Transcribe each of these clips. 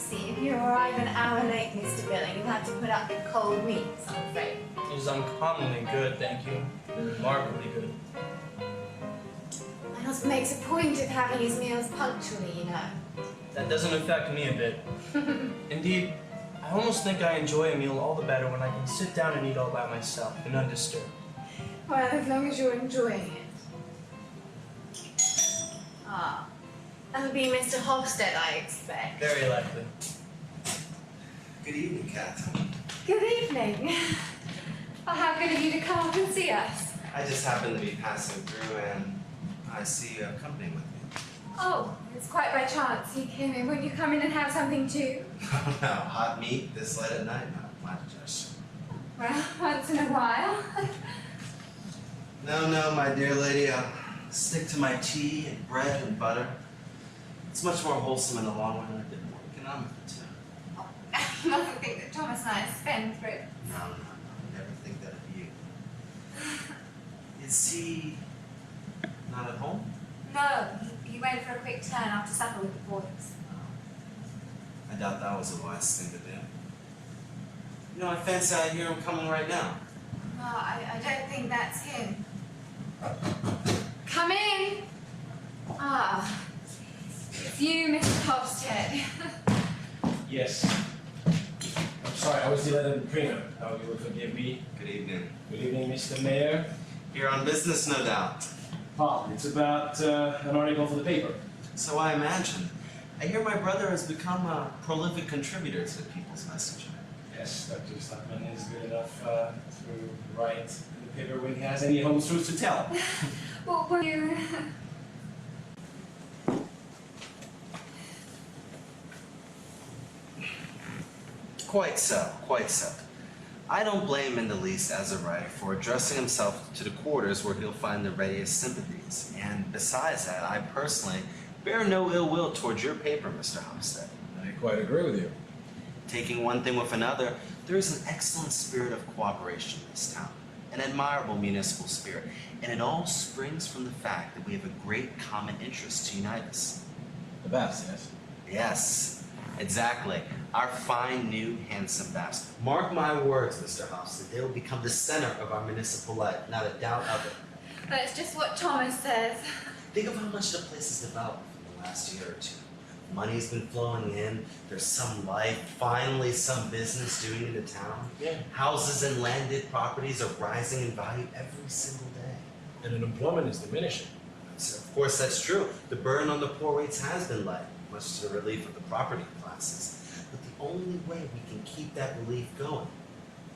see. If you arrive an hour late, Mr. Billing, you'll have to put up with cold meats, I'm afraid. It is uncommonly good, thank you. Remarkably good. Miles makes a point of having his meals punctually, you know. That doesn't affect me a bit. Indeed, I almost think I enjoy a meal all the better when I can sit down and eat all by myself and undisturbed. Well, as long as you're enjoying it. Ah, that'll be Mr. Hofstede, I expect. Very likely. Good evening, Captain. Good evening. Well, how good of you to come up and see us. I just happened to be passing through and I see you have company with me. Oh, it's quite by chance he came in. Would you come in and have something too? Oh no, hot meat this late at night? No, my digestion. Well, once in a while. No, my dear lady, I'll stick to my tea and bread and butter. It's much more wholesome in the long run and a bit more economical too. Oh, you mustn't think that Thomas and I are spendthrifts. No, never think that of you. Is he not at home? No, he went for a quick turn after supper with the boys. I doubt that was a wise thing to do. You know, I fancy I hear him coming right now. No, I don't think that's him. Come in! Ah, it's you, Mr. Hofstede. Yes. I'm sorry, I was delayed in the printer. Now you will forgive me. Good evening. Good evening, Mr. Mayor. Here on business, no doubt. Partly. It's about an article for the paper. So I imagine. I hear my brother has become a prolific contributor to the People's Messenger. Yes, Dr. Stockman is good enough to write in the paper when he has any home truths to tell. Well, were you... Quite so, quite so. I don't blame him in the least as a writer for addressing himself to the quarters where he'll find the readiest sympathies. And besides that, I personally bear no ill will towards your paper, Mr. Hofstede. I quite agree with you. Taking one thing with another, there is an excellent spirit of cooperation in this town, an admirable municipal spirit, and it all springs from the fact that we have a great common interest to unite us. The baths, yes? Yes, exactly. Our fine, new, handsome baths. Mark my words, Mr. Hofstede, they will become the center of our municipal life, not a doubt of it. That's just what Thomas says. Think of how much the place has developed in the last year or two. Money's been flowing in, there's some life, finally some business doing in the town. Yeah. Houses and landed properties are rising in value every single day. And unemployment is diminishing. So of course that's true. The burden on the poor rates has been light, much to the relief of the property classes. But the only way we can keep that relief going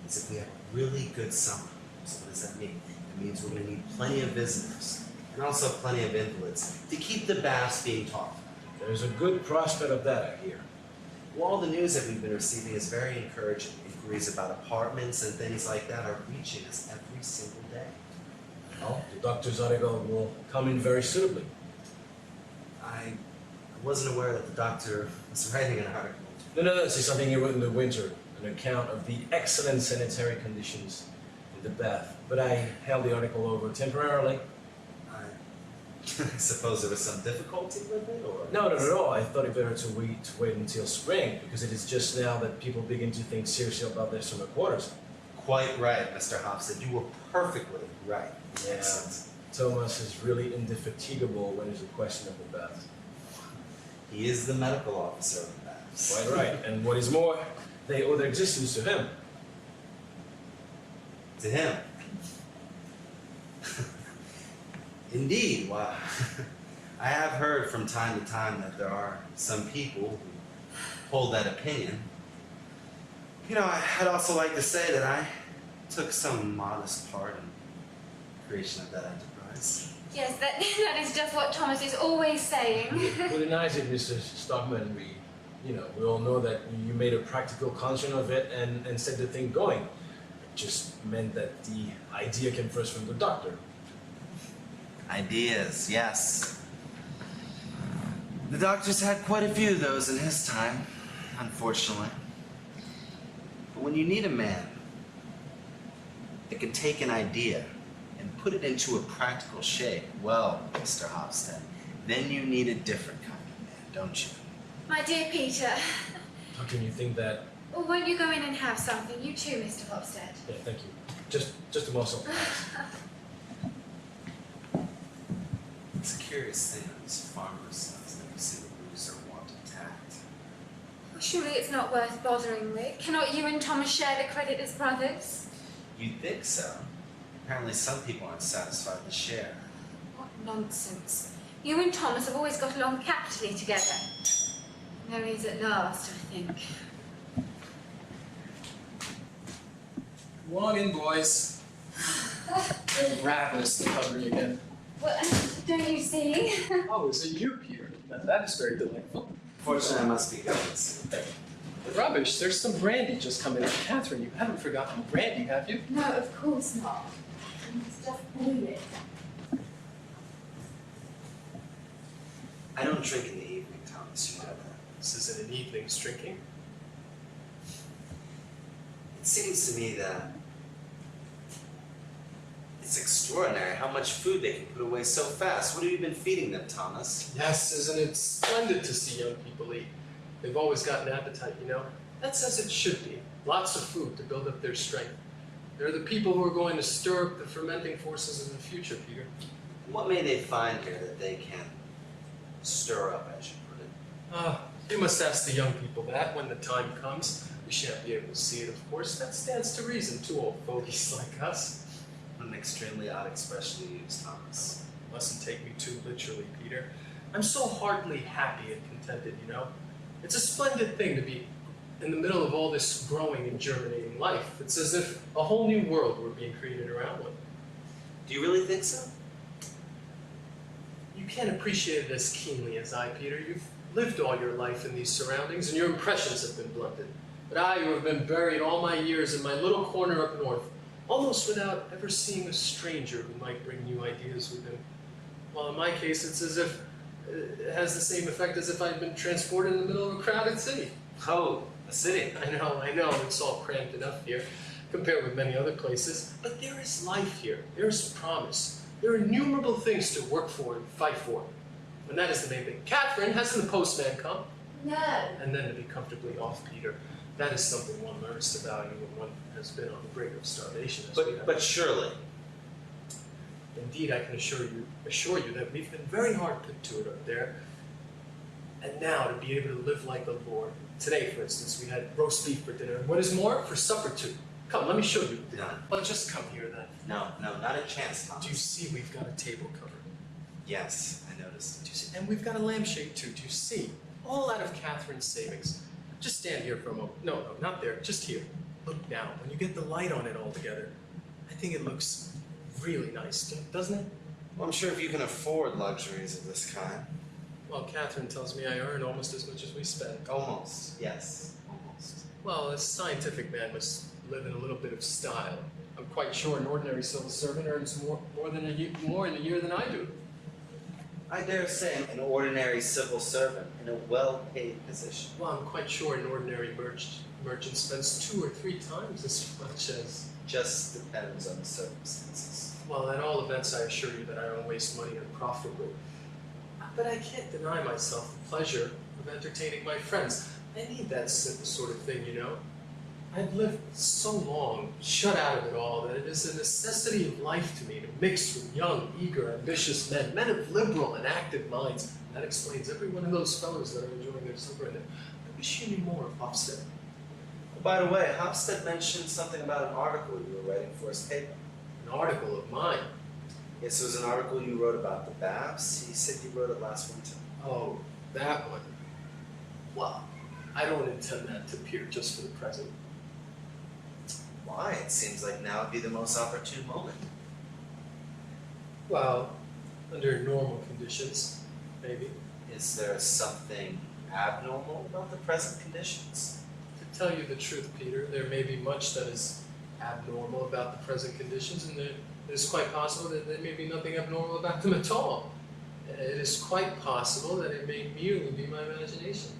is if we have a really good summer. So what does that mean? It means we're going to need plenty of visitors and also plenty of invalids to keep the baths being talked about. There's a good prospect of that, I hear. Well, all the news that we've been receiving is very encouraging. Inquiries about apartments and things like that are reaching us every single day. Well, the doctor's article will come in very suitably. I wasn't aware that the doctor was writing an article. No, it's something he wrote in the winter, an account of the excellent sanitary conditions in the bath. But I held the article over temporarily. I suppose there was some difficulty with it, or? No, not at all. I thought it better to wait until spring, because it is just now that people begin to think seriously about their summer quarters. Quite right, Mr. Hofstede. You were perfectly right. Yeah. Excellent. Thomas is really indefatigable when it's a question of the bath. He is the medical officer of the baths. Quite right. And what is more, they owe their existence to him. To him. Indeed. Wow. I have heard from time to time that there are some people who hold that opinion. You know, I'd also like to say that I took some modest part in the creation of that enterprise. Yes, that is just what Thomas is always saying. What denies it, Mr. Stockman? We all know that you made a practical conscience of it and set the thing going. It just meant that the idea came first from the doctor. Ideas, yes. The doctor's had quite a few of those in his time, unfortunately. But when you need a man that can take an idea and put it into a practical shape, well, Mr. Hofstede, then you need a different kind of man, don't you? My dear Peter, How can you think that? Well, won't you go in and have something? You too, Mr. Hofstad. Yeah, thank you. Just a morsel. It's a curious thing on these farmers' sons that you see the lose their want of tact. Well, surely it's not worth bothering with. Cannot you and Thomas share the credit as brothers? You'd think so. Apparently some people aren't satisfied to share. What nonsense. You and Thomas have always got along capitally together. There he is at last, I think. Come on in, boys. They're ravenous to cover you again. Well, don't you see? Oh, is it you, Peter? Now, that is very delightful. Fortunately, I must be going soon. Rubbish, there's some brandy just come in. Catherine, you haven't forgotten brandy, have you? No, of course not. It's just boiling. I don't drink in the evening, Thomas, you know that. This isn't an evening's drinking. It seems to me that it's extraordinary how much food they can put away so fast. What have you been feeding them, Thomas? Yes, isn't it splendid to see young people eat? They've always got an appetite, you know? That's as it should be. Lots of food to build up their strength. They're the people who are going to stir up the fermenting forces of the future, Peter. What may they find here that they can stir up, as you put it? You must ask the young people that when the time comes. We shan't be able to see it, of course. That stands to reason, two old fogies like us. What an extremely odd expression you use, Thomas. Mustn't take me too literally, Peter. I'm so heartily happy and contented, you know? It's a splendid thing to be in the middle of all this growing and germinating life. It's as if a whole new world were being created around one. Do you really think so? You can't appreciate it as keenly as I, Peter. You've lived all your life in these surroundings, and your impressions have been blunted. But I, who have been buried all my years in my little corner up north, almost without ever seeing a stranger who might bring new ideas with him. Well, in my case, it's as if it has the same effect as if I'd been transported in the middle of a crowded city. Oh, a city. I know, it's all cramped enough here, compared with many other places. But there is life here, there's promise. There are innumerable things to work for and fight for. And that is the main thing. Catherine, hasn't the postman come? No. And then to be comfortably off, Peter. That is something one learns to value when one has been on the brink of starvation. As we have. But surely. Indeed, I can assure you that we've been very hard put to it up there. And now to be able to live like the Lord. Today, for instance, we had roast beef for dinner. And what is more, for supper too. Come, let me show you. None. Well, just come here then. No, not a chance, Thomas. Do you see we've got a table cover? Yes, I noticed. Do you see? And we've got a lampshade too. Do you see? All out of Catherine's savings. Just stand here for a moment. No, not there. Just here. Look now. When you get the light on it all together, I think it looks really nice, doesn't it? Well, I'm sure if you can afford luxuries of this kind. Well, Catherine tells me I earn almost as much as we spend. Almost. Yes, almost. Well, a scientific man must live in a little bit of style. I'm quite sure an ordinary civil servant earns more in a year than I do. I dare say an ordinary civil servant in a well-paid position. Well, I'm quite sure an ordinary merchant spends 2 or 3 times as much as... Just depends on the circumstances. Well, at all events, I assure you that I don't waste money unprofitably. But I can't deny myself the pleasure of entertaining my friends. I need that sort of thing, you know. I've lived so long, shut out of it all, that it is a necessity of life to me to mix with young, eager, ambitious men of liberal and active minds. That explains every one of those fellows that are enjoying their supper in there. I wish you knew more of Hofstad. By the way, Hofstad mentioned something about an article you were writing for his paper. An article of mine. Yes, it was an article you wrote about the Babs. He said you wrote it last winter. Oh, that one. Well, I don't intend that to appear just for the present. Why? It seems like now would be the most opportune moment. Well, under normal conditions, maybe. Is there something abnormal about the present conditions? To tell you the truth, Peter, there may be much that is abnormal about the present conditions, and it is quite possible that there may be nothing abnormal about them at all. It is quite possible that it may merely be my imagination.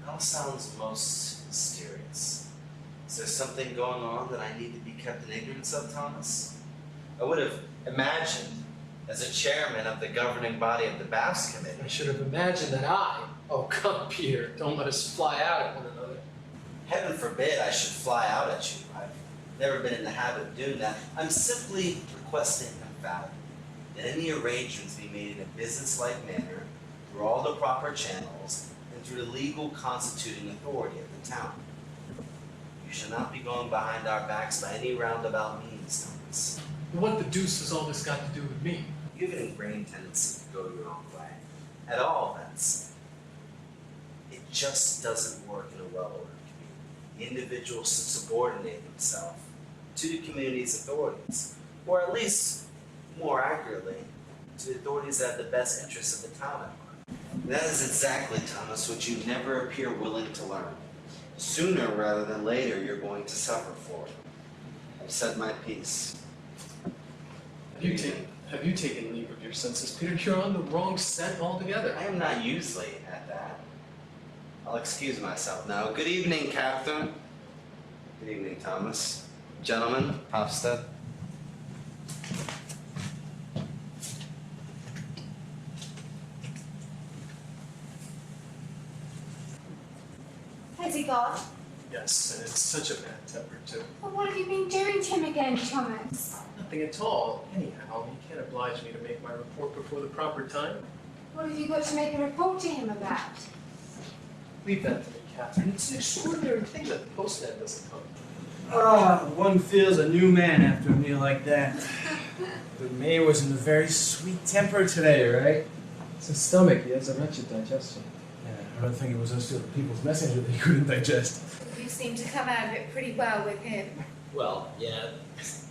It all sounds most mysterious. Is there something going on that I need to be kept in ignorance of, Thomas? I would have imagined, as a chairman of the governing body of the Babs Committee. I should have imagined that I, Oh, come, Peter. Don't let us fly out at one another. Heaven forbid I should fly out at you. I've never been in the habit of doing that. I'm simply requesting emphatically that any arrangements be made in a business-like manner through all the proper channels and through the legal constituting authority of the town. You shall not be going behind our backs by any roundabout means, Thomas. What the deuce has all this got to do with me? You have an ingrained tendency to go your own way. At all events, it just doesn't work in a well-ordered community. The individual should subordinate himself to the community's authorities, or at least, more accurately, to the authorities that have the best interests of the town at heart. And that is exactly, Thomas, what you never appear willing to learn. Sooner rather than later, you're going to suffer for it. I've said my piece. Have you taken leave of your senses, Peter? You're on the wrong scent altogether. I am not usually at that. I'll excuse myself now. Good evening, Catherine. Good evening, Thomas. Gentlemen, Hofstad. Has he gone? Yes, and it's such a bad temper, too. Well, what have you been doing to him again, Thomas? Nothing at all. Anyhow, you can't oblige me to make my report before the proper time. What have you got to make a report to him about? Leave that to me, Catherine. It's an extraordinary thing that the postman doesn't come. One feels a new man after a meal like that. The mayor was in a very sweet temper today, right? It's his stomach. He has a wretched digestion. Yeah, I don't think it was us the people's messenger that he couldn't digest. You seem to come out of it pretty well with him. Well, yeah,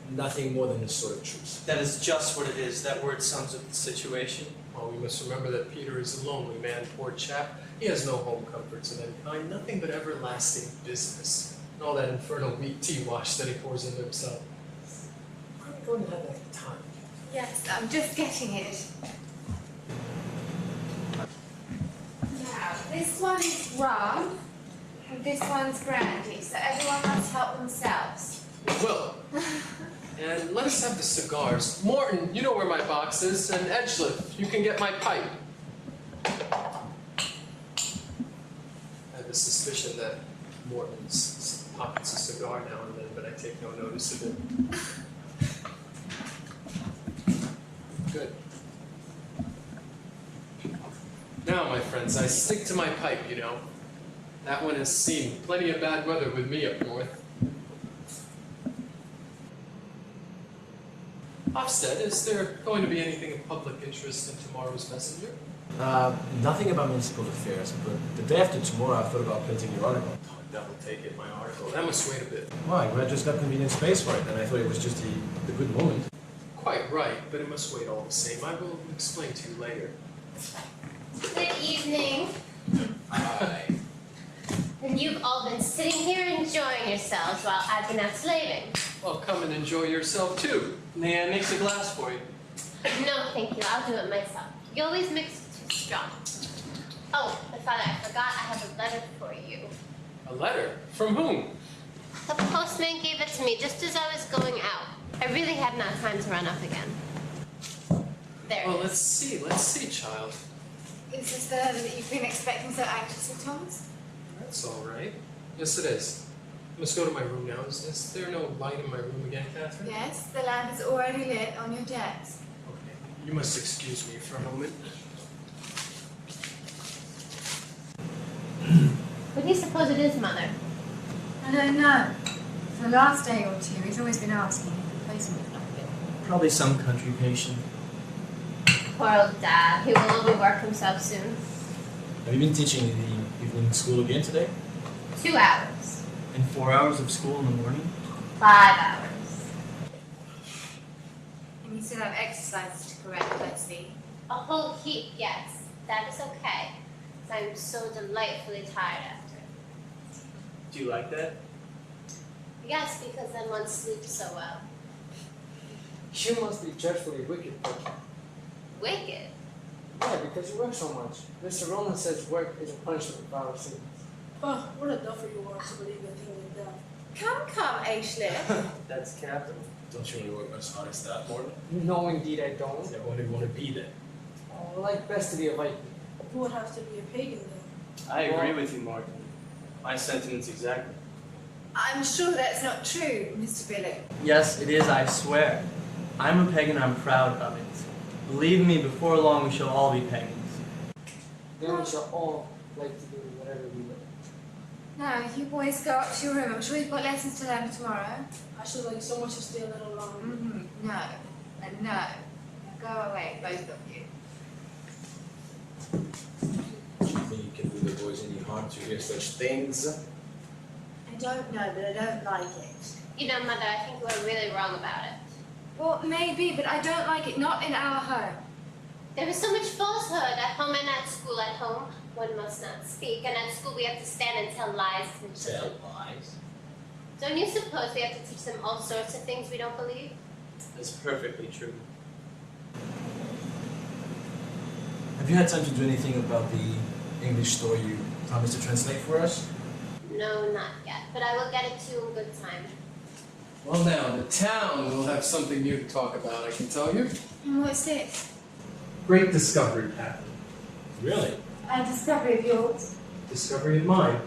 nothing more than a sort of truce. That is just what it is. That word sums up the situation. Well, we must remember that Peter is a lonely man, poor chap. He has no home comforts of any kind, nothing but everlasting business. And all that infernal weak tea wash that he pours into himself. Where are we going to have that time? Yes, I'm just getting it. Now, this one is rum, and this one's brandy, so everyone must help themselves. Well, and let us have the cigars. Morton, you know where my box is, and Edgeleth, you can get my pipe. I have a suspicion that Morton's pockets a cigar now and then, but I take no notice of it. Good. Now, my friends, I stick to my pipe, you know. That one has seen plenty of bad weather with me up north. Hofstad, is there going to be anything of public interest in tomorrow's messenger? Nothing about municipal affairs, but the day after tomorrow I thought about printing your article. Oh, devil take it, my article. That must wait a bit. Well, I just got convenient space for it, and I thought it was just the good moment. Quite right, but it must wait all the same. I will explain to you later. Good evening. Hi. And you've all been sitting here enjoying yourselves while I've been out slaving. Well, come and enjoy yourself too. May I mix a glass for you? No, thank you. I'll do it myself. You always mix it too strong. Oh, but Father, I forgot I have a letter for you. A letter? From whom? The postman gave it to me just as I was going out. I really had not time to run up again. There Well, it let's is. see, child. Is this the letter that you've been expecting so anxiously, Thomas? That's all right. Yes, it is. I must go to my room now. Is there no light in my room again, Catherine? Yes, the lamp is already lit on your desk. Okay. You must excuse me for a moment. What do you suppose it is, Mother? I don't know. For the last day or two, he's always been asking if the placement is not good. Probably some country patient. Poor old Dad. He will overwork himself soon. Have you been teaching the evening school again today? 2 hours. And 4 hours of school in the morning? 5 hours. And you still have exercises to correct, let's see. A whole heap, yes. That is okay. 'Cause I'm so delightfully tired after. Do you like that? Yes, because then one sleeps so well. You must be dreadfully wicked, Portia. Wicked. Yeah, because you work so much. Mr. Roman says work is a punishment for our sins. Oh, what a duffer you are to believe a thing like that. Come, Aislinn. That's Captain. Don't you really work as hard as that, Morton? No, indeed I don't. Everyone would want to be there. I like best to be a Viking. You would have to be a pagan then. I agree with you, Martin. My sentiments exactly. I'm sure that's not true, Mr. Billy. Yes, it is, I swear. I'm a pagan, I'm proud of it. Believe me, before long we shall all be pagans. Then we shall all like to do whatever we will. Now, you boys go up to your room. I'm sure you've got lessons to learn tomorrow. I should like so much to stay a little longer. No, and no. Go away, both of you. Do you think you can do the boys any harm to hear such things? I don't know, but I don't like it. You know, Mother, I think we're really wrong about it. Well, maybe, but I don't like it. Not in our home. There is so much falsehood at home and at school. At home, one must not speak, and at school we have to stand and tell lies to the children. Tell lies? Don't you suppose we have to teach them all sorts of things we don't believe? That's perfectly true. Have you had time to do anything about the English story you promised to translate for us? No, not yet, but I will get it to you in good time. Well now, the town will have something new to talk about, I can tell you. And what's this? Great discovery, Pat. Really? A discovery of yours. Discovery of mine.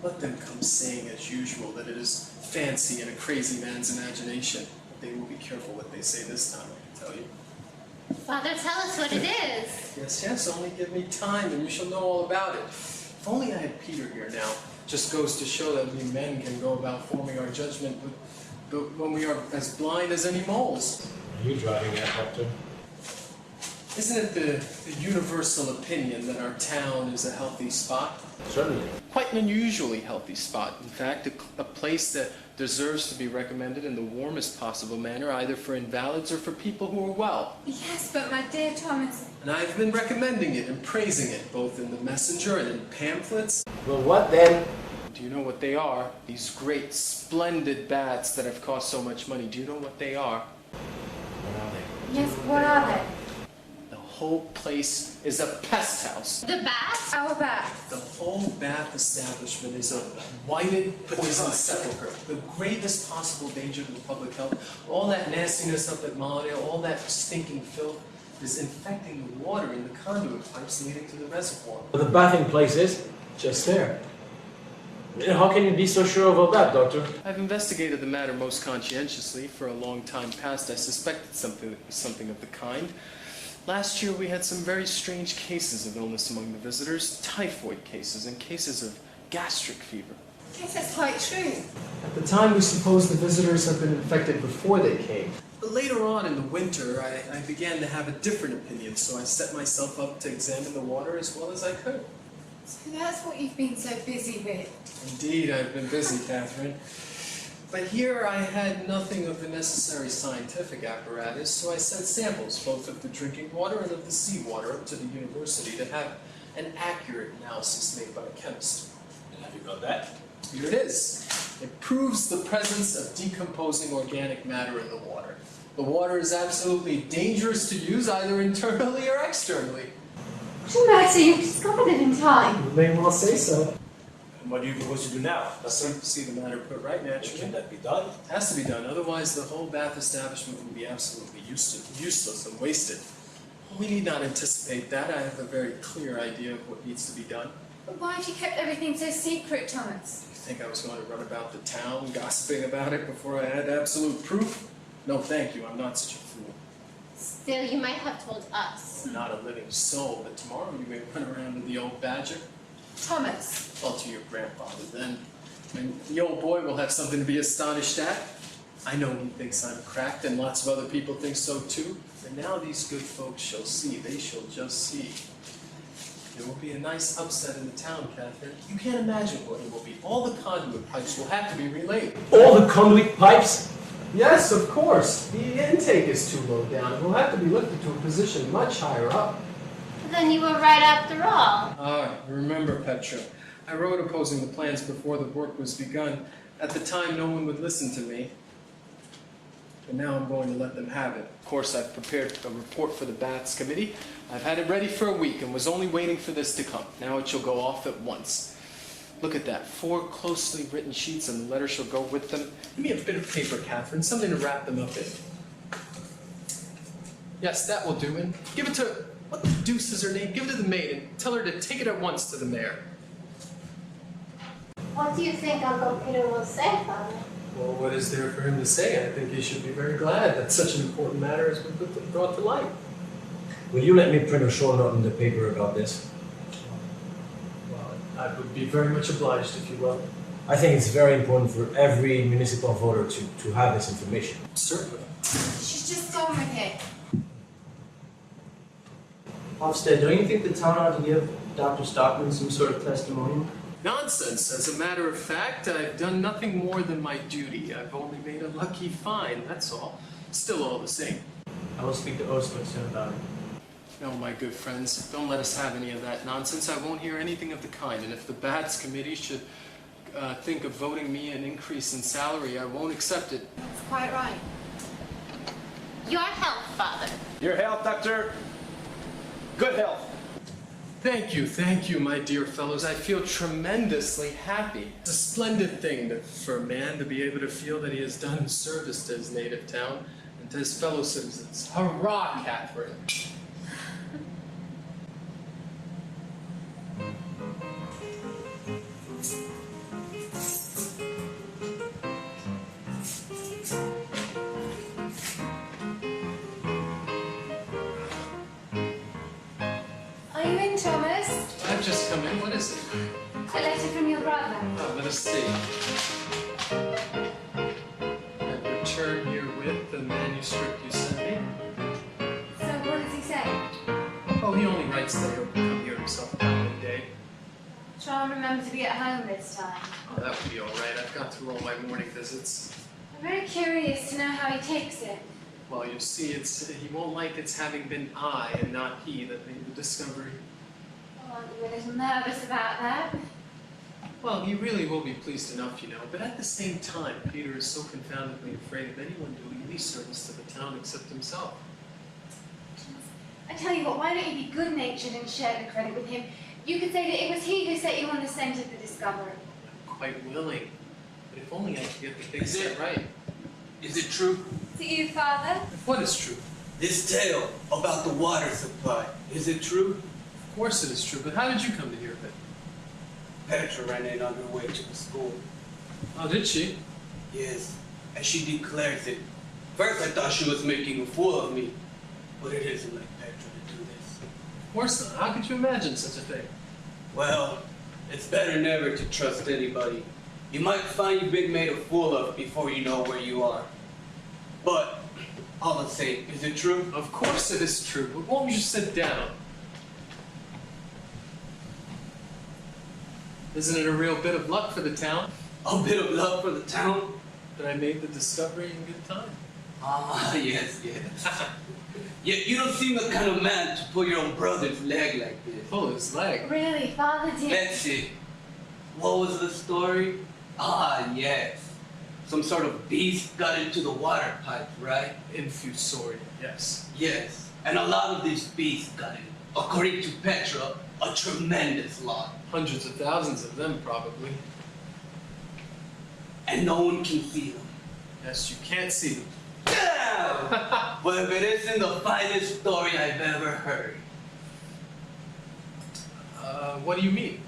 Let them come saying as usual that it is fancy and a crazy man's imagination. But they will be careful what they say this time, I can tell you. Father, tell us what it is. Yes, yes, only give me time and you shall know all about it. If only I had Peter here now. Just goes to show that we men can go about forming our judgment when we are as blind as any moles. Are you driving at, Doctor? Isn't it the universal opinion that our town is a healthy spot? Certainly. Quite an unusually healthy spot. In fact, a place that deserves to be recommended in the warmest possible manner, either for invalids or for people who are well. Yes, but my dear Thomas. And I've been recommending it and praising it, both in the messenger and in pamphlets. Well, what then? Do you know what they are? These great, splendid bats that have cost so much money. Do you know what they are? What are they? Yes, what are they? The whole place is a pest house. The bats? Our bath. The whole bath establishment is a whited poison sepulchre. The gravest possible danger to the public health. All that nastiness up at Mollydale, all that stinking filth is infecting the water in the conduit pipes leading to the reservoir. Well, the bathing place is just there. How can you be so sure of all that, Doctor? I've investigated the matter most conscientiously. For a long time past, I suspected something of the kind. Last year, we had some very strange cases of illness among the visitors. Typhoid cases and cases of gastric fever. Yes, that's quite true. At the time, we supposed the visitors had been infected before they came. But later on in the winter, I began to have a different opinion, so I set myself up to examine the water as well as I could. So that's what you've been so busy with. Indeed, I've been busy, Catherine. But here I had nothing of the necessary scientific apparatus, so I sent samples, both of the drinking water and of the seawater, up to the university to have an accurate analysis made by a chemist. And have you got that? Here it is. It proves the presence of decomposing organic matter in the water. The water is absolutely dangerous to use either internally or externally. What a mercy, you've discovered it in time. You may well say so. And what do you propose to do now? See the matter put right naturally. Can that be done? It has to be done, otherwise the whole bath establishment would be absolutely useless and wasted. We need not anticipate that. I have a very clear idea of what needs to be done. But why have you kept everything so secret, Thomas? You think I was going to run about the town gossiping about it before I had absolute proof? No, thank you. I'm not such a fool. Still, you might have told us. Not a living soul, but tomorrow you may run around with the old badger. Thomas. Well, to your grandfather then. And the old boy will have something to be astonished at. I know he thinks I'm cracked, and lots of other people think so too. And now these good folks shall see. They shall just see. There will be a nice upset in the town, Catherine. You can't imagine what it will be. All the conduit pipes will have to be relayed. All the conduit pipes? Yes, of course. The intake is too low down. It will have to be lifted to a position much higher up. Then you were right after all. Remember, Petra. I wrote opposing the plans before the work was begun. At the time, no one would listen to me. But now I'm going to let them have it. Of course, I've prepared a report for the Baths Committee. I've had it ready for a week and was only waiting for this to come. Now it shall go off at once. Look at that. 4 closely written sheets, and the letter shall go with them. Give me a bit of paper, Catherine. Something to wrap them up in. Yes, that will do. And give it to... What the deuce is her name? Give it to the maid and tell her to take it at once to the mayor. What do you think Uncle Peter will say, Father? Well, what is there for him to say? I think he should be very glad that such an important matter has been brought to light. Will you let me print a short note in the paper about this? Well, I would be very much obliged if you will. I think it's very important for every municipal voter to have this information. Certainly. She's just gone with it. Ofsted, don't you think the town ought to give Dr. Stockman some sort of testimonial? Nonsense. As a matter of fact, I've done nothing more than my duty. I've only made a lucky fine, that's all. Still all the same. I will speak to Osler soon about it. No, my good friends, don't let us have any of that nonsense. I won't hear anything of the kind. And if the Bats Committee should think of voting me an increase in salary, I won't accept it. That's quite right. Your health, Father. Your health, Doctor. Good health. Thank you, my dear fellows. I feel tremendously happy. It's a splendid thing for a man to be able to feel that he has done service to his native town and to his fellow citizens. Hurrah, Catherine! Are you in, Thomas? I've just come in. What is it? A letter from your brother. Oh, let us see. I return herewith the manuscript you sent me. So what does he say? Oh, he only writes that he'll come here himself about midday. Try and remember to be at home this time. Oh, that would be all right. I've got through all my morning visits. I'm very curious to know how he takes it. Well, you see, he won't like its having been I and not he that made the discovery. Oh, aren't you a little nervous about that? Well, he really will be pleased enough, you know, but at the same time, Peter is so confoundedly afraid of anyone doing any service to the town except himself. I tell you what, why don't you be good-natured and share the credit with him? You could say that it was he who set you on the scent of the discovery. I'm quite willing, but if only I could get the big set right. Is it true? Is it you, Father? What is true? This tale about the water supply, is it true? Of course it is true, but how did you come to hear of it? Petra ran in on her way to the school. Oh, did she? Yes, and she declares it. First I thought she was making a fool of me, but it isn't like Petra to do this. Of course not. How could you imagine such a thing? Well, it's better never to trust anybody. You might find you've been made a fool of before you know where you are. But, all the same, is it true? Of course it is true, but won't you sit down? Isn't it a real bit of luck for the town A bit of luck for the town? that I made the discovery in good time? Ah, yes. Yet you don't seem the kind of man to pull your own brother's leg like this. Pull his leg. Really, Father did. That's it. What was the story? Ah, yes. Some sort of beast got into the water pipe, right? Infusoria, yes. Yes. And a lot of these beasts got in. According to Petra, a tremendous lot. Hundreds of thousands of them, probably. And no one can see them. Yes, you can't see them. Yeah! Well, if it isn't the finest story I've ever heard. What do you mean?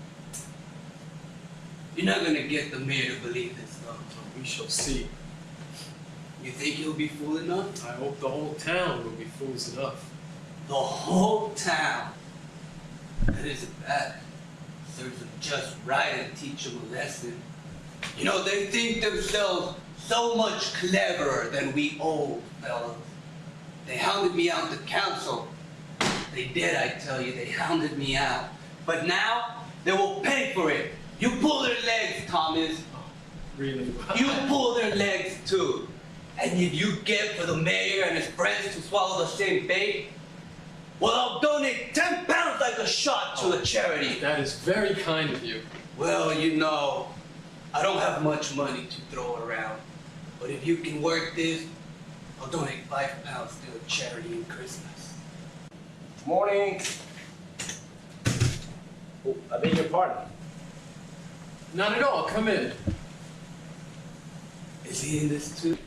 You're not gonna get the mayor to believe this, though. We shall see. You think he'll be fool enough? I hope the whole town will be fools enough. The whole town. That isn't bad. Serves them just right and teach them a lesson. You know, they think themselves so much cleverer than we old fellows. They hounded me out to council. They did, I tell you, they hounded me out. But now, they will pay for it. You pull their legs, Thomas. Really? You pull their legs too. And if you get for the mayor and his friends to swallow the same fate, well, I'll donate 10 pounds like a shot to a charity. That is very kind of you. Well, you know, I don't have much money to throw around. But if you can work this, I'll donate 5 pounds to a charity in Christmas. Morning. Oh, I beg your pardon. Not at all. Come in. Is he in this too?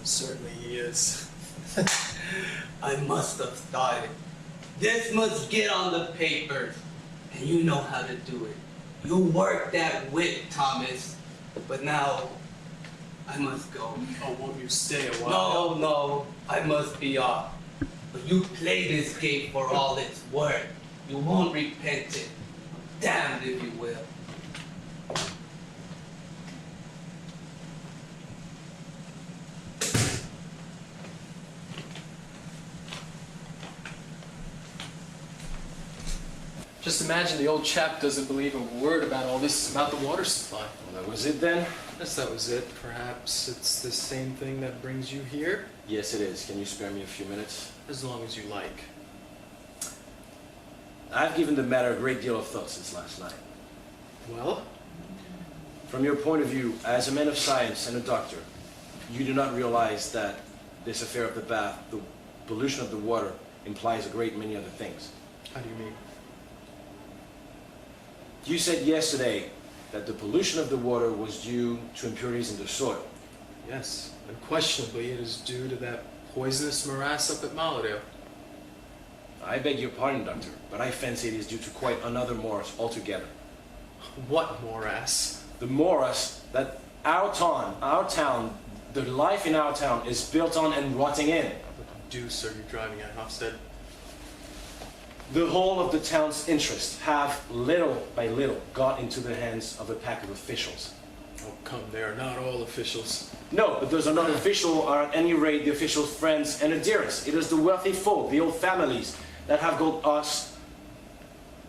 Certainly he is. I must have thought it. This must get on the papers, and you know how to do it. You work that wit, Thomas. But now, I must go. Oh, won't you stay a while? No, I must be off. But you play this game for all it's worth. You won't repent it. Damned if you will. Just imagine the old chap doesn't believe a word about all this about the water supply. Well, that was it then? Yes, that was it. Perhaps it's the same thing that brings you here? Yes, it is. Can you spare me a few minutes? As long as you like. I've given the matter a great deal of thought since last night. Well? From your point of view, as a man of science and a doctor, you do not realize that this affair of the bath, the pollution of the water, implies a great many other things. How do you mean? You said yesterday that the pollution of the water was due to impurities in the soil. Yes, unquestionably it is due to that poisonous morass up at Malodale. I beg your pardon, Doctor, but I fancy it is due to quite another morass altogether. What morass? The morass that our town, the life in our town is built on and rotting in. What deuce are you driving at, Hofstad? The whole of the town's interests have, little by little, got into the hands of a pack of officials. Oh, come, they are not all officials. No, but those are not official, or at any rate the officials' friends and adherents. It is the wealthy folk, the old families, that have got us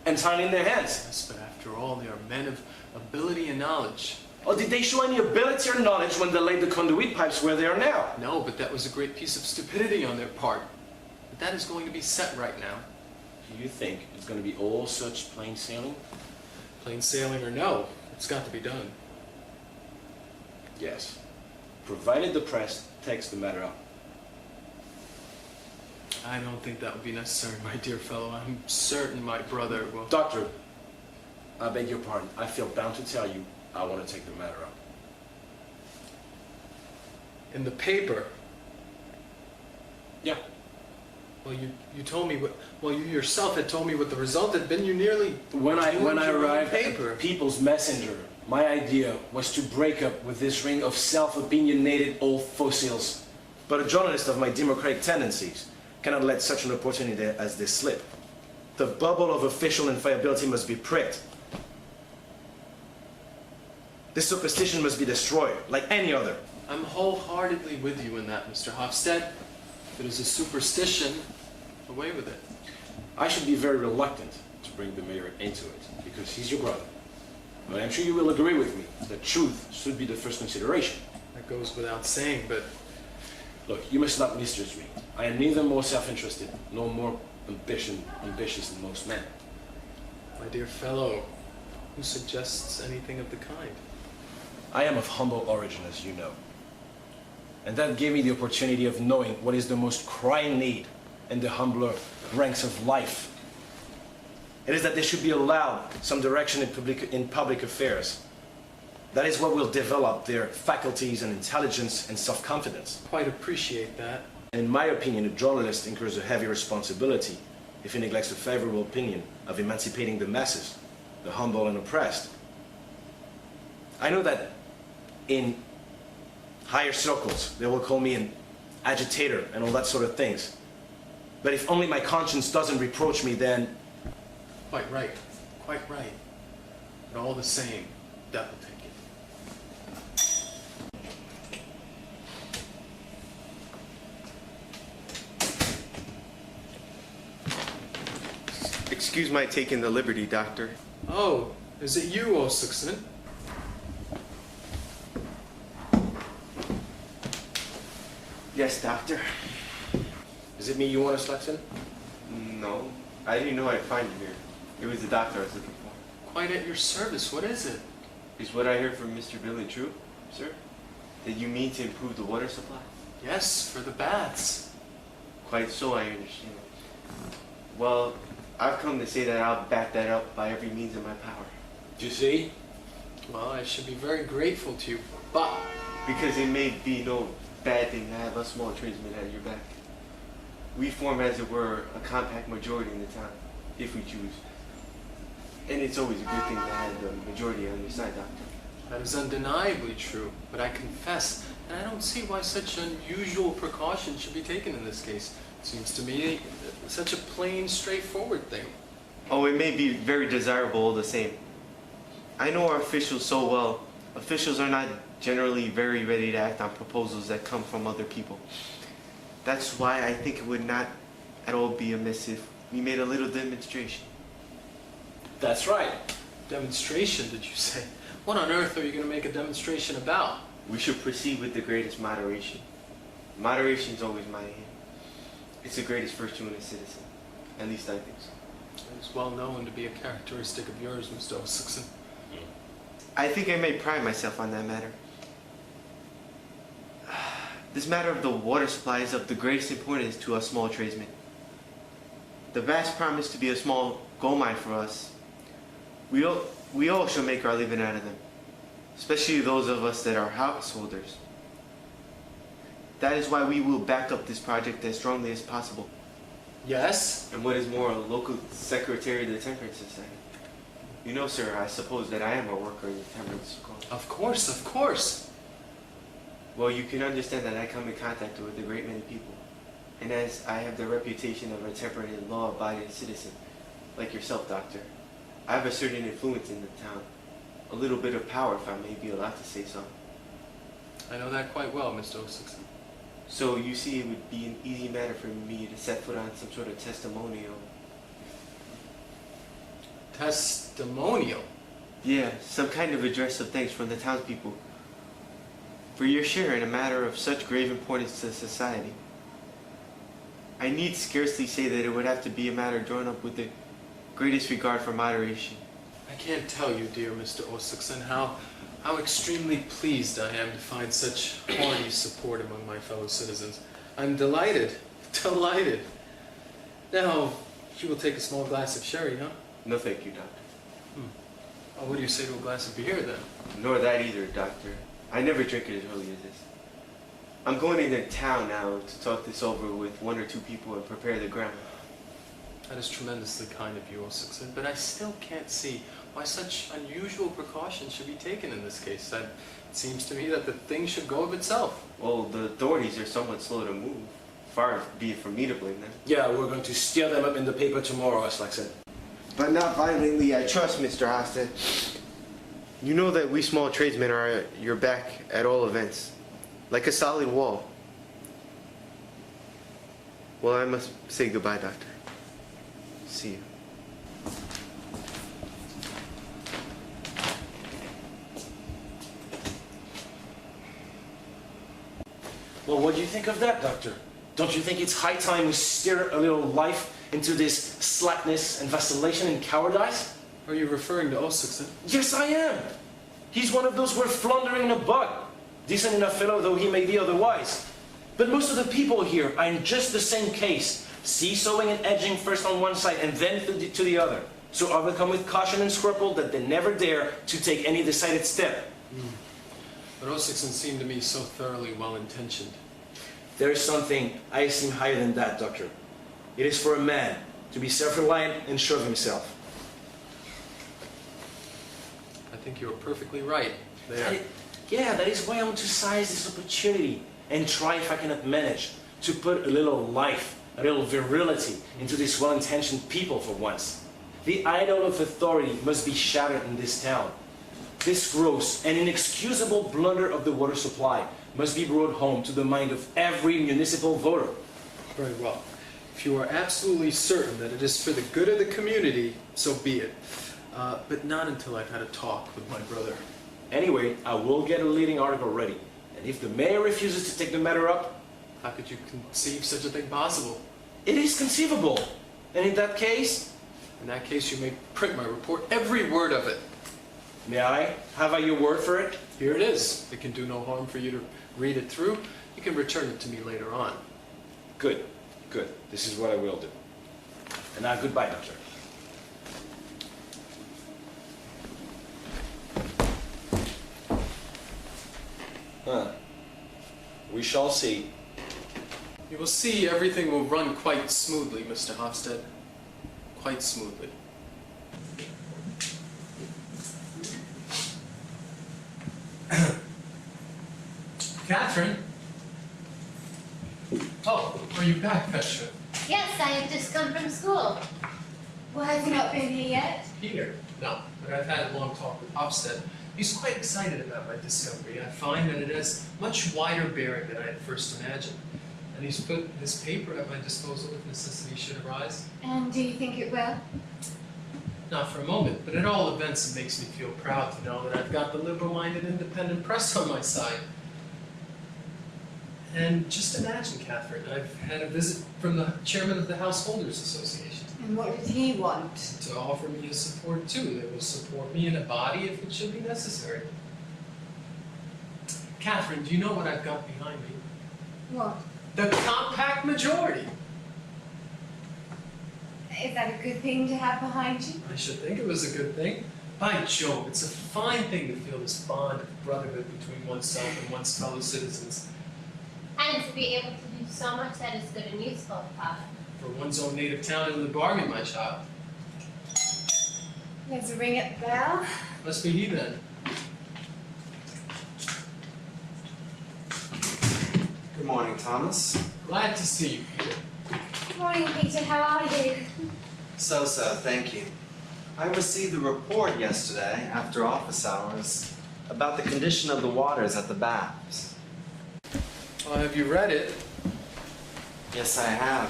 entirely in their hands. Yes, but after all, they are men of ability and knowledge. Oh, did they show any ability or knowledge when they laid the conduit pipes where they are now? No, but that was a great piece of stupidity on their part. But that is going to be set right now. Do you think it's going to be all such plain sailing? Plain sailing or no, it's got to be done. Yes, provided the press takes the matter up. I don't think that would be necessary, my dear fellow. I'm certain my brother will... Doctor, I beg your pardon. I feel bound to tell you I want to take the matter up. In the paper? Yeah. Well, you told me what... Well, you yourself had told me what the result had been. You nearly... When I arrived paper. at People's Messenger, my idea was to break up with this ring of self-opinionated old fossils. But a journalist of my democratic tendencies cannot let such an opportunity as this slip. The bubble of official infallibility must be pricked. This superstition must be destroyed, like any other. I'm wholeheartedly with you in that, Mr. Hofstad. If it is a superstition, away with it. I should be very reluctant to bring the mayor into it, because he's your brother. But I'm sure you will agree with me that truth should be the first consideration. That goes without saying, but... Look, you must not misjudge me. I am neither more self-interested nor more ambitious than most men. My dear fellow, who suggests anything of the kind? I am of humble origin, as you know. And that gave me the opportunity of knowing what is the most crying need in the humbler ranks of life. It is that they should be allowed some direction in public affairs. That is what will develop their faculties and intelligence and self-confidence. Quite appreciate that. In my opinion, a journalist incurs a heavy responsibility if he neglects a favorable opinion of emancipating the masses, the humble and oppressed. I know that in higher circles, they will call me an agitator and all that sort of things. But if only my conscience doesn't reproach me, then... Quite right. Quite right. But all the same, that will take it. Excuse my taking the liberty, Doctor. Oh, is it you, Osixon? Yes, Doctor. Is it me you want to Slexon? No, I didn't know I'd find you here. It was the doctor I was looking for. Quite at your service. What is it? Is what I heard from Mr. Billy true, sir? Did you mean to improve the water supply? Yes, for the baths. Quite so, I understand. Well, I've come to say that I'll back that up by every means in my power. Do you see? Well, I should be very grateful to you, but... Because it may be no bad thing to have a small tradesman at your back. we form, as it were, a compact majority in the town, if we choose. And it's always a good thing to have the majority on your side, Doctor. That is undeniably true, but I confess that I don't see why such unusual precautions should be taken in this case. It seems to me such a plain, straightforward thing. Oh, it may be very desirable all the same. I know our officials so well. Officials are not generally very ready to act on proposals that come from other people. That's why I think it would not at all be amiss if we made a little demonstration. That's right. Demonstration, did you say? What on earth are you going to make a demonstration about? We should proceed with the greatest moderation. Moderation is always my aim. It's the greatest virtue in a citizen. At least I think so. It's well known to be a characteristic of yours, Mr. Osixon. I think I may pride myself on that matter. This matter of the water supply is of the greatest importance to us small tradesmen. The vast promise to be a small gold mine for us. We all shall make our living out of them, especially those of us that are householders. That is why we will back up this project as strongly as possible. Yes? And what is more, a local secretary of the Temperance Society. You know, sir, I suppose that I am a worker in the Temperance Cause. Of course, of course. Well, you can understand that I come in contact with a great many people. And as I have the reputation of a temperate and law-abiding citizen, like yourself, Doctor, I have a certain influence in the town. A little bit of power, if I may be allowed to say so. I know that quite well, Mr. Osixon. So you see, it would be an easy matter for me to set foot on some sort of testimonial. Testimonial? Yeah, some kind of address of thanks from the townspeople for your share in a matter of such grave importance to society. I need scarcely say that it would have to be a matter drawn up with the greatest regard for moderation. I can't tell you, dear Mr. Osixon, how extremely pleased I am to find such hearty support among my fellow citizens. I'm delighted, delighted. Now, you will take a small glass of sherry, huh? No thank you, Doctor. Oh, what do you say to a glass of beer, then? Nor that either, Doctor. I never drink it as early as this. I'm going into town now to talk this over with one or two people and prepare the ground. That is tremendously kind of you, Osixon, but I still can't see why such unusual precautions should be taken in this case. It seems to me that the thing should go of itself. Well, the authorities are somewhat slow to move. Far be it from me to blame them. Yeah, we're going to steer them up in the paper tomorrow, as like said. But not violently, I trust, Mr. Hosted. You know that we small tradesmen are at your back at all events, like a solid wall. Well, I must say goodbye, Doctor. See you. Well, what do you think of that, Doctor? Don't you think it's high time we steer a little life into this slackness and vacillation and cowardice? Are you referring to Osixon? Yes, I am. He's one of those we're floundering about. Decent enough fellow though he may be otherwise. But most of the people here are in just the same case. Seesawing and edging first on one side and then to the other. So overcome with caution and scruple that they never dare to take any decided step. But Osixon seemed to me so thoroughly well-intentioned. There is something I esteem higher than that, Doctor. It is for a man to be self-reliant and sure of himself. I think you're perfectly right there. That is why I want to seize this opportunity and try if I cannot manage to put a little life, a little virility into these well-intentioned people for once. The idol of authority must be shattered in this town. This gross and inexcusable blunder of the water supply must be brought home to the mind of every municipal voter. Very well. If you are absolutely certain that it is for the good of the community, so be it. But not until I've had a talk with my brother. Anyway, I will get a leading article ready. And if the mayor refuses to take the matter up, how could you conceive such a thing possible? It is conceivable. And in that case? In that case, you may print my report, every word of it. May I? Have I your word for it? Here it is. It can do no harm for you to read it through. You can return it to me later on. Good. Good. This is what I will do. And now, goodbye, Doctor. We shall see. You will see everything will run quite smoothly, Mr. Hofstede. Quite smoothly. Catherine? Oh, are you back, Petra? Yes, I have just come from school. Why have you not been here yet? Peter? No, but I've had a long talk with Hofstede. He's quite excited about my discovery. I find that it has much wider bearing than I had first imagined. And he's put this paper at my disposal if necessity should arise. And do you think it will? Not for a moment, but at all events it makes me feel proud to know that I've got the liberal-minded independent press on my side. And just imagine, Catherine, I've had a visit from the chairman of the Householders Association. And what did he want? To offer me his support too. That will support me in a body if it should be necessary. Catherine, do you know what I've got behind me? What? The compact majority. Is that a good thing to have behind you? I should think it was a good thing. By Jove, it's a fine thing to feel this bond of brotherhood between oneself and one's fellow citizens. And to be able to do so much that is good and useful, Father. For one's own native town in the bargain, my child. There's a ring at the bell. Must be he then. Good morning, Thomas. Glad to see you, Peter. Good morning, Peter. How are you? So, thank you. I received a report yesterday, after office hours, about the condition of the waters at the baths. Well, have you read it? Yes, I have.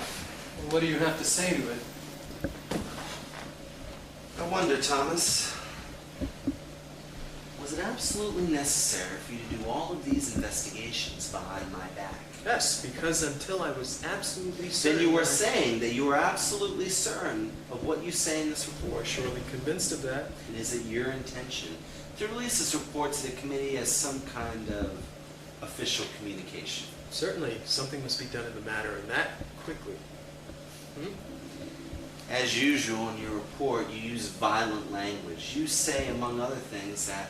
What do you have to say to it? I wonder, Thomas, was it absolutely necessary for you to do all of these investigations behind my back? Yes, because until I was absolutely certain... Then you were saying that you were absolutely certain of what you say in this report. Surely convinced of that. And is it your intention to release this report to the committee as some kind of official communication? Certainly, something must be done in the matter, and that quickly. As usual in your report, you use violent language. You say, among other things, that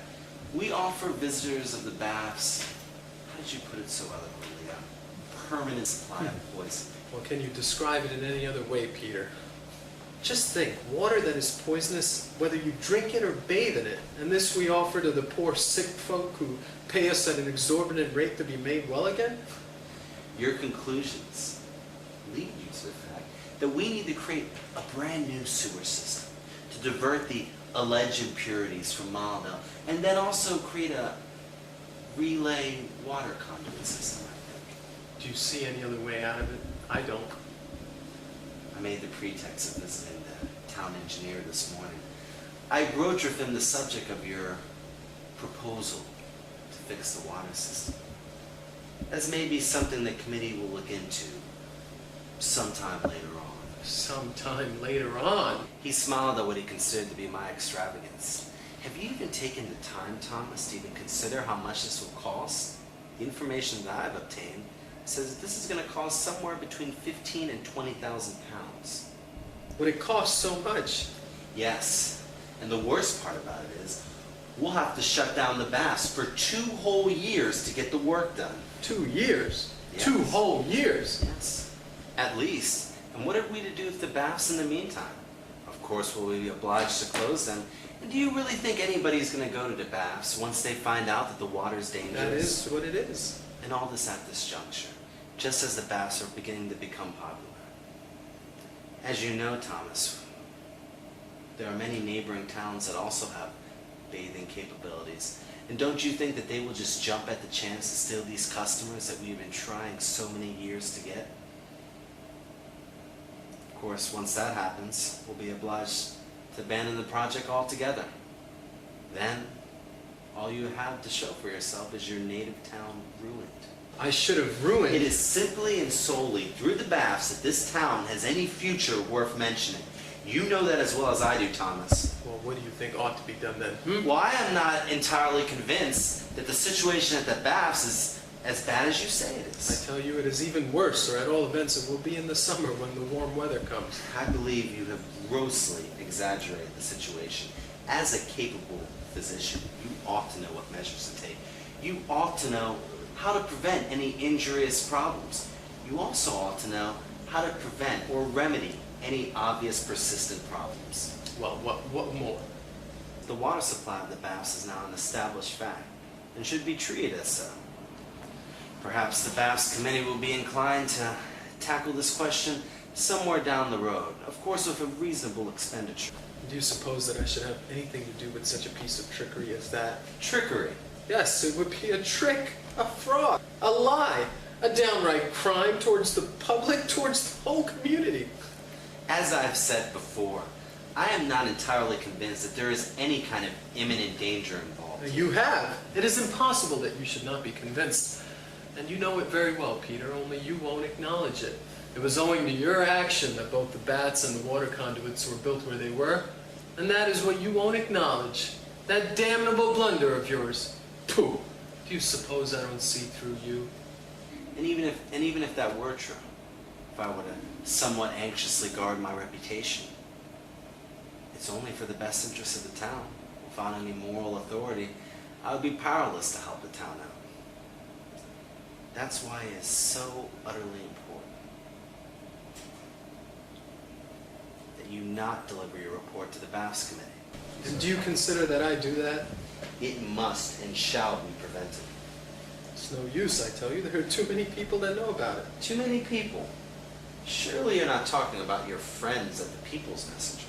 we offer visitors of the baths, how did you put it so eloquently, a permanent supply of poison. Well, can you describe it in any other way, Peter? Just think, water that is poisonous, whether you drink it or bathe in it, and this we offer to the poor sick folk who pay us at an exorbitant rate to be made well again? Your conclusions lead you to the fact that we need to create a brand new sewer system to divert the alleged impurities from Moldau, and then also create a relay water conduit system, I think. Do you see any other way out of it? I don't. I made the pretext of visiting the town engineer this morning. I broached with him the subject of your proposal to fix the water system. As maybe something the committee will look into sometime later on. Sometime later on? He smiled at what he considered to be my extravagance. Have you even taken the time, Thomas, to even consider how much this will cost? The information that I've obtained says that this is going to cost somewhere between 15 and 20,000 pounds. Would it cost so much? Yes, and the worst part about it is we'll have to shut down the baths for 2 whole years to get the work done. 2 years? Yes. 2 whole years? Yes, at least. And what are we to do with the baths in the meantime? Of course, we'll be obliged to close them. And do you really think anybody's going to go to the baths once they find out that the water's dangerous? That is what it is. And all this at this juncture, just as the baths are beginning to become popular. As you know, Thomas, there are many neighboring towns that also have bathing capabilities. And don't you think that they will just jump at the chance to steal these customers that we've been trying so many years to get? Of course, once that happens, we'll be obliged to abandon the project altogether. Then, all you have to show for yourself is your native town ruined. I should have ruined... It is simply and solely through the baths that this town has any future worth mentioning. You know that as well as I do, Thomas. Well, what do you think ought to be done then? Well, I am not entirely convinced that the situation at the baths is as bad as you say it is. I tell you, it is even worse, or at all events, it will be in the summer when the warm weather comes. I believe you have grossly exaggerated the situation. As a capable physician, you ought to know what measures to take. You ought to know how to prevent any injurious problems. You You also ought to know how to prevent or remedy any obvious persistent problems. Well, what more? The water supply of the baths is now an established fact and should be treated as so. Perhaps the baths committee will be inclined to tackle this question somewhere down the road, of course with a reasonable expenditure. Do you suppose that I should have anything to do with such a piece of trickery as that? Trickery? Yes, it would be a trick, a fraud, a lie, a downright crime towards the public, towards the whole community. As I've said before, I am not entirely convinced that there is any kind of imminent danger involved. You have. It is impossible that you should not be convinced. And you know it very well, Peter, only you won't acknowledge it. It was owing to your action that both the baths and the water conduits were built where they were, and that is what you won't acknowledge. That damnable blunder of yours. Pooh! Do you suppose I don't see through you? And even if that were true, if I were to somewhat anxiously guard my reputation, it's only for the best interest of the town. Without any moral authority, I would be powerless to help the town out. That's why it is so utterly important that you not deliver your report to the baths committee. And do you consider that I do that? It must and shall be prevented. It's no use, I tell you. There are too many people that know about it. Too many people? Surely you're not talking about your friends at the People's Messenger.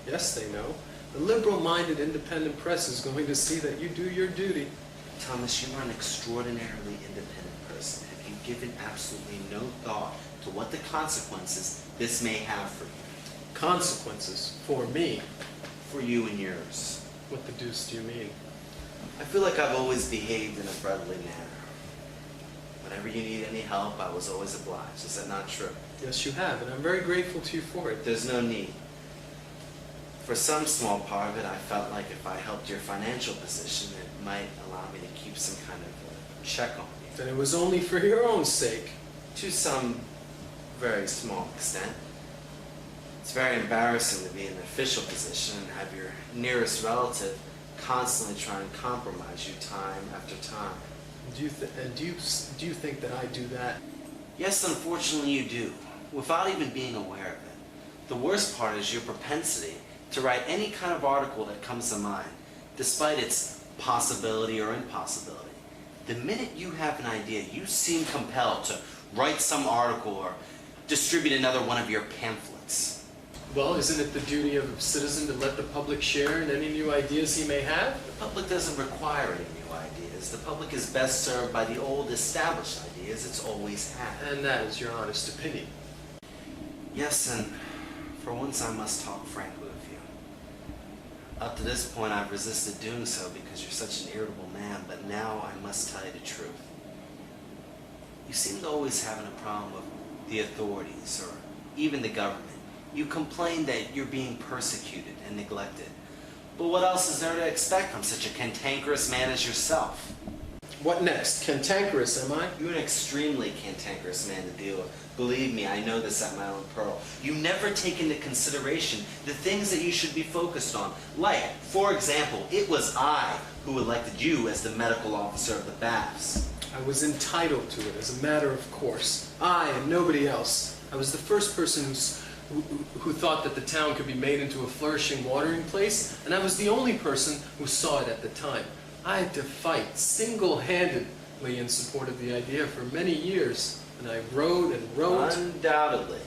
Yes, they know. The liberal-minded independent press is going to see that you do your duty. Thomas, you are an extraordinarily independent person. Have you given absolutely no thought to what the consequences this may have for you? Consequences? For me? For you and yours. What the deuce do you mean? I feel like I've always behaved in a brotherly manner. Whenever you need any help, I was always obliged. Is that not true? Yes, you have, and I'm very grateful to you for it. There's no need. For some small part of it, I felt like if I helped your financial position, it might allow me to keep some kind of check on you. Then it was only for your own sake. To some very small extent. It's very embarrassing to be in an official position and have your nearest relative constantly try and compromise you time after time. Do you think that I do that? Yes, unfortunately you do, without even being aware of it. The worst part is your propensity to write any kind of article that comes to mind, despite its possibility or impossibility. The minute you have an idea, you seem compelled to write some article or distribute another one of your pamphlets. Well, isn't it the duty of a citizen to let the public share in any new ideas he may have? The public doesn't require any new ideas. The public is best served by the old established ideas it's always had. And that is your honest opinion. Yes, and for once I must talk frankly with you. Up to this point I've resisted doing so because you're such an irritable man, but now I must tell you the truth. You seem to always having a problem with the authorities or even the government. You complain that you're being persecuted and neglected. But what else is there to expect from such a cantankerous man as yourself? What next? Cantankerous, am I? You're an extremely cantankerous man to deal with. Believe me, I know this at my own peril. You never take into consideration the things that you should be focused on. Like, for example, it was I who elected you as the medical officer of the baths. I was entitled to it as a matter of course. I and nobody else. I was the first person who thought that the town could be made into a flourishing watering place, and I was the only person who saw it at the time. I had to fight single-handedly in support of the idea for many years, and I wrote and wrote. Undoubtedly.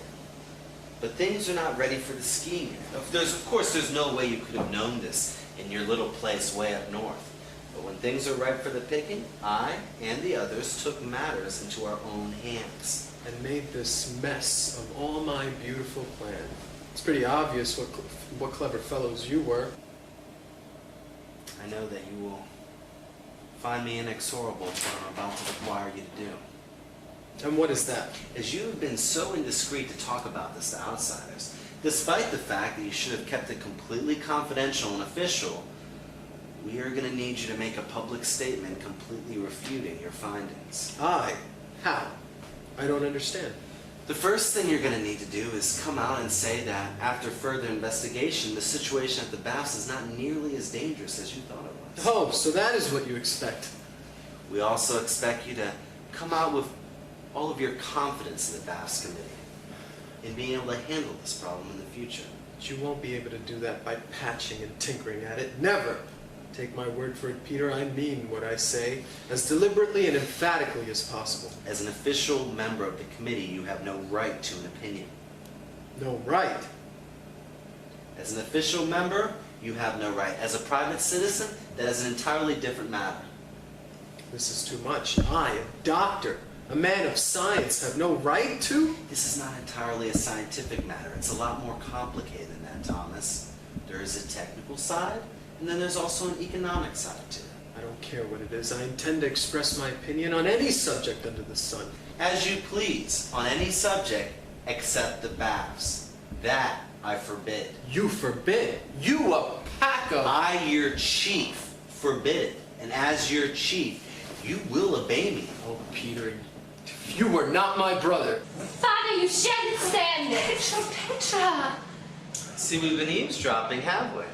But things are not ready for the scheme yet. Of course, there's no way you could have known this in your little place way up north. But when things are ripe for the picking, I and the others took matters into our own hands. And made this mess of all my beautiful plan. It's pretty obvious what clever fellows you were. I know that you will find me inexorable in what I'm about to require you to do. And what is that? As you have been so indiscreet to talk about this to outsiders, despite the fact that you should have kept it completely confidential and official, we are going to need you to make a public statement completely refuting your findings. I? How? I don't understand. The first thing you're going to need to do is come out and say that, after further investigation, the situation at the baths is not nearly as dangerous as you thought it was. Oh, so that is what you expect. We also expect you to come out with all of your confidence in the BAFS committee in being able to handle this problem in the future. But you won't be able to do that by patching and tinkering at it. Never! Take my word for it, Peter, I mean what I say, as deliberately and emphatically as possible. As an official member of the committee, you have no right to an opinion. No right. As an official member, you have no right. As a private citizen, that is an entirely different matter. This is too much. I, a doctor, a man of science, have no right to? This is not entirely a scientific matter. It's a lot more complicated than that, Thomas. There is a technical side, and then there's also an economic side to it. I don't care what it is. I intend to express my opinion on any subject under the sun. As you please, on any subject except the BAFS. That I forbid. You forbid? You a pack of... I, your chief, forbid it. And as your chief, you will obey me. Oh, Peter, you were not my brother. Father, you shan't stand it. Petra! See, we've been eavesdropping, have we?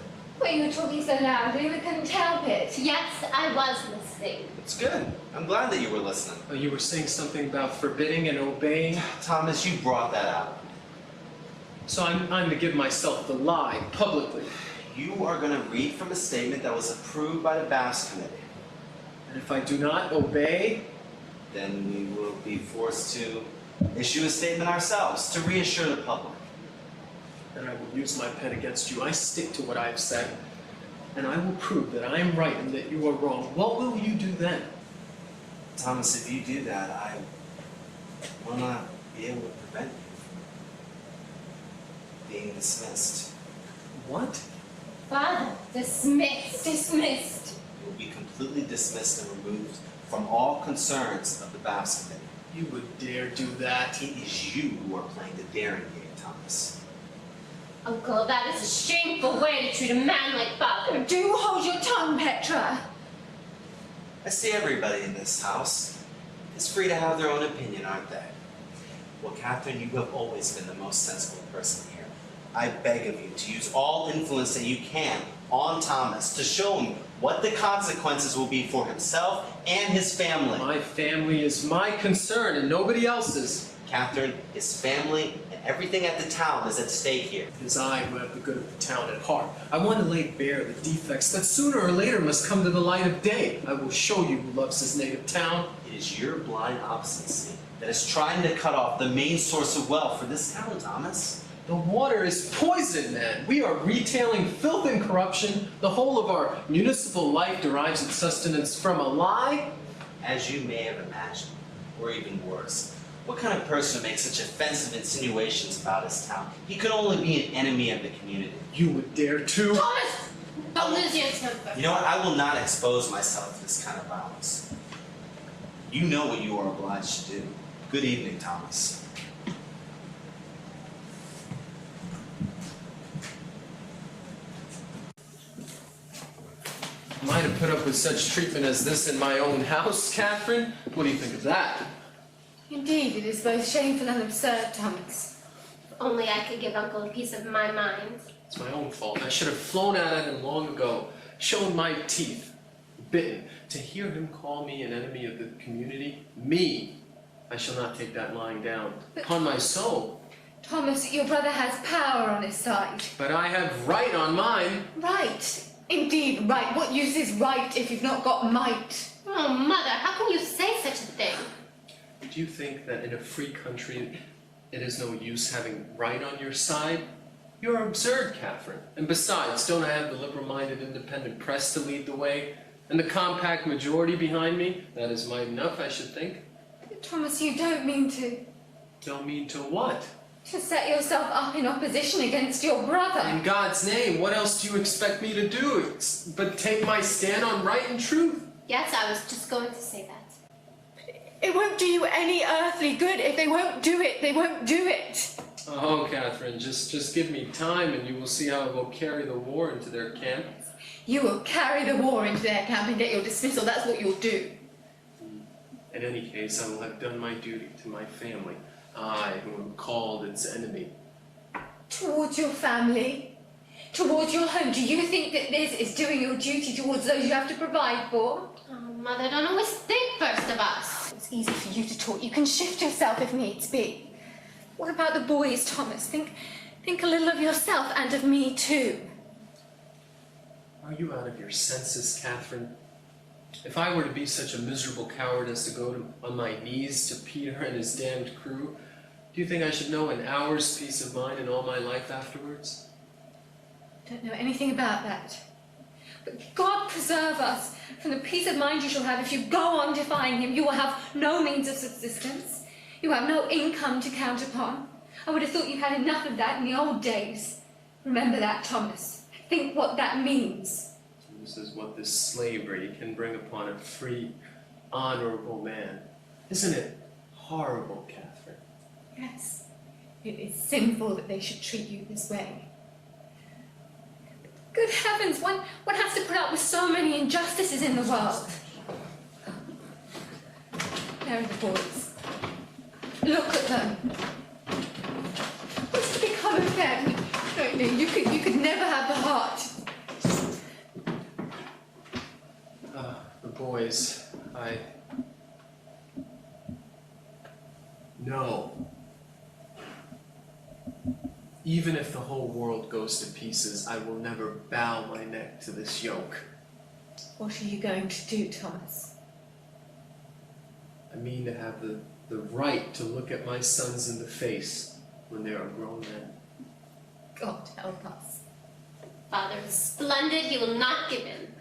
Well, you were talking so loudly we couldn't help it. Yes, I was listening. It's good. I'm glad that you were listening. Oh, you were saying something about forbidding and obeying? Thomas, you brought that out. So I'm to give myself the lie publicly. You are going to read from a statement that was approved by the BAFS committee. And if I do not obey, then we will be forced to issue a statement ourselves to reassure the public. then I will use my pen against you. I stick to what I have said, and I will prove that I am right and that you are wrong. What will you do then? Thomas, if you do that, I will not be able to prevent you from being dismissed. What? Father, dismissed. Dismissed. You will be completely dismissed and removed from all concerns of the BAFS committee. You would dare do that? It is you who are playing the daring game, Thomas. Uncle, that is a shameful way to treat a man like Father. Do hold your tongue, Petra. I see everybody in this house is free to have their own opinion, aren't they? Well, Catherine, you have always been the most sensible person here. I beg of you to use all influence that you can on Thomas to show him what the consequences will be for himself and his family. My family is my concern and nobody else's. Catherine, his family and everything at the town is at stake here. It is I who have the good of the town at heart. I want to lay bare the defects that sooner or later must come to the light of day. I will show you who loves his native town. It is your blind obstinacy that is trying to cut off the main source of wealth for this town, Thomas. The water is poison, man. We are retailing filth and corruption. The whole of our municipal life derives its sustenance from a lie. As you may have imagined, or even worse. What kind of person would make such offensive insinuations about his town? He could only be an enemy of the community. You would dare to? Thomas! Don't lose your temper. You know what? I will not expose myself to this kind of violence. You know what you are obliged to do. Good evening, Thomas. Am I to put up with such treatment as this in my own house, Catherine? What do you think of that? Indeed, it is both shameful and absurd, Thomas. If only I could give Uncle a piece of my mind. It's my own fault. I should have flown at him long ago, shown my teeth, bitten. To hear him call me an enemy of the community, me, I shall not take that lying down. Upon my soul. Thomas, your brother has power on his side. But I have right on mine. Right. Indeed, right. What use is right if you've not got might? Oh, Mother, how can you say such a thing? Do you think that in a free country it is no use having right on your side? You're absurd, Catherine. And besides, don't I have the liberal-minded independent press to lead the way? And the compact majority behind me? That is might enough, I should think. Thomas, you don't mean to... Don't mean to what? to set yourself up in opposition against your brother. In God's name, what else do you expect me to do but take my stand on right and truth? Yes, I was just going to say that. It won't do you any earthly good. If they won't do it, they won't do it. Oh, Catherine, just give me time and you will see how I will carry the war into their camp. You will carry the war into their camp and get your dismissal. That's what you'll do. In any case, I will have done my duty to my family. I, who am called its enemy. Towards your family? Towards your home? Do you think that this is doing your duty towards those you have to provide for? Oh, Mother, don't always think first of us. it's easy for you to talk. You can shift yourself if needs be. What about the boys, Thomas? Think a little of yourself and of me too. Are you out of your senses, Catherine? If I were to be such a miserable coward as to go on my knees to Peter and his damned crew, do you think I should know an hour's peace of mind in all my life afterwards? Don't know anything about that. But God preserve us from the peace of mind you shall have if you go on defying him. You will have no means of subsistence. You have no income to count upon. I would have thought you had enough of that in the old days. Remember that, Thomas. Think what that means. This is what this slavery can bring upon a free, honorable man. Isn't it horrible, Catherine? Yes, it is sinful that they should treat you this way. Good heavens, one has to put up with so many injustices in the world. There are the boys. Look at them. What's to become of them? No, you could never have the heart. The boys, No. Even if the whole world goes to pieces, I will never bow my neck to this yoke. What are you going to do, Thomas? I mean to have the right to look at my sons in the face when they are grown men. God help us. Father is splendid, he will not give in.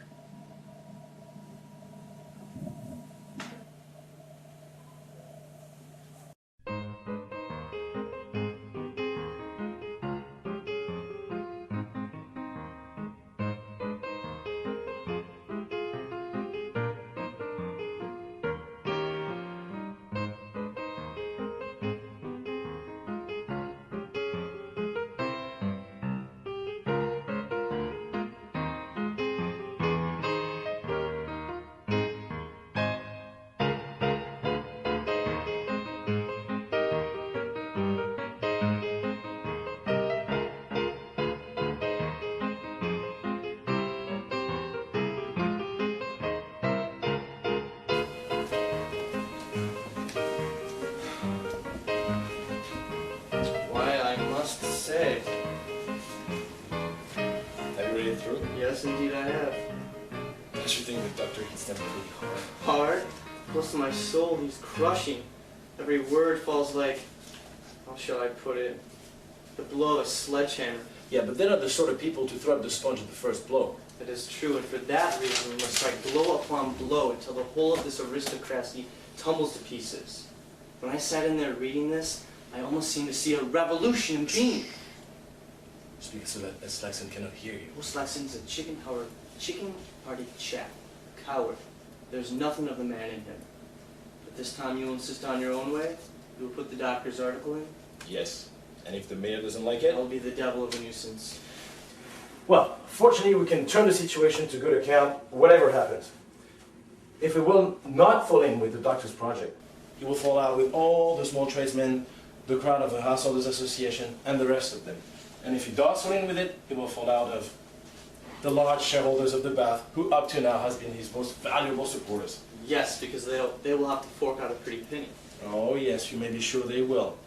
Say. Have you read it through? Yes, indeed I have. Don't you think the doctor hits them pretty hard? Hard? Close to my soul, he's crushing. Every word falls like, how shall I put it, the blow of a sledgehammer. Yeah, but they're not the sort of people to throw up the sponge at the first blow. It is true, and for that reason we must strike blow upon blow until the whole of this aristocracy tumbles to pieces. When I sat in there reading this, I almost seemed to see a revolution in being. Speak so that Slaxon cannot hear you. Well, Slaxon's a chicken-hearted chap, a coward. There's nothing of the man in him. But this time you will insist on your own way? You will put the doctor's article in? Yes. And if the mayor doesn't like it? I'll be the devil of a nuisance. Well, fortunately we can turn the situation to good account, whatever happens. If we will not fall in with the doctor's project, he will fall out with all the small tradesmen, the crowd of the Householders Association, and the rest of them. And if he does fall in with it, he will fall out of the large shareholders of the Bath, who up to now has been his most valuable supporters. Yes, because they will have to fork out a pretty penny. Oh yes, you may be sure they will.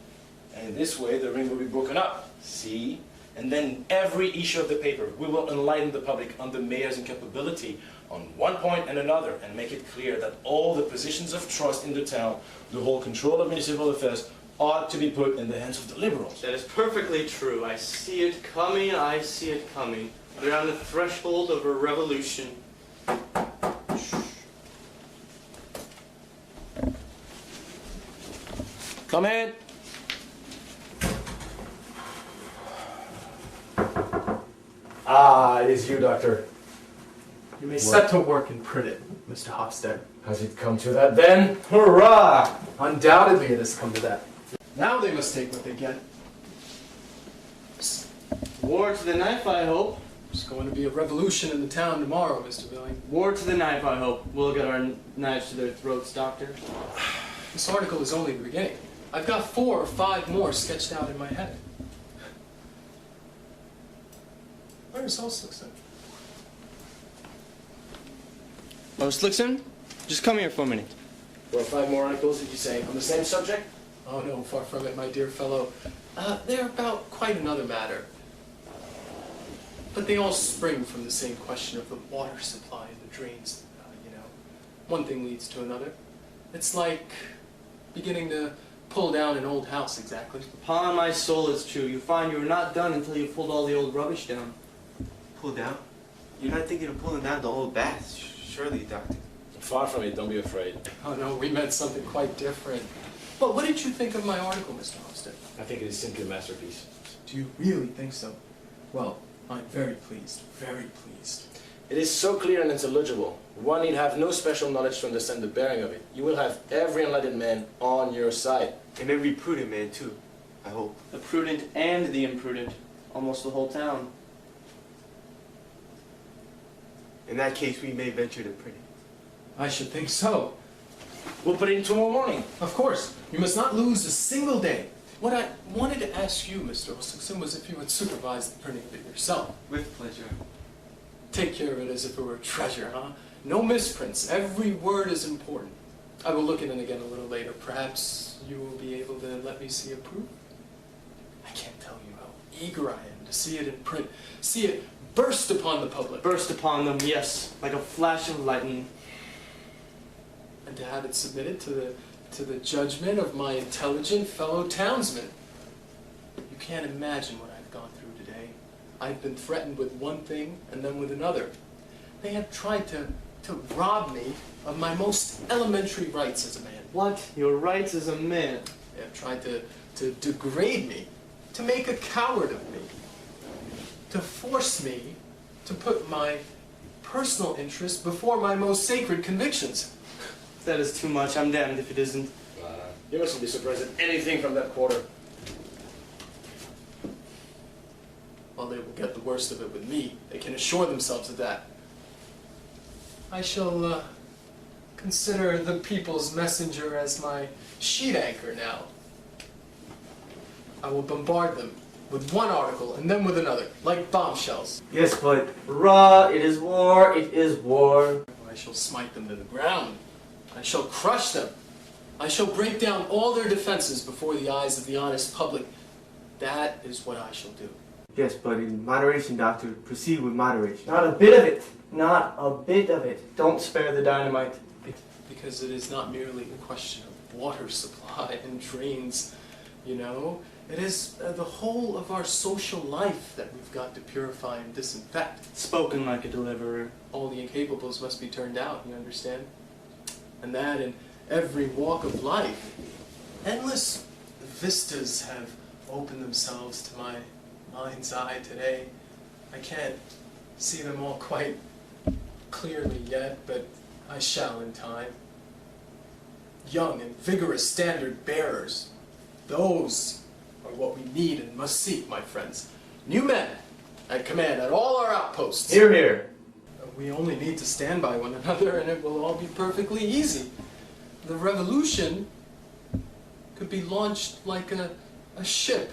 And in this way, the ring will be broken up. See? And then every issue of the paper, we will enlighten the public on the mayor's incapability on one point and another, and make it clear that all the positions of trust in the town, the whole control of municipal affairs, ought to be put in the hands of the liberals. That is perfectly true. I see it coming, I see it coming. We're on the threshold of a revolution. Come in. Ah, it is you, Doctor. You may set to work and print it, Mr. Hofstede. Has it come to that then? Hurrah! Undoubtedly it has come to that. Now they must take what they get. War to the knife, I hope. There's going to be a revolution in the town tomorrow, Mr. Billing. War to the knife, I hope. We'll get our knives to their throats, Doctor. This article is only the beginning. I've got 4 or 5 more sketched out in my head. Where's Slickson? Oh, Slickson? Just come here for a minute. 4 or 5 more articles, did you say, on the same subject? Oh no, far from it, my dear fellow. They're about quite another matter. But they all spring from the same question of the water supply and the drains. One thing leads to another. It's like beginning to pull down an old house, exactly. Upon my soul, it's true. You find you're not done until you've pulled all the old rubbish down. Pull down? You're not thinking of pulling down the old baths, surely, Doctor? Far from it, don't be afraid. Oh no, we meant something quite different. But what did you think of my article, Mr. Hofstede? I think it is simply a masterpiece. Do you really think so? Well, I'm very pleased, very pleased. It is so clear and intelligible. One need have no special knowledge to understand the bearing of it. You will have every enlightened man on your side. And every prudent man, too, I hope. The prudent and the imprudent. Almost the whole town. In that case, we may venture to print it. I should think so. We'll put it in tomorrow morning. Of course, you must not lose a single day. What I wanted to ask you, Mr. Osixon, was if you would supervise the printing of it yourself. With pleasure. Take care of it as if it were a treasure, huh? No misprints. Every word is important. I will look at it again a little later. Perhaps you will be able to let me see a proof? I can't tell you how eager I am to see it in print. See it burst upon the public. Burst upon them, yes, like a flash of lightning. And to have it submitted to the judgment of my intelligent fellow townsmen. You can't imagine what I've gone through today. I've been threatened with one thing and then with another. They have tried to rob me of my most elementary rights as a man. What? Your rights as a man? They have tried to degrade me, to make a coward of me, to force me to put my personal interests before my most sacred convictions. That is too much. I'm damned if it isn't. You mustn't be surprised at anything from that quarter. Well, they will get the worst of it with me. They can assure themselves of that. I shall consider the people's messenger as my sheet anchor now. I will bombard them with one article and then with another, like bombshells. Yes, but rah, it is war, it is war. I shall smite them to the ground. I shall crush them. I shall break down all their defenses before the eyes of the honest public. That is what I shall do. Yes, but in moderation, Doctor. Proceed with moderation. Not a bit of it. Not a bit of it. Don't spare the dynamite. Because it is not merely a question of water supply and drains, you know. It is the whole of our social life that we've got to purify and disinfect. Spoken like a deliverer. All the incapables must be turned out, you understand? And that in every walk of life. Endless vistas have opened themselves to my mind's eye today. I can't see them all quite clearly yet, but I shall in time. Young and vigorous standard bearers, those are what we need and must seek, my friends. New men at command at all our outposts. Hear, hear. We only need to stand by one another and it will all be perfectly easy. The revolution could be launched like a ship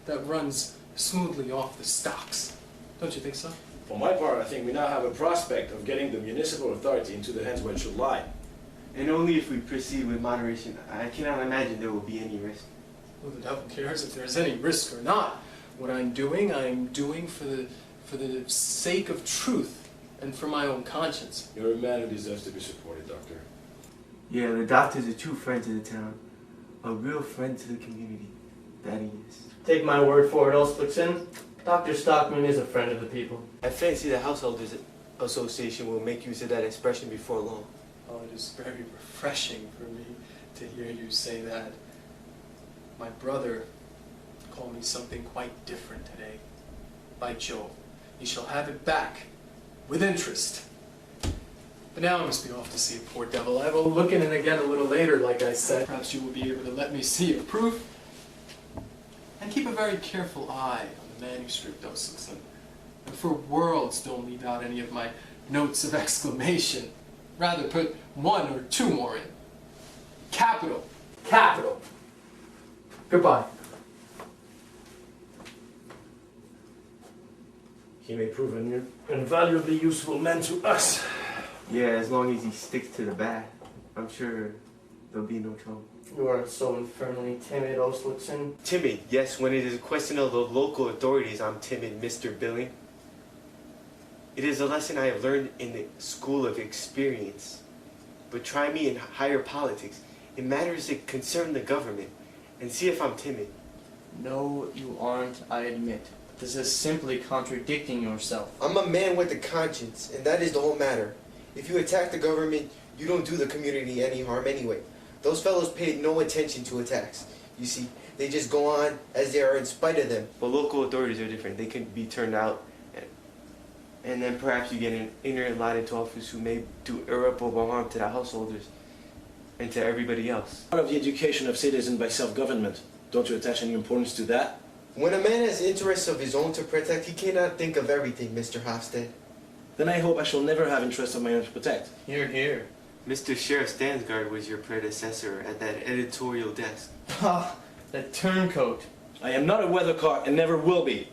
that runs smoothly off the stocks. Don't you think so? For my part, I think we now have a prospect of getting the municipal authority into the hands where it should lie. And only if we proceed with moderation. I cannot imagine there will be any risk. Well, the devil cares if there's any risk or not. What I'm doing for the sake of truth and for my own conscience. You're a man who deserves to be supported, Doctor. Yeah, the Doctor's a true friend to the town. A real friend to the community. That he is. Take my word for it, Oslickson. Dr. Stockman is a friend of the people. I fancy the Householders Association will make use of that expression before long. Oh, it is very refreshing for me to hear you say that. My brother called me something quite different today. By Jove, he shall have it back, with interest. But now I must be off to see a poor devil. I will look in it again a little later, like I said. Perhaps you will be able to let me see a proof. And keep a very careful eye on the manuscript, Oslickson. And for worlds don't leave out any of my notes of exclamation. Rather put one or two more in. Capital. Capital. Goodbye. He may prove an invaluably useful man to us. Yeah, as long as he sticks to the bath. I'm sure there'll be no trouble. You are so infernally timid, Oslickson. Timid, yes, when it is a question of the local authorities, I'm timid, Mr. Billing. It is a lesson I have learned in the school of experience. But try me in higher politics, in matters that concern the government, and see if I'm timid. No, you aren't, I admit. This is simply contradicting yourself. I'm a man with a conscience, and that is the whole matter. If you attack the government, you don't do the community any harm anyway. Those fellows paid no attention to attacks. You see, they just go on as they are in spite of them. But local authorities are different. They can be turned out, and then perhaps you get an ignorant lot into office who may do irreparable harm to the householders and to everybody else. Part of the education of citizens by self-government. Don't you attach any importance to that? When a man has interests of his own to protect, he cannot think of everything, Mr. Hofstad. Then I hope I shall never have interests of my own to protect. Here, here. Mr. Sheriff Stansgard was your predecessor at that editorial desk. Ha! That turncoat. I am not a weather car and never will be.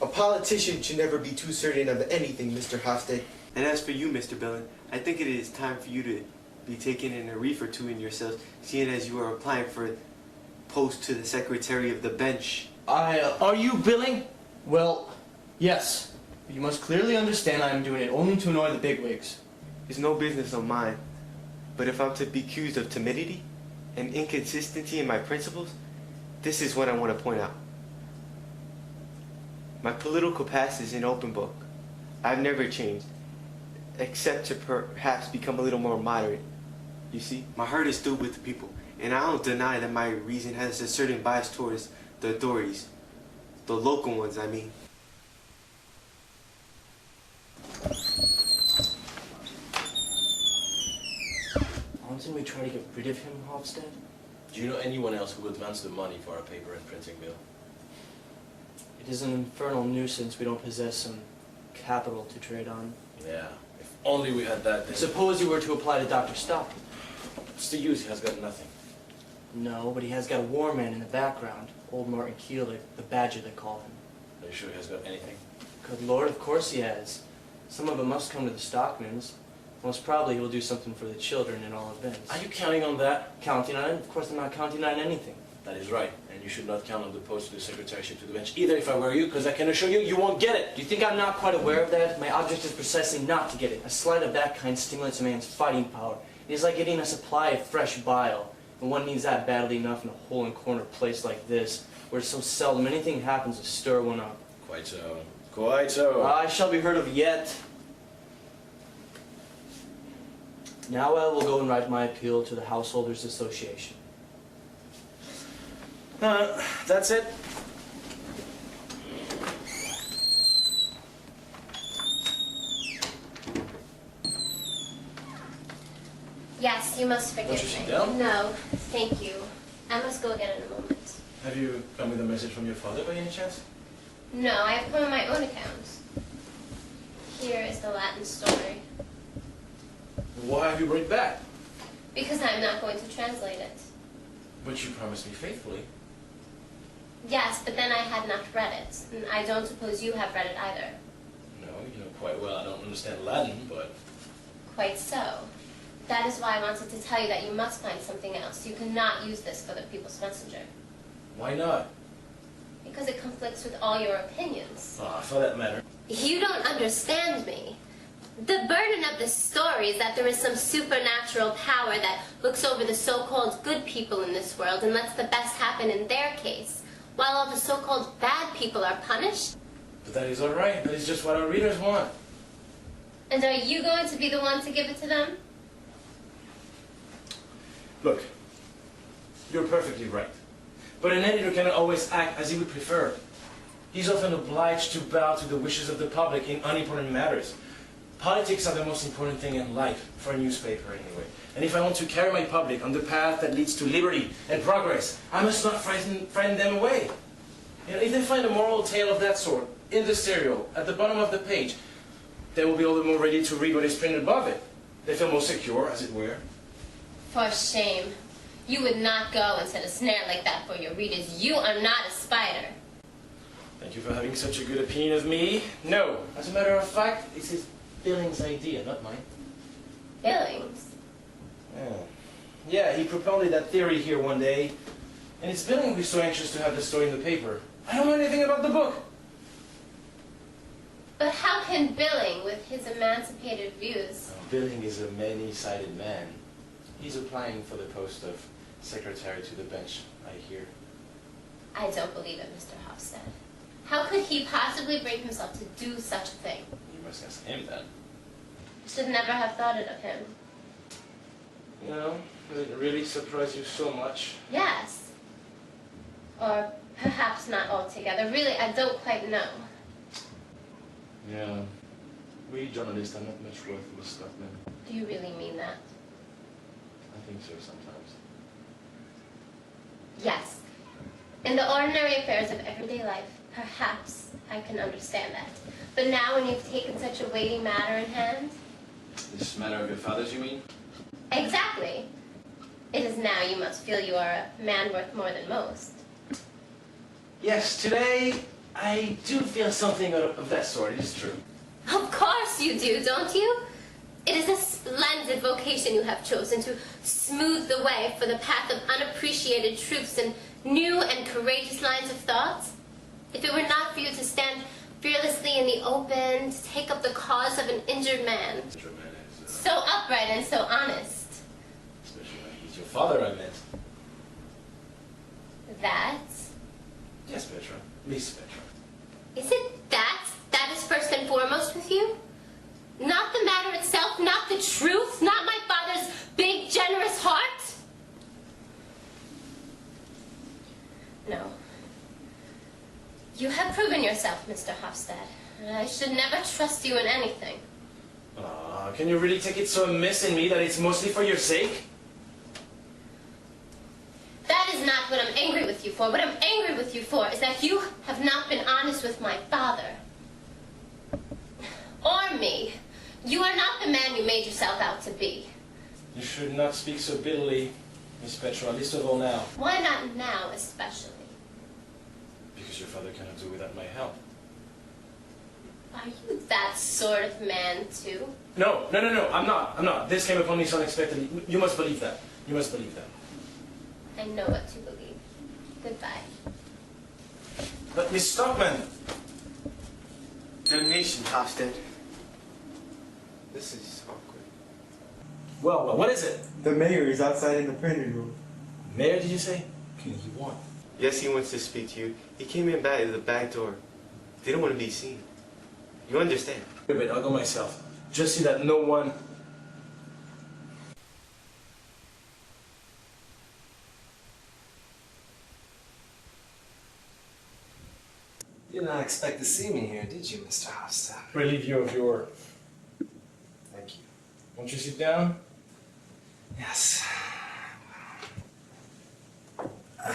A politician should never be too certain of anything, Mr. Hofstad. And as for you, Mr. Billing, I think it is time for you to be taken in a reef or two in yourselves, seeing as you are applying for a post to the Secretary of the Bench. Are you Billing? Well, yes. But you must clearly understand I am doing it only to annoy the bigwigs. It's no business of mine. But if I'm to be accused of timidity and inconsistency in my principles, this is what I want to point out. My political past is an open book. I've never changed, except to perhaps become a little more moderate. You see, my heart is still with the people, and I don't deny that my reason has a certain bias towards the authorities, the local ones, I mean. Aren't we trying to get rid of him, Hofstad? Do you know anyone else who will advance the money for our paper and printing bill? It is an infernal nuisance we don't possess some capital to trade on. Yeah, if only we had that then. Suppose you were to apply to Dr. Stockton. What's the use? He has got nothing. No, but he has got a war man in the background. Old Martin Keeler, the Badger they call him. Are you sure he has got anything? Good Lord, of course he has. Some of it must come to the Stockmans. Most probably he will do something for the children in all events. Are you counting on that? Counting on it? Of course I'm not counting on anything. That is right, and you should not count on the post to the secretaryship to the bench either if I were you, because I can assure you, you won't get it. Do you think I'm not quite aware of that? My object is precisely not to get it. A slight of that kind stimulates a man's fighting power. It is like getting a supply of fresh bile, and one needs that badly enough in a hole and corner place like this, where so seldom anything happens to stir one up. Quite so. Quite so. I shall be heard of yet. Now I will go and write my appeal to the Householders Association. That's it. Yes, you must forgive Won't you me. sit down? No, thank you. I must go again in a moment. Have you come with a message from your father by any chance? No, I have come on my own account. Here is the Latin story. Why have you brought it back? Because I'm not going to translate it. But you promised me faithfully. Yes, but then I had not read it. And I don't suppose you have read it either. No, you know quite well I don't understand Latin, but... Quite so. That is why I wanted to tell you that you must find something else. You cannot use this for the People's Messenger. Why not? Because it conflicts with all your opinions. Ah, for that matter. You don't understand me. The burden of this story is that there is some supernatural power that looks over the so-called good people in this world and lets the best happen in their case, while all the so-called bad people are punished. But that is all right. That is just what our readers want. And are you going to be the one to give it to them? Look, you're perfectly right. But an editor cannot always act as he would prefer. He's often obliged to bow to the wishes of the public in unimportant matters. Politics are the most important thing in life, for a newspaper anyway. And if I want to carry my public on the path that leads to liberty and progress, I must not frighten them away. You know, if they find a moral tale of that sort in the serial, at the bottom of the page, they will be all the more ready to read what is printed above it. They feel more secure, as it were. For shame. You would not go and set a snare like that for your readers. You are not a spider. Thank you for having such a good opinion of me. No, as a matter of fact, it's his Billings' idea, not mine. Billings? Yeah. Yeah, he propounded that theory here one day, and it's Billing who's so anxious to have the story in the paper. I don't know anything about the book. But how can Billing, with his emancipated views... Billing is a many-sided man. He's applying for the post of secretary to the bench, I hear. I don't believe it, Mr. Hofstad. How could he possibly bring himself to do such a thing? You must ask him then. Should never have thought it of him. You know, does it really surprise you so much? Yes. Or perhaps not altogether. Really, I don't quite know. Yeah. We journalists are not much worth, Miss Stockman. Do you really mean that? I think so sometimes. Yes. In the ordinary affairs of everyday life, perhaps I can understand that. But now when you've taken such a weighty matter in hand... This matter of your father's, you mean? Exactly. It is now you must feel you are a man worth more than most. Yes, today I do feel something of that sort, it is true. Of course you do, don't you? It is a splendid vocation you have chosen to smooth the way for the path of unappreciated truths and new and courageous lines of thought. If it were not for you to stand fearlessly in the open, to take up the cause of an injured man, so upright and so honest. Especially when he's your father, I meant. That? Yes, Petra. Miss Petra. Is it that is first and foremost with you? Not the matter itself, not the truth, not my father's big, generous heart? No. You have proven yourself, Mr. Hofstad, and I should never trust you in anything. Can you really take it so amiss in me that it's mostly for your sake? That is not what I'm angry with you for. What I'm angry with you for is that you have not been honest with my father. Or me. You are not the man you made yourself out to be. You should not speak so bitterly, Miss Petra, least of all now. Why not now, especially? Because your father cannot do without my help. Are you that sort of man, too? No, I'm not. This came upon me so unexpectedly. You must believe that. You must believe that. I know what to believe. Goodbye. But Miss Stockman! Damnation, Hofstad. This is awkward. Well, what is it? The mayor is outside in the printing room. Mayor, did you say? What can he want? Yes, he wants to speak to you. He came in back at the back door. Didn't want to be seen. You understand? Wait a minute, I'll go myself. Just see that no one... You did not expect to see me here, did you, Mr. Hofstad? Relieve you of your... Thank you. Won't you sit down? Yes. I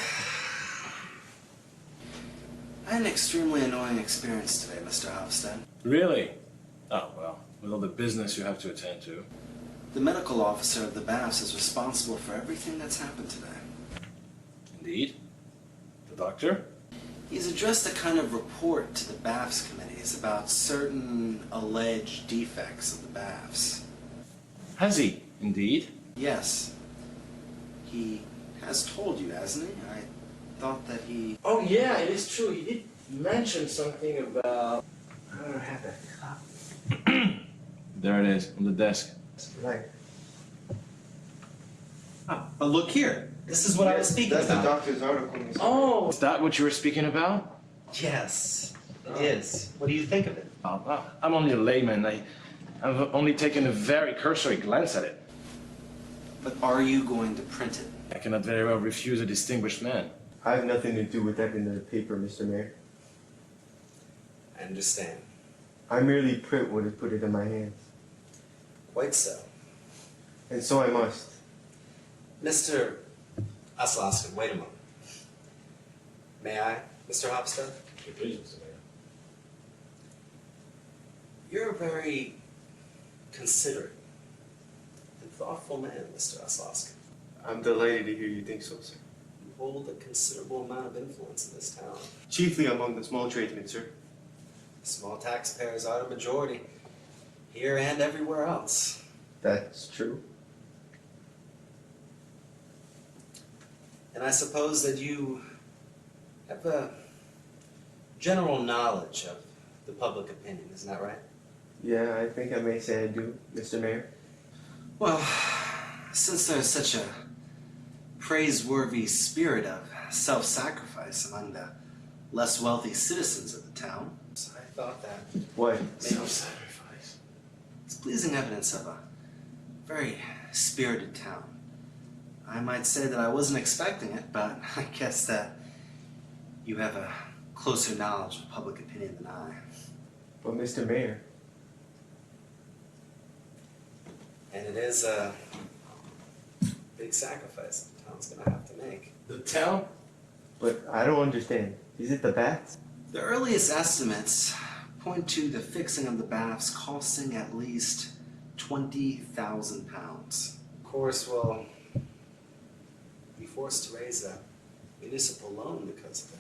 had an extremely annoying experience today, Mr. Hofstad. Really? Oh, well, with all the business you have to attend to. The medical officer of the baths is responsible for everything that's happened today. Indeed? The doctor? He's addressed a kind of report to the baths committees about certain alleged defects of the baths. Has he? Indeed? Yes. He has told you, hasn't he? I thought that he... Oh, yeah, it is true. He did mention something about... I don't have that copy. There it is, on the desk. Right. But look here. This is what I was speaking That's about. the doctor's article. Mr. Oh, is that what you were speaking about? Yes, it is. What do you think of it? Oh, well, I'm only a layman. I've only taken a very cursory glance at it. But are you going to print it? I cannot very well refuse a distinguished man. I have nothing to do with that in the paper, Mr. Mayor. I understand. I merely print what is put it in my hands. Quite so. And so I must. Mr. Aslauskas, wait a moment. May I, Mr. Hofstad? Please, Mr. Mayor. You're a very considerate and thoughtful man, Mr. Aslauskas. I'm delighted to hear you think so, sir. You hold a considerable amount of influence in this town. Chiefly among the small tradesmen, sir. Small taxpayers are the majority, here and everywhere else. That's true. And I suppose that you have a general knowledge of the public opinion, isn't that right? Yeah, I think I may say I do, Mr. Mayor. Well, since there's such a praiseworthy spirit of self-sacrifice among the less wealthy citizens of the town, so I thought that What? self-sacrifice is pleasing evidence of a very spirited town. I might say that I wasn't expecting it, but I guess that you have a closer knowledge of public opinion than I. But Mr. Mayor. And it is a big sacrifice the town's gonna have to make. The town? But I don't understand. Is it the baths? The earliest estimates point to the fixing of the baths costing at least 20,000 pounds. Of course, we'll be forced to raise a municipal loan because of it.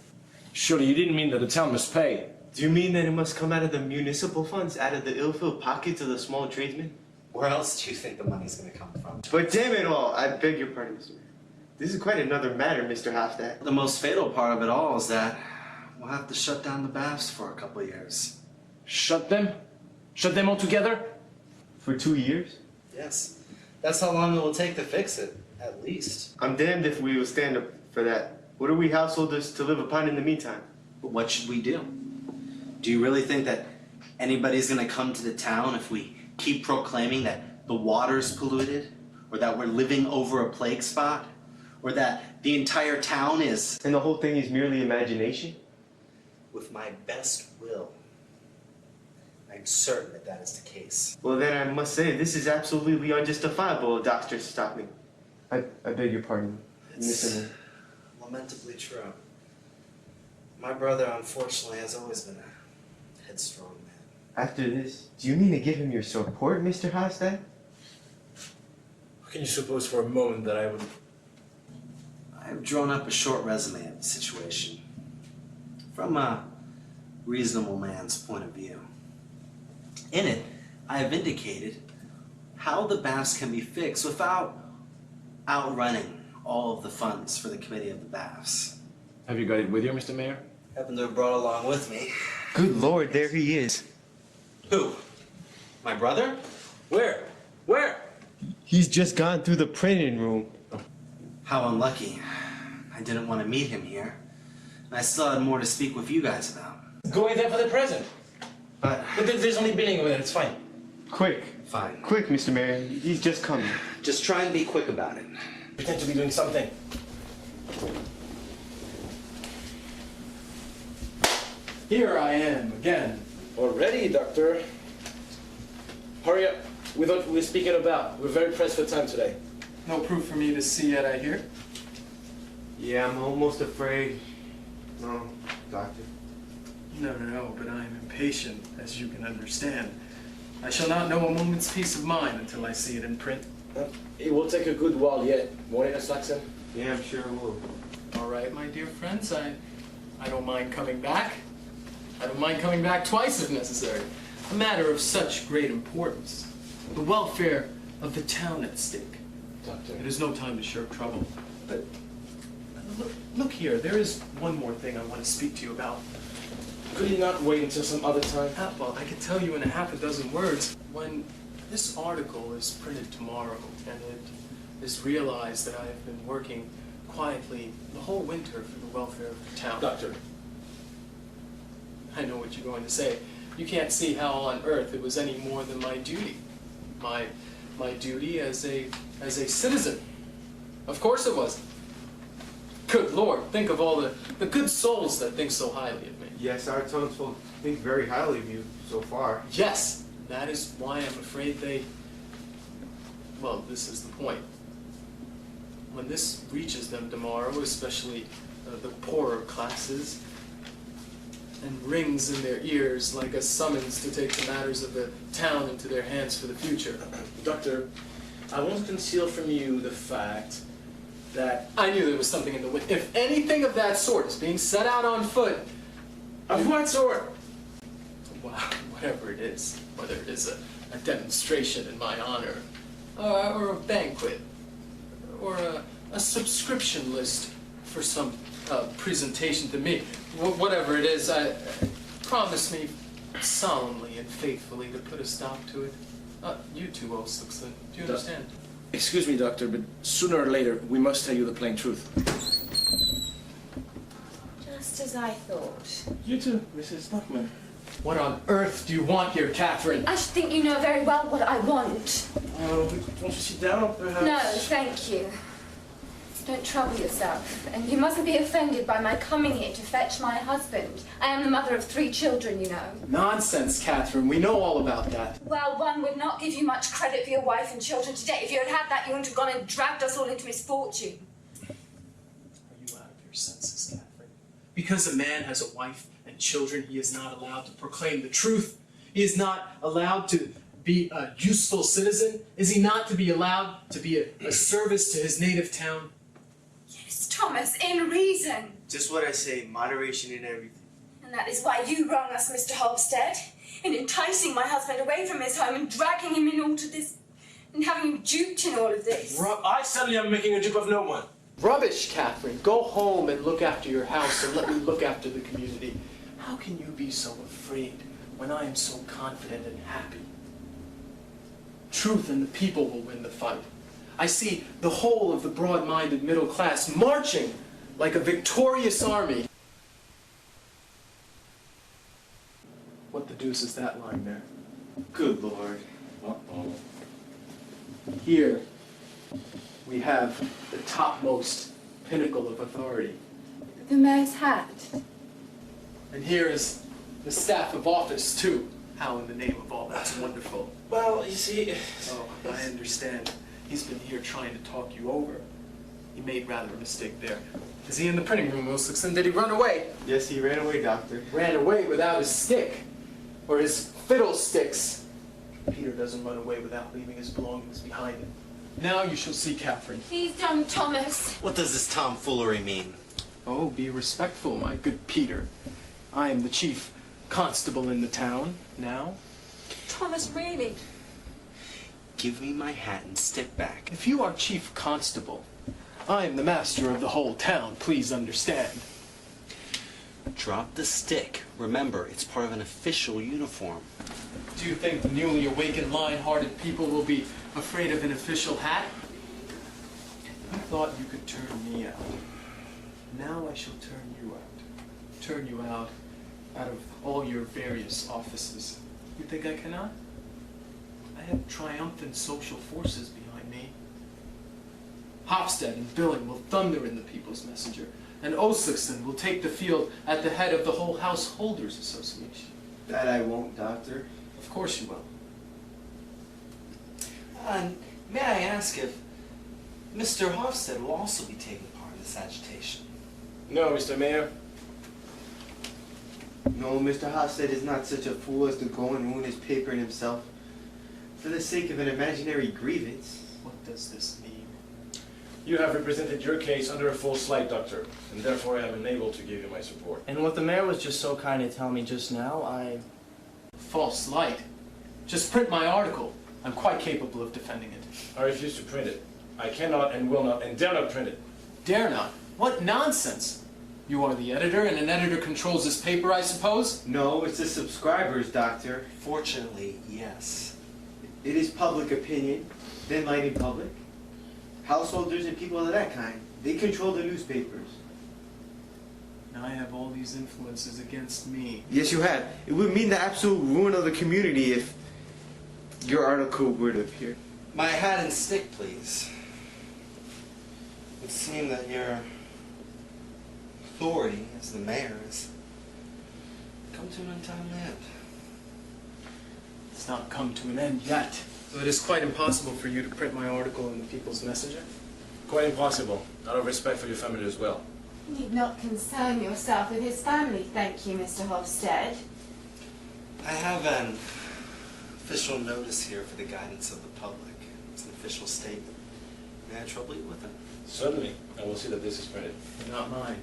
Surely you didn't mean that the town must pay. Do you mean that it must come out of the municipal funds, out of the ill-filled pockets of the small tradesmen? Where else do you think the money's gonna come from? But damn it all, I beg your pardon, Mr. Mayor. This is quite another matter, Mr. Hofstad. The most fatal part of it all is that we'll have to shut down the baths for a couple of years. Shut them? Shut them all together? For 2 years? Yes. That's how long it will take to fix it, at least. I'm damned if we will stand up for that. What are we householders to live upon in the meantime? But what should we do? Do you really think that anybody's gonna come to the town if we keep proclaiming that the water's polluted? Or that we're living over a plague spot? Or that the entire town is... And the whole thing is merely imagination? With my best will, I'm certain that that is the case. Well then I must say, this is absolutely unjustifiable, Dr. Stockman. I beg your pardon, It's Mr. Mayor. lamentably true. My brother, unfortunately, has always been a headstrong man. After this, do you mean to give him your support, Mr. Hofstad? How can you suppose for a moment that I would... I've drawn up a short resume of the situation from a reasonable man's point of view. In it, I have indicated how the baths can be fixed without outrunning all of the funds for the committee of the baths. Have you got it with you, Mr. Mayor? Happen to have brought along with me. Good Lord, there he is. Who? My brother? Where? Where? He's just gone through the printing room. How unlucky. I didn't want to meet him here. And I still had more to speak with you guys about. Go in there for the present. But There's only billing over there, it's fine. Quick, fine. quick, Mr. Mayor. He's just coming. Just try and be quick about it. Pretend to be doing something. Here I am again. Already, Doctor. Hurry up. We thought we were speaking about. We're very pressed for time today. No proof for me to see yet, I hear. Yeah, I'm almost afraid. No, Doctor. No, but I am impatient, as you can understand. I shall not know a moment's peace of mind until I see it in print. It will take a good while yet. Won't it, Saxon? Yeah, I'm sure it will. All right, my dear friends, I don't mind coming back. I don't mind coming back twice if necessary. A matter of such great importance. The welfare of the town at stake. Doctor. It is no time to shirk trouble. But look here, there is one more thing I want to speak to you about. Could you not wait until some other time? Well, I could tell you in a half a dozen words. When this article is printed tomorrow, and it is realized that I have been working quietly the whole winter for the welfare of the town. Doctor. I know what you're going to say. You can't see how on earth it was any more than my duty. My duty as a citizen. Of course it wasn't. Good Lord, think of all the good souls that think so highly of me. Yes, our townsfolk think very highly of you so far. Yes, that is why I'm afraid they... Well, this is the point. When this reaches them tomorrow, especially the poorer classes, and rings in their ears like a summons to take the matters of the town into their hands for the future. Doctor, I won't conceal from you the fact that... I knew there was something in the wind. If anything of that sort is being set out on foot... Of what sort? Well, whatever it is, whether it is a demonstration in my honor, or a banquet, or a subscription list for some presentation to me. Whatever it is, promise me solemnly and faithfully to put a stop to it. You too, Oslixon. Do you understand? Excuse me, Doctor, but sooner or later, we must tell you the plain truth. Just as I thought. You too, Mrs. Stockman. What on earth do you want here, Catherine? I should think you know very well what I want. Won't you sit down, perhaps? No, thank you. Don't trouble yourself. And you mustn't be offended by my coming here to fetch my husband. I am the mother of 3 children, you know. Nonsense, Catherine. We know all about that. Well, one would not give you much credit for your wife and children today. If you had had that, you wouldn't have gone and dragged us all into misfortune. Are you out of your senses, Catherine? Because a man has a wife and children, he is not allowed to proclaim the truth. He is not allowed to be a useful citizen. Is he not to be allowed to be a service to his native town? Yes, Thomas, in reason. Just what I say, moderation in everything. And that is why you wrong us, Mr. Halstead, in enticing my husband away from his home and dragging him in all to this, and having him duped in all of this. I certainly am making a dupe of no one. Rubbish, Catherine. Go home and look after your house and let me look after the community. How can you be so afraid when I am so confident and happy? Truth and the people will win the fight. I see the whole of the broad-minded middle class marching like a victorious army. What the deuce is that line there? Good Lord. Uh-oh. Here we have the topmost pinnacle of authority. The mayor's hat. And here is the staff of office, too. How in the name of all that's wonderful. Well, you see... Oh, I understand. He's been here trying to talk you over. He made rather a mistake there. Is he in the printing room, Wilson? Did he run away? Yes, he ran away, Doctor. Ran away without his stick. Or his fiddlesticks. Peter doesn't run away without leaving his belongings behind him. Now you shall see Catherine. Please don't, Thomas. What does this tomfoolery mean? Oh, be respectful, my good Peter. I am the chief constable in the town now. Thomas, really? Give me my hat and stick back. If you are chief constable, I am the master of the whole town, please understand. Drop the stick. Remember, it's part of an official uniform. Do you think the newly awakened lion-hearted people will be afraid of an official hat? I thought you could turn me out. Now I shall turn you out. Turn you out of all your various offices. You think I cannot? I have triumphant social forces behind me. Hofstad and Billing will thunder in the People's Messenger, and Oslixon will take the field at the head of the whole Householders Association. That I won't, Doctor. Of course you will. And may I ask if Mr. Hofstad will also be taking part in this agitation? No, Mr. Mayor. No, Mr. Hofstad is not such a fool as to go and ruin his paper and himself for the sake of an imaginary grievance. What does this mean? You have represented your case under a false light, Doctor, and therefore I am unable to give you my support. And what the mayor was just so kind to tell me just now, False light. Just print my article. I'm quite capable of defending it. I refuse to print it. I cannot and will not and dare not print it. Dare not? What nonsense! You are the editor, and an editor controls this paper, I suppose? No, it's the subscribers, Doctor. Fortunately, yes. It is public opinion, the enlightened public. Householders and people of that kind. They control the newspapers. Now I have all these influences against me. Yes, you have. It would mean the absolute ruin of the community if your article were to appear. My hat and stick, please. It would seem that your authority as the mayor has come to an untimely end. It's not come to an end yet. So it is quite impossible for you to print my article in the People's Messenger? Quite impossible, out of respect for your family as well. You need not concern yourself with his family, thank you, Mr. Hofstad. I have an official notice here for the guidance of the public. It's an official statement. May I trouble you with it? Certainly. I will see that this is printed. But not mine.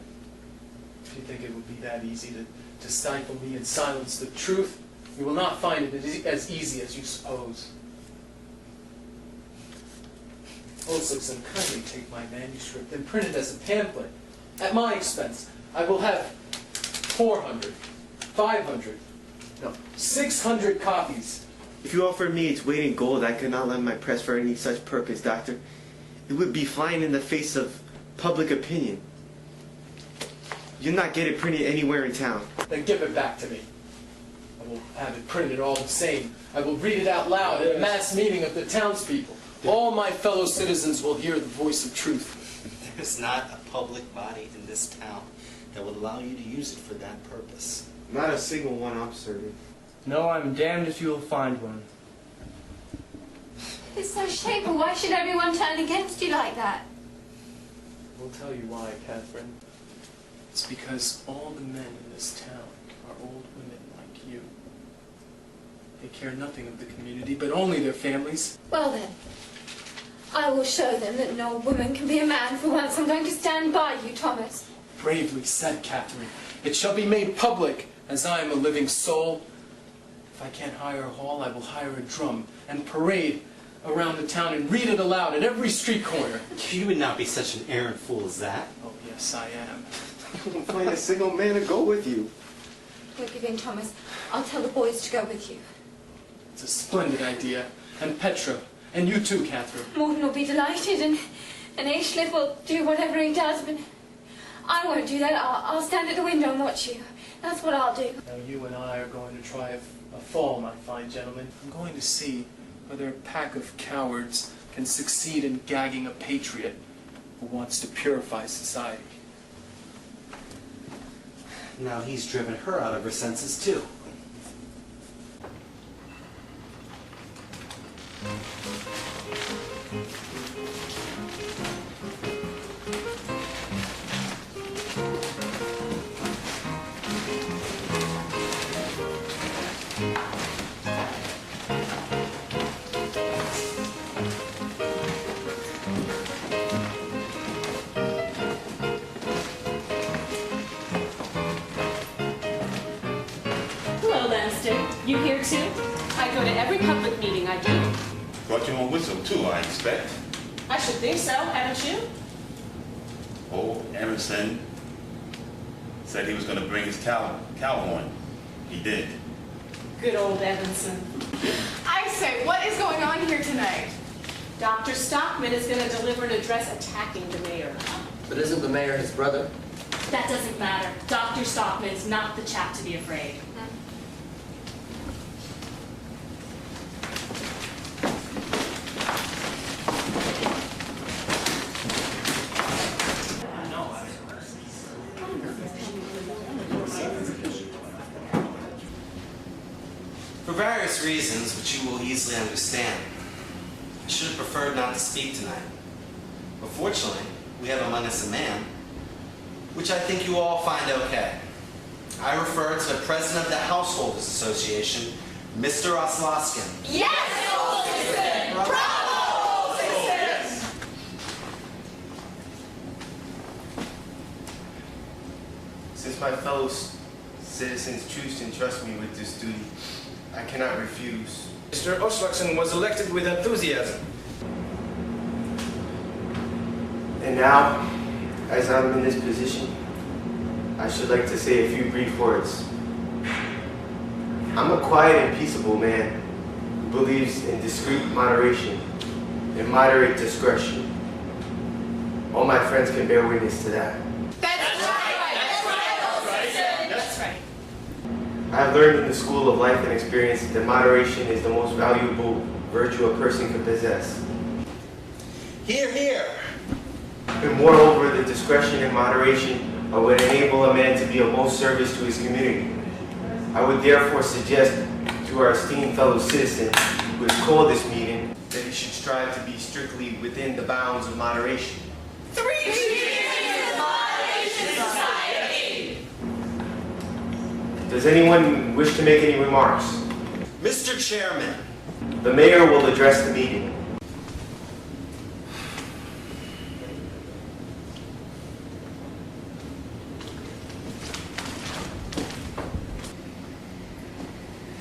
If you think it would be that easy to stifle me and silence the truth, you will not find it as easy as you suppose. Oslixon, kindly take my manuscript and print it as a pamphlet. At my expense, I will have 400, 500, no, 600 copies. If you offered me its weight in gold, I could not lend my press for any such purpose, Doctor. It would be flying in the face of public opinion. You'll not get it printed anywhere in town. Then give it back to me. I will have it printed all the same. I will read it out loud at a mass meeting of the townspeople. All my fellow citizens will hear the voice of truth. There's not a public body in this town that would allow you to use it for that purpose. Not a single one, I'm certain. No, I'm damned if you will find one. It's so shameful. Why should everyone turn against you like that? I'll tell you why, Catherine. It's because all the men in this town are old women like you. They care nothing of the community, but only their families. Well then, I will show them that no woman can be a man for once. I'm going to stand by you, Thomas. Bravely said, Catherine. It shall be made public, as I am a living soul. If I can't hire a hall, I will hire a drum and parade around the town and read it aloud at every street corner. You would not be such an arrant fool as that. Oh, yes, I am. You won't find a single man to go with you. Don't give in, Thomas. I'll tell the boys to go with you. It's a splendid idea. And Petra, and you too, Catherine. Morton will be delighted, and Aislip will do whatever he does, but I won't do that. I'll stand at the window and watch you. That's what I'll do. Now you and I are going to try a fall, my fine gentlemen. I'm going to see whether a pack of cowards can succeed in gagging a patriot who wants to purify society. Now he's driven her out of her senses too. Hello, Lannister. You here too? I go to every public meeting I do. Brought your own whistle too, I expect. I should think so, haven't you? Oh, Emerson said he was going to bring his cow horn. He did. Good old Evanson. I say, what is going on here tonight? Dr. Stockman is going to deliver an address attacking the mayor. But isn't the mayor his brother? That doesn't matter. Dr. Stockman's not the chap to be afraid. For various reasons, which you will easily understand, I should have preferred not to speak tonight. But fortunately, we have among us a man, which I think you all find okay. I refer to the president of the Householders Association, Mr. Osloskin. Yes, Citizen! Bravo, Citizen! Since my fellow citizens choose to entrust me with this duty, I cannot refuse. Mr. Oslakson was elected with enthusiasm. And now, as I'm in this position, I should like to say a few brief words. I'm a quiet and peaceable man who believes in discreet moderation and moderate discretion. All my friends can bear witness to that. I have learned in the school of life and experience that moderation is the most valuable virtue a person can possess. Hear, hear! And moreover, the discretion and moderation would enable a man to be of most service to his community. I would therefore suggest to our esteemed fellow citizen who has called this meeting that he should strive to be strictly within the bounds of moderation. 3 cheers! Moderation Society! Does anyone wish to make any remarks? Mr. Chairman. The mayor will address the meeting.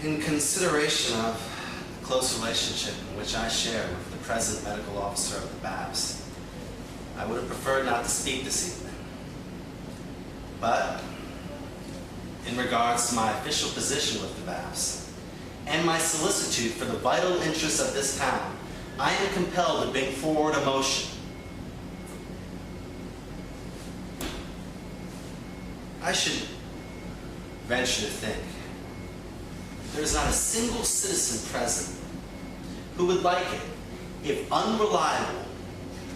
In consideration of the close relationship in which I share with the present medical officer of the BAPS, I would have preferred not to speak this evening. But in regards to my official position with the BAFs and my solicitude for the vital interests of this town, I am compelled to bring forward a motion. I should venture to think there is not a single citizen present who would like it if unreliable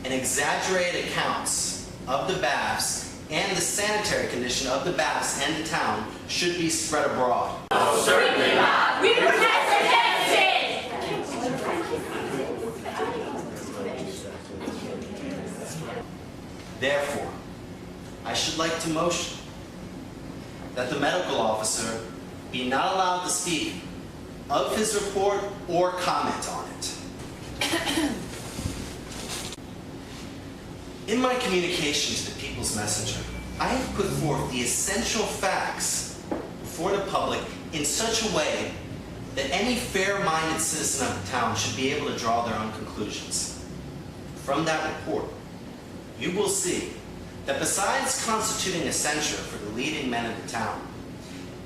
and exaggerated accounts of the BAFs and the sanitary condition of the BAFs and the town should be spread abroad. Oh, certainly not. We protest against it. Therefore, I should like to motion that the medical officer be not allowed to speak of his report or comment on it. In my communications to People's Messenger, I have put forth the essential facts before the public in such a way that any fair-minded citizen of the town should be able to draw their own conclusions. From that report, you will see that besides constituting a censure for the leading men of the town,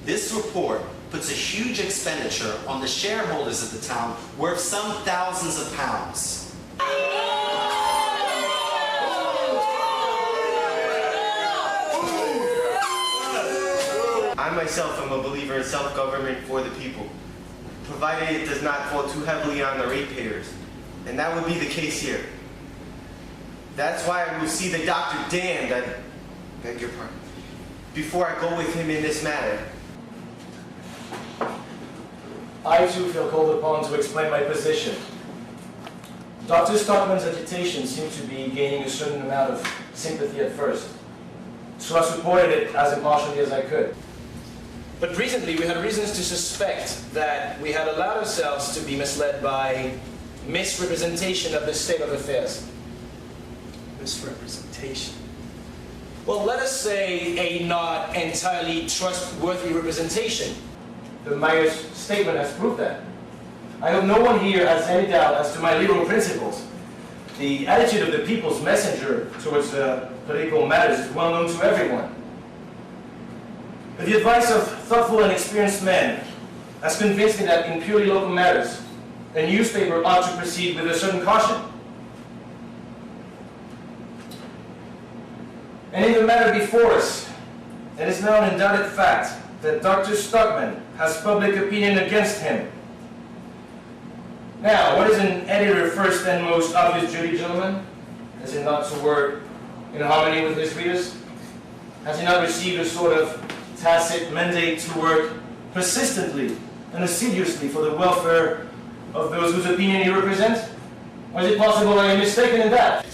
this report puts a huge expenditure on the shareholders of the town worth some thousands of pounds. I myself am a believer in self-government for the people, provided it does not fall too heavily on the ratepayers. And that would be the case here. That's why I will see the Dr. Dan, beg your pardon, before I go with him in this matter. I too feel called upon to explain my position. Dr. Stockman's agitation seemed to be gaining a certain amount of sympathy at first, so I supported it as impartially as I could. But recently we had reasons to suspect that we had allowed ourselves to be misled by misrepresentation of the state of affairs. Misrepresentation. Well, let us say a not entirely trustworthy representation. The mayor's statement has proved that. I hope no one here has any doubt as to my legal principles. The attitude of the People's Messenger towards political matters is well known to everyone. But the advice of thoughtful and experienced men has convinced me that in purely local matters, a newspaper ought to proceed with a certain caution. And in the matter before us, it is now an undoubted fact that Dr. Stockman has public opinion against him. Now, what is an editor's first and most obvious duty, gentlemen? Is it not to work in harmony with his readers? Has he not received a sort of tacit mandate to work persistently and assiduously for the welfare of those whose opinion he represents? Or is it possible I am mistaken in that?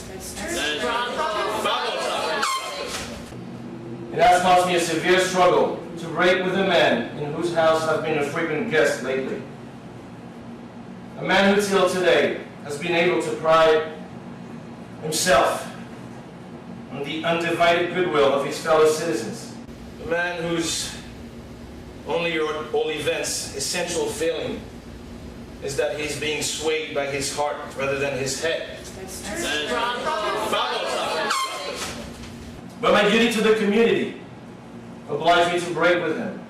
It has caused me a severe struggle to break with a man in whose house I've been a frequent guest lately. A man who till today has been able to pride himself on the undivided goodwill of his fellow citizens. A man whose only or all events' essential failing is that he's being swayed by his heart rather than his head. But my duty to the community obliged me to break with him.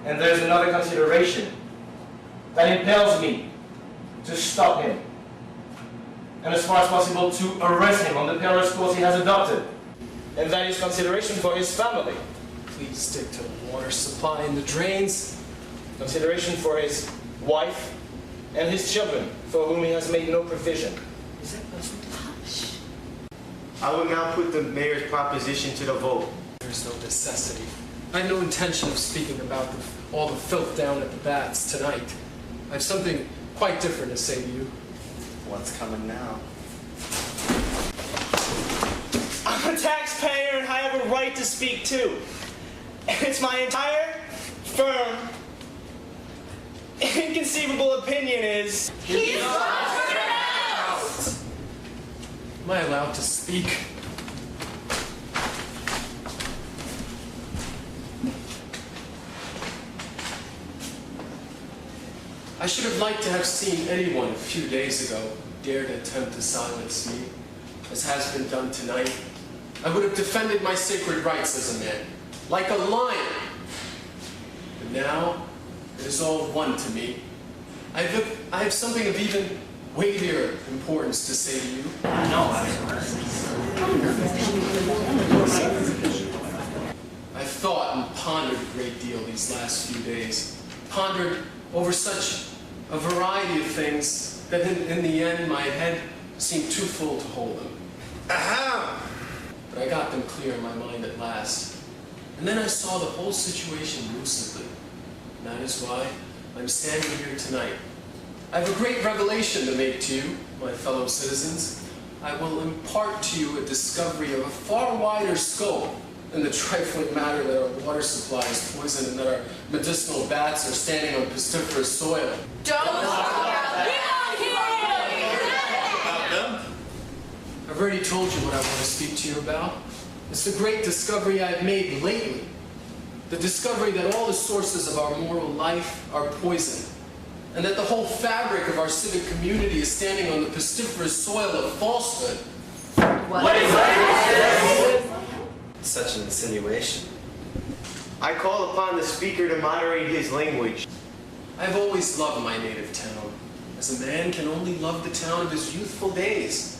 And there's another consideration that impels me to stop him, and as far as possible to arrest him on the perilous course he has adopted. And that is consideration for his family. Please stick to the water supply and the drains. Consideration for his wife and his children, for whom he has made no provision. I will now put the mayor's proposition to the vote. There's no necessity. I have no intention of speaking about all the filth down at the baths tonight. I have something quite different to say to you. What's coming now? I'm a taxpayer and I have a right to speak too. It's my entire firm inconceivable opinion is... He's lost your house! Am I allowed to speak? I should have liked to have seen anyone a few days ago dare to attempt to silence me, as has been done tonight. I would have defended my sacred rights as a man, like a lion. But now, it is all one to me. I have something of even weightier importance to say to you. I've thought and pondered a great deal these last few days. Pondered over such a variety of things that in the end my head seemed too full to hold them. Aha! But I got them clear in my mind at last. And then I saw the whole situation lucidly. And that is why I'm standing here tonight. I have a great revelation to make to you, my fellow citizens. I will impart to you a discovery of a far wider scope than the trifling matter that our water supply is poisoned and that our medicinal bats are standing on pestiferous soil. I've already told you what I want to speak to you about. It's the great discovery I've made lately. The discovery that all the sources of our moral life are poisoned, and that the whole fabric of our civic community is standing on the pestiferous soil of falsehood. What is that? Such an insinuation. I call upon the speaker to moderate his language. I've always loved my native town, as a man can only love the town of his youthful days.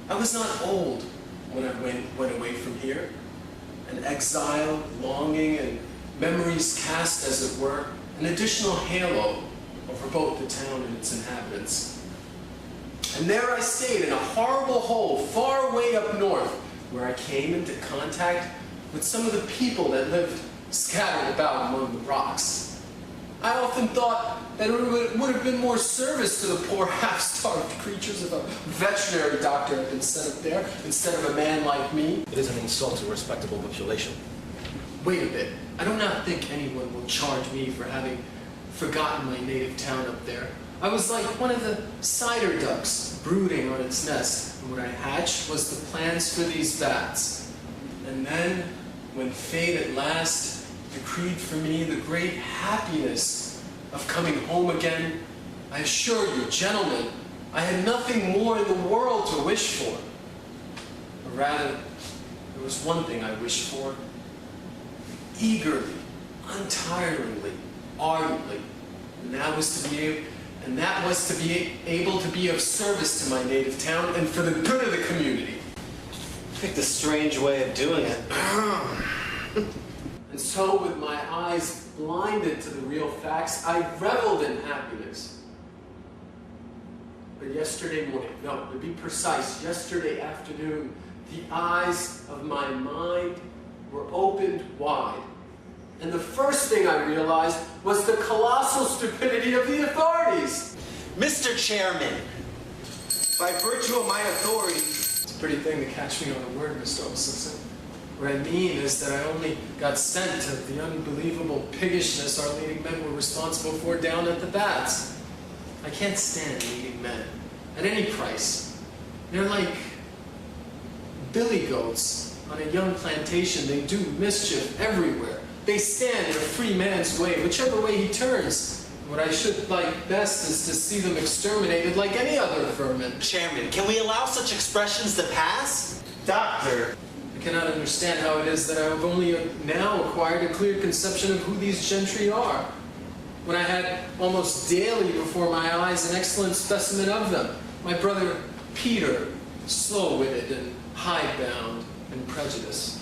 I was not old when I went away from here, an exile, longing, and memories cast, as it were, an additional halo over both the town and its inhabitants. And there I stayed in a horrible hole far way up north, where I came into contact with some of the people that lived scattered about among the rocks. I often thought that it would have been more service to the poor half-starved creatures if a veterinary doctor had been set up there instead of a man like me. It is an insult to a respectable population. Wait a bit. I do not think anyone will charge me for having forgotten my native town up there. I was like one of the cider ducks brooding on its nest, and what I hatched was the plans for these bats. And then, when fate at last decreed for me the great happiness of coming home again, I assure you, gentlemen, I had nothing more in the world to wish for. Or rather, there was one thing I wished for, eagerly, untiringly, ardently, and that was to be able to be of service to my native town and for the good of the community. Picked a strange way of doing it. And so, with my eyes blinded to the real facts, I reveled in happiness. But yesterday morning, no, to be precise, yesterday afternoon, the eyes of my mind were opened wide. And the first thing I realized was the colossal stupidity of the authorities. Mr. Chairman, by virtue of my authority... It's a pretty thing to catch me on the word, Mr. Olson. What I mean is that I only got sent to the unbelievable piggishness our leading men were responsible for down at the bats. I can't stand leading men, at any price. They're like billy goats on a young plantation. They do mischief everywhere. They stand in a free man's way, whichever way he turns. What I should like best is to see them exterminated like any other vermin. Chairman, can we allow such expressions to pass? Doctor. I cannot understand how it is that I have only now acquired a clear conception of who these gentry are, when I had almost daily before my eyes an excellent specimen of them, my brother Peter, slow-witted and hidebound and prejudiced.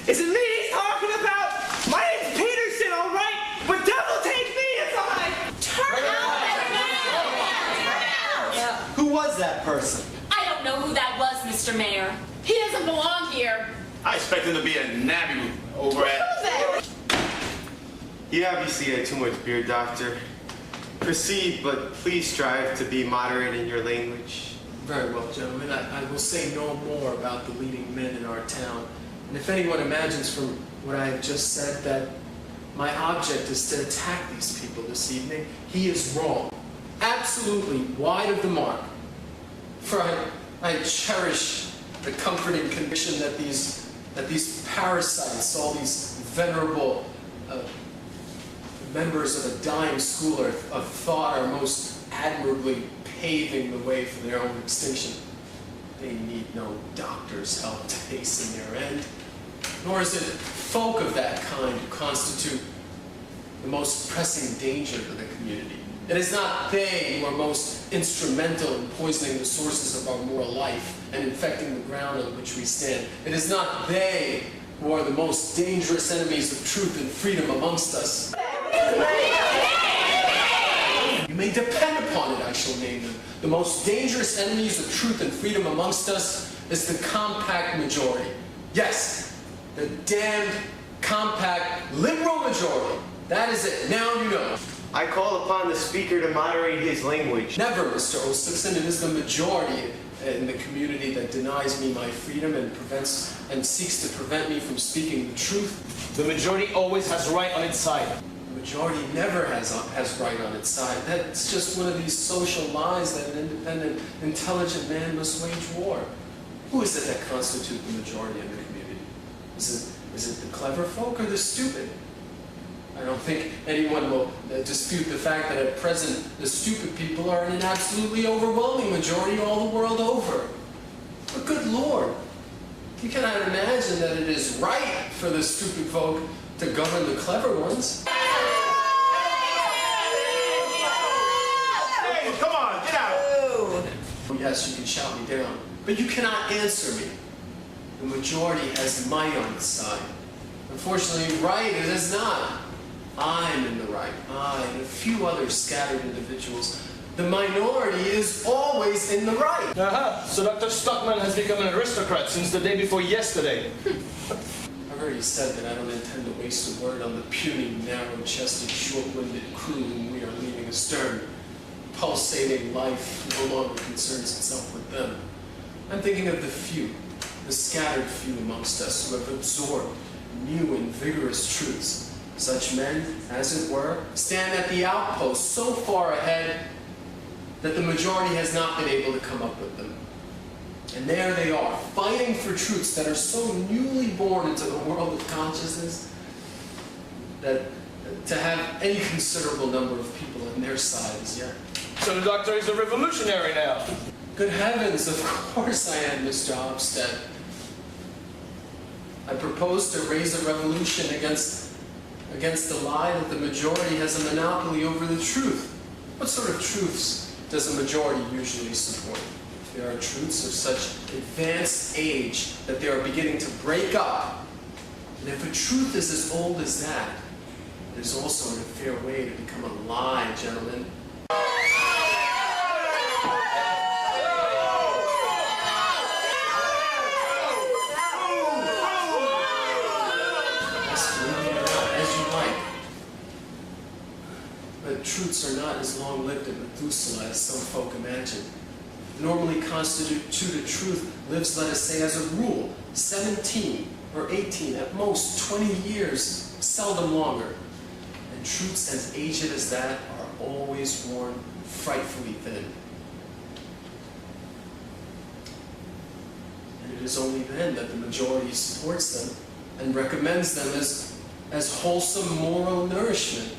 Is it me he's talking about? My name's Peterson, all right? But devil take me if I... Turn out! Who was that person? I don't know who that was, Mr. Mayor. He doesn't belong here. I expect him to be a nabby over at... You obviously had too much beer, Doctor. Proceed, but please strive to be moderate in your language. Very well, gentlemen. I will say no more about the leading men in our town. And if anyone imagines from what I have just said that my object is to attack these people this evening, he is wrong. Absolutely wide of the mark. For I cherish the comforting conviction that these parasites, all these venerable members of a dying school of thought, are most admirably paving the way for their own extinction. They need no doctor's help to hasten their end. Nor is it folk of that kind who constitute the most pressing danger to the community. It is not they who are most instrumental in poisoning the sources of our moral life and infecting the ground on which we stand. It is not they who are the most dangerous enemies of truth and freedom amongst us. You may depend upon it, I shall name them. The most dangerous enemies of truth and freedom amongst us is the compact majority. Yes, the damned compact liberal majority. That is it. Now you know. I call upon the speaker to moderate his language. Never, Mr. Osipson. It is the majority in the community that denies me my freedom and seeks to prevent me from speaking the truth. The majority always has right on its side. The majority never has right on its side. That's just one of these social lies that an independent, intelligent man must wage war. Who is it that constitute the majority in the community? Is it the clever folk or the stupid? I don't think anyone will dispute the fact that at present the stupid people are in an absolutely overwhelming majority all the world over. But good Lord, you cannot imagine that it is right for the stupid folk to govern the clever ones. Hey, come on, get out! Oh, yes, you can shout me down, but you cannot answer me. The majority has might on its side. Unfortunately, right it is not. I'm in the right. I and a few other scattered individuals. The minority is always in the right. So Dr. Stockman has become an aristocrat since the day before yesterday. I've already said that I don't intend to waste a word on the puny, narrow-chested, short-winded crew whom we are leaving astern. Pulsating life no longer concerns itself with them. I'm thinking of the few, the scattered few amongst us who have absorbed new and vigorous truths. Such men, as it were, stand at the outpost so far ahead that the majority has not been able to come up with them. And there they are, fighting for truths that are so newly born into the world of consciousness that to have any considerable number of people on their side is yet. So the doctor is a revolutionary now. Good heavens, of course I am, Mr. Hofstad. I propose to raise a revolution against the lie that the majority has a monopoly over the truth. What sort of truths does a majority usually support? There are truths of such advanced age that they are beginning to break up. And if a truth is as old as that, it is also in a fair way to become a lie, gentlemen. But truths are not as long-lived in Methuselah as some folk imagine. The normally constituted truth lives, let us say, as a rule, 17 or 18, at most 20 years, seldom longer. And truths as aged as that are always worn frightfully thin. And it is only then that the majority supports them and recommends them as wholesome moral nourishment.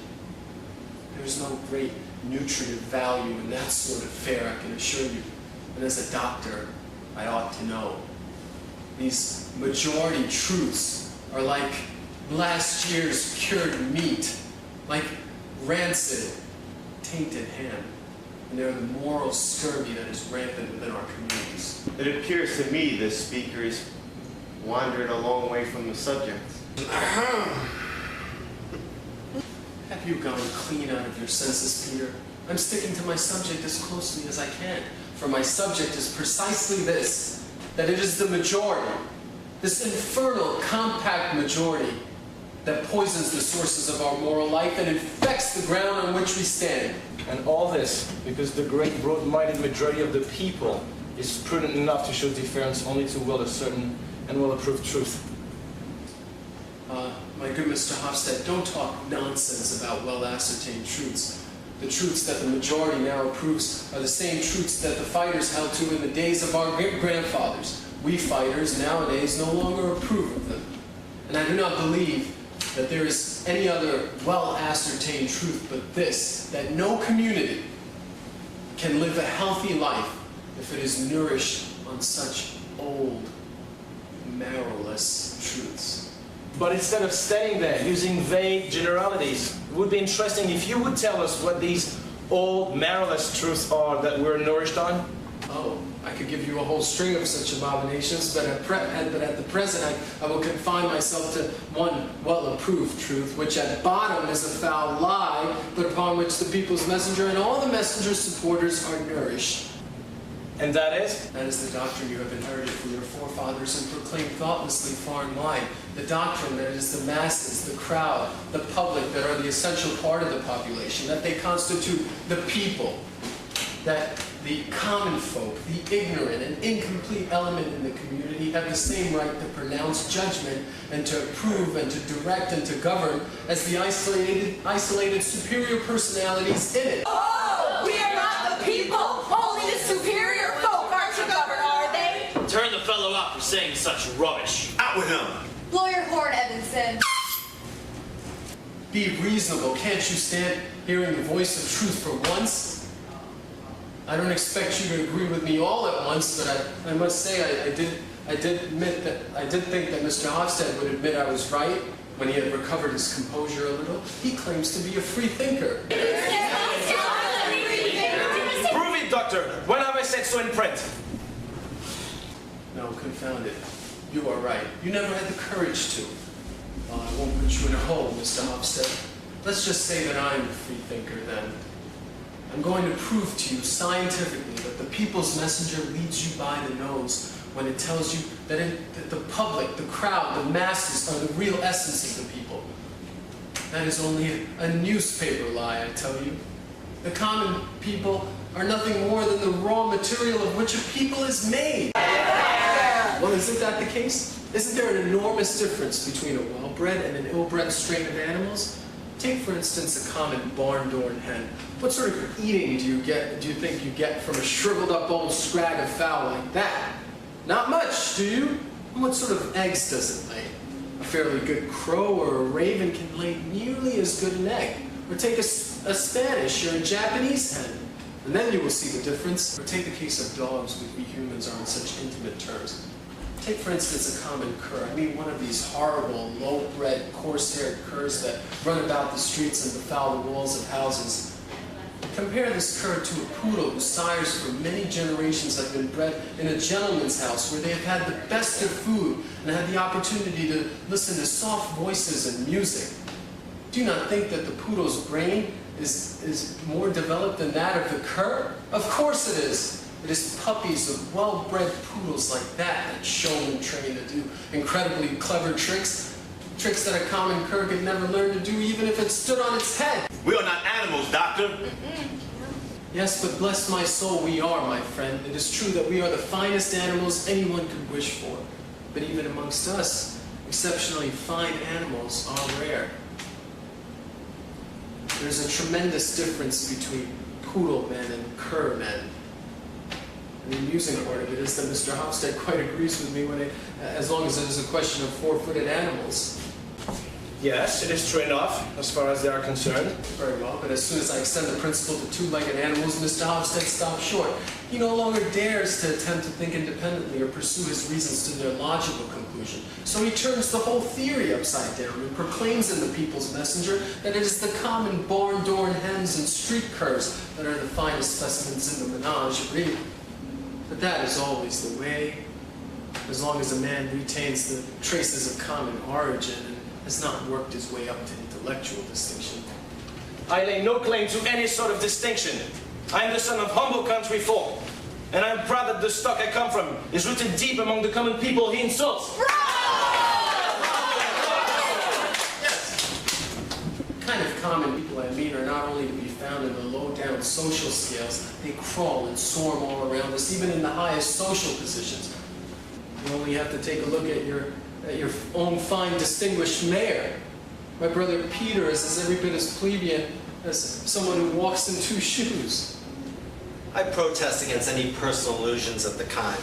There's no great nutritive value in that sort of fare, I can assure you. And as a doctor, I ought to know. These majority truths are like last year's cured meat, like rancid, tainted ham. And they're the moral scurvy that is rampant within our communities. It appears to me this speaker is wandered a long way from the subject. Have you gone clean out of your senses, Peter? I'm sticking to my subject as closely as I can, for my subject is precisely this, that it is the majority, this infernal, compact majority, that poisons the sources of our moral life and infects the ground on which we stand. And all this because the great broad-minded majority of the people is prudent enough to show deference only to well-ascertained and well-approved truth. My good Mr. Hofstad, don't talk nonsense about well-ascertained truths. The truths that the majority now approves are the same truths that the fighters held to in the days of our grandfathers. We fighters nowadays no longer approve of them. And I do not believe that there is any other well-ascertained truth but this, that no community can live a healthy life if it is nourished on such old, marrowless truths. But instead of staying there, using vague generalities, it would be interesting if you would tell us what these old, marrowless truths are that we're nourished on. Oh, I could give you a whole string of such abominations, but at the present I will confine myself to one well-approved truth, which at bottom is a foul lie, but upon which the people's messenger and all the messenger's supporters are nourished. And that is? That is the doctrine you have inherited from your forefathers and proclaimed thoughtlessly far and wide. The doctrine that it is the masses, the crowd, the public that are the essential part of the population, that they constitute the people, that the common folk, the ignorant and incomplete element in the community have the same right to pronounce judgment and to approve and to direct and to govern as the isolated superior personalities in it. Oh, we are not the people! Only the superior folk are to govern, are they? Turn the fellow out for saying such rubbish. Out with him! Blow your horn, Evanson. Be reasonable. Can't you stand hearing the voice of truth for once? I don't expect you to agree with me all at once, but I must say I did think that Mr. Hofstad would admit I was right when he had recovered his composure a little. He claims to be a free thinker. Prove it, Doctor. When have I said so in print? No, confound it. You are right. You never had the courage to. Well, I won't put you in a hole, Mr. Hofstad. Let's just say that I'm a free thinker then. I'm going to prove to you scientifically that the people's messenger leads you by the nose when it tells you that the public, the crowd, the masses are the real essence of the people. That is only a newspaper lie, I tell you. The common people are nothing more than the raw material of which a people is made. Well, isn't that the case? Isn't there an enormous difference between a well-bred and an ill-bred strain of animals? Take, for instance, a common barn-door hen. What sort of eating do you think you get from a shriveled-up old scrag of fowl like that? Not much, do you? And what sort of eggs does it lay? A fairly good crow or a raven can lay nearly as good an egg. Or take a Spanish or a Japanese hen, and then you will see the difference. Or take the case of dogs with we humans are on such intimate terms. Take, for instance, a common cur. I mean, one of these horrible, low-bred, coarse-haired curs that run about the streets and befoul the walls of houses. Compare this cur to a poodle whose sires for many generations have been bred in a gentleman's house where they have had the best of food and had the opportunity to listen to soft voices and music. Do you not think that the poodle's brain is more developed than that of the cur? Of course it is. It is puppies of well-bred poodles like that show and train to do incredibly clever tricks that a common cur could never learn to do even if it stood on its head. We are not animals, Doctor. Yes, but bless my soul, we are, my friend. It is true that we are the finest animals anyone could wish for. But even amongst us, exceptionally fine animals are rare. There's a tremendous difference between poodle men and cur men. The amusing part of it is that Mr. Hofstad quite agrees with me as long as it is a question of four-footed animals. Yes, it is true enough, as far as they are concerned. Very well, but as soon as I extend the principle to two-legged animals, Mr. Hofstad stops short. He no longer dares to attempt to think independently or pursue his reasons to their logical conclusion. So he turns the whole theory upside down and proclaims in the people's messenger that it is the common barn-door hens and street curs that are the finest specimens in the menagerie. But that is always the way, as long as a man retains the traces of common origin and has not worked his way up to intellectual distinction. I lay no claim to any sort of distinction. I am the son of humble country folk, and I am proud that the stock I come from is rooted deep among the common people he insults. The kind of common people I mean are not only to be found in the low-down social scales, they crawl and swarm all around us, even in the highest social positions. You only have to take a look at your own fine, distinguished mayor. My brother Peter is every bit as plebeian as someone who walks in two shoes. I protest against any personal illusions of the kind.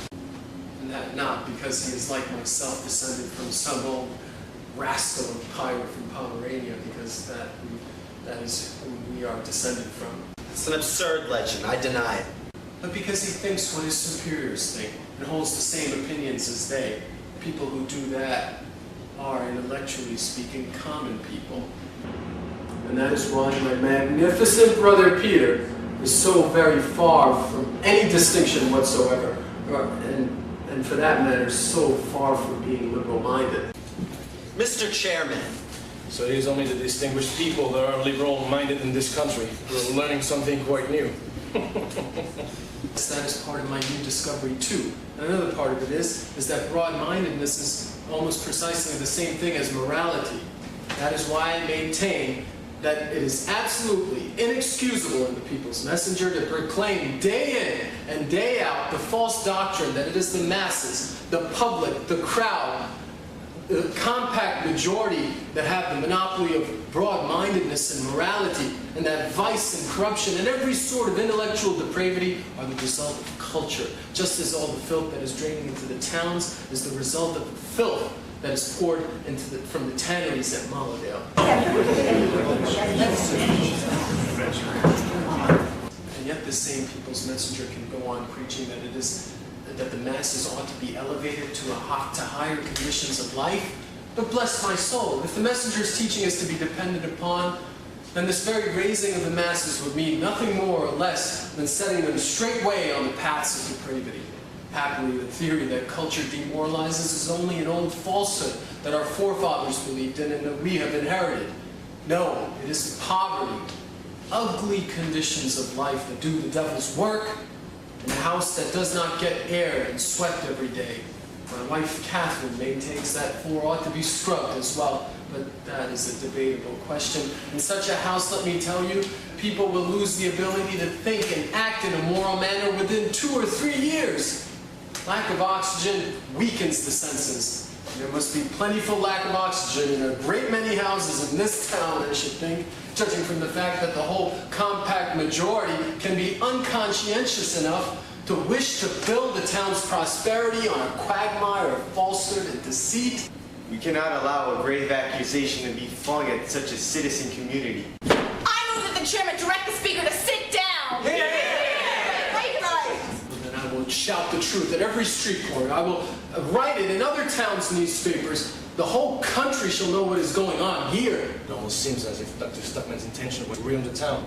And that not because he is like myself, descended from some old rascal and pirate from Pomerania, because that is who we are descended from. It's an absurd legend. I deny it. but because he thinks what his superiors think and holds the same opinions as they. People who do that are, intellectually speaking, common people. And that is why my magnificent brother Peter is so very far from any distinction whatsoever, and for that matter, so far from being liberal-minded. Mr. Chairman. So it is only the distinguished people that are liberal-minded in this country. We're learning something quite new. That is part of my new discovery too. And another part of it is that broad-mindedness is almost precisely the same thing as morality. That is why I maintain that it is absolutely inexcusable in the People's Messenger to proclaim day in and day out the false doctrine that it is the masses, the public, the crowd, the compact majority that have the monopoly of broad-mindedness and morality, and that vice and corruption and every sort of intellectual depravity are the result of culture, just as all the filth that is draining into the towns is the result of the filth that is poured from the tanneries at Mollowdale. And yet this same People's Messenger can go on preaching that the masses ought to be elevated to higher conditions of life. But bless my soul, if the Messenger's teaching is to be dependent upon, then this very raising of the masses would mean nothing more or less than setting them straightway on the paths of depravity. Happily, the theory that culture demoralizes is only an old falsehood that our forefathers believed in and that we have inherited. No, it is poverty, ugly conditions of life that do the devil's work, and a house that does not get aired and swept every day. My wife, Catherine, maintains that floor ought to be scrubbed as well, but that is a debatable question. In such a house, let me tell you, people will lose the ability to think and act in a moral manner within 2 or 3 years. Lack of oxygen weakens the senses. There must be plentiful lack of oxygen in a great many houses in this town, I should think, judging from the fact that the whole compact majority can be unconscientious enough to wish to build the town's prosperity on a quagmire of falsehood and deceit. We cannot allow a grave accusation to be flung at such a citizen community. I move that the chairman direct the speaker to sit down. I will shout the truth at every street corner. I will write it in other towns' newspapers. The whole country shall know what is going on here. It almost seems as if Dr. Stuckman's intention was to ruin the town.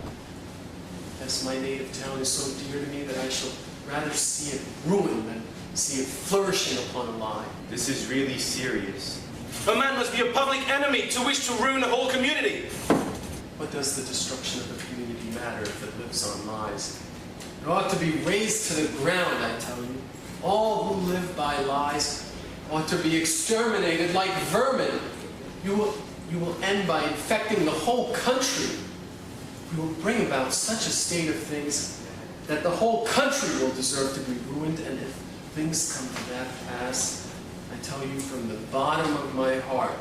Yes, my native town is so dear to me that I shall rather see it ruined than see it flourishing upon a lie. This is really serious. A man must be a public enemy to wish to ruin the whole community. What does the destruction of the community matter if it lives on lies? It ought to be razed to the ground, I tell you. All who live by lies ought to be exterminated like vermin. You will end by infecting the whole country. You will bring about such a state of things that the whole country will deserve to be ruined, and if things come to that pass, I tell you from the bottom of my heart,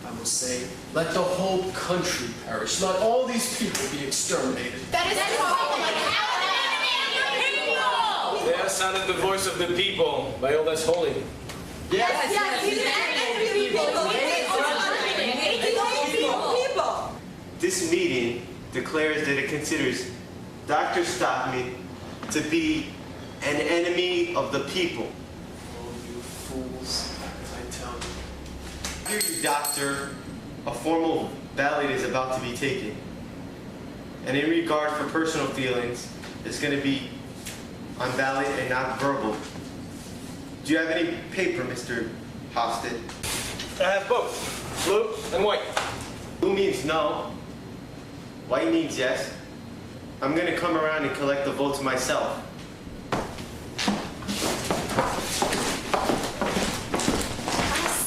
I will say, let the whole country perish. Let all these people be exterminated. That is There sounded the voice of the people, by all that's holy. This meeting declares that it considers Dr. Stockman to be an enemy of the people. Oh, you fools, I tell you. Hear you, Doctor. A formal ballot is about to be taken. And in regard for personal feelings, it's going to be on ballot and not verbal. Do you have any paper, Mr. Hofstad? I have both, blue and white. Blue means no. White means yes. I'm going to come around and collect the votes myself. I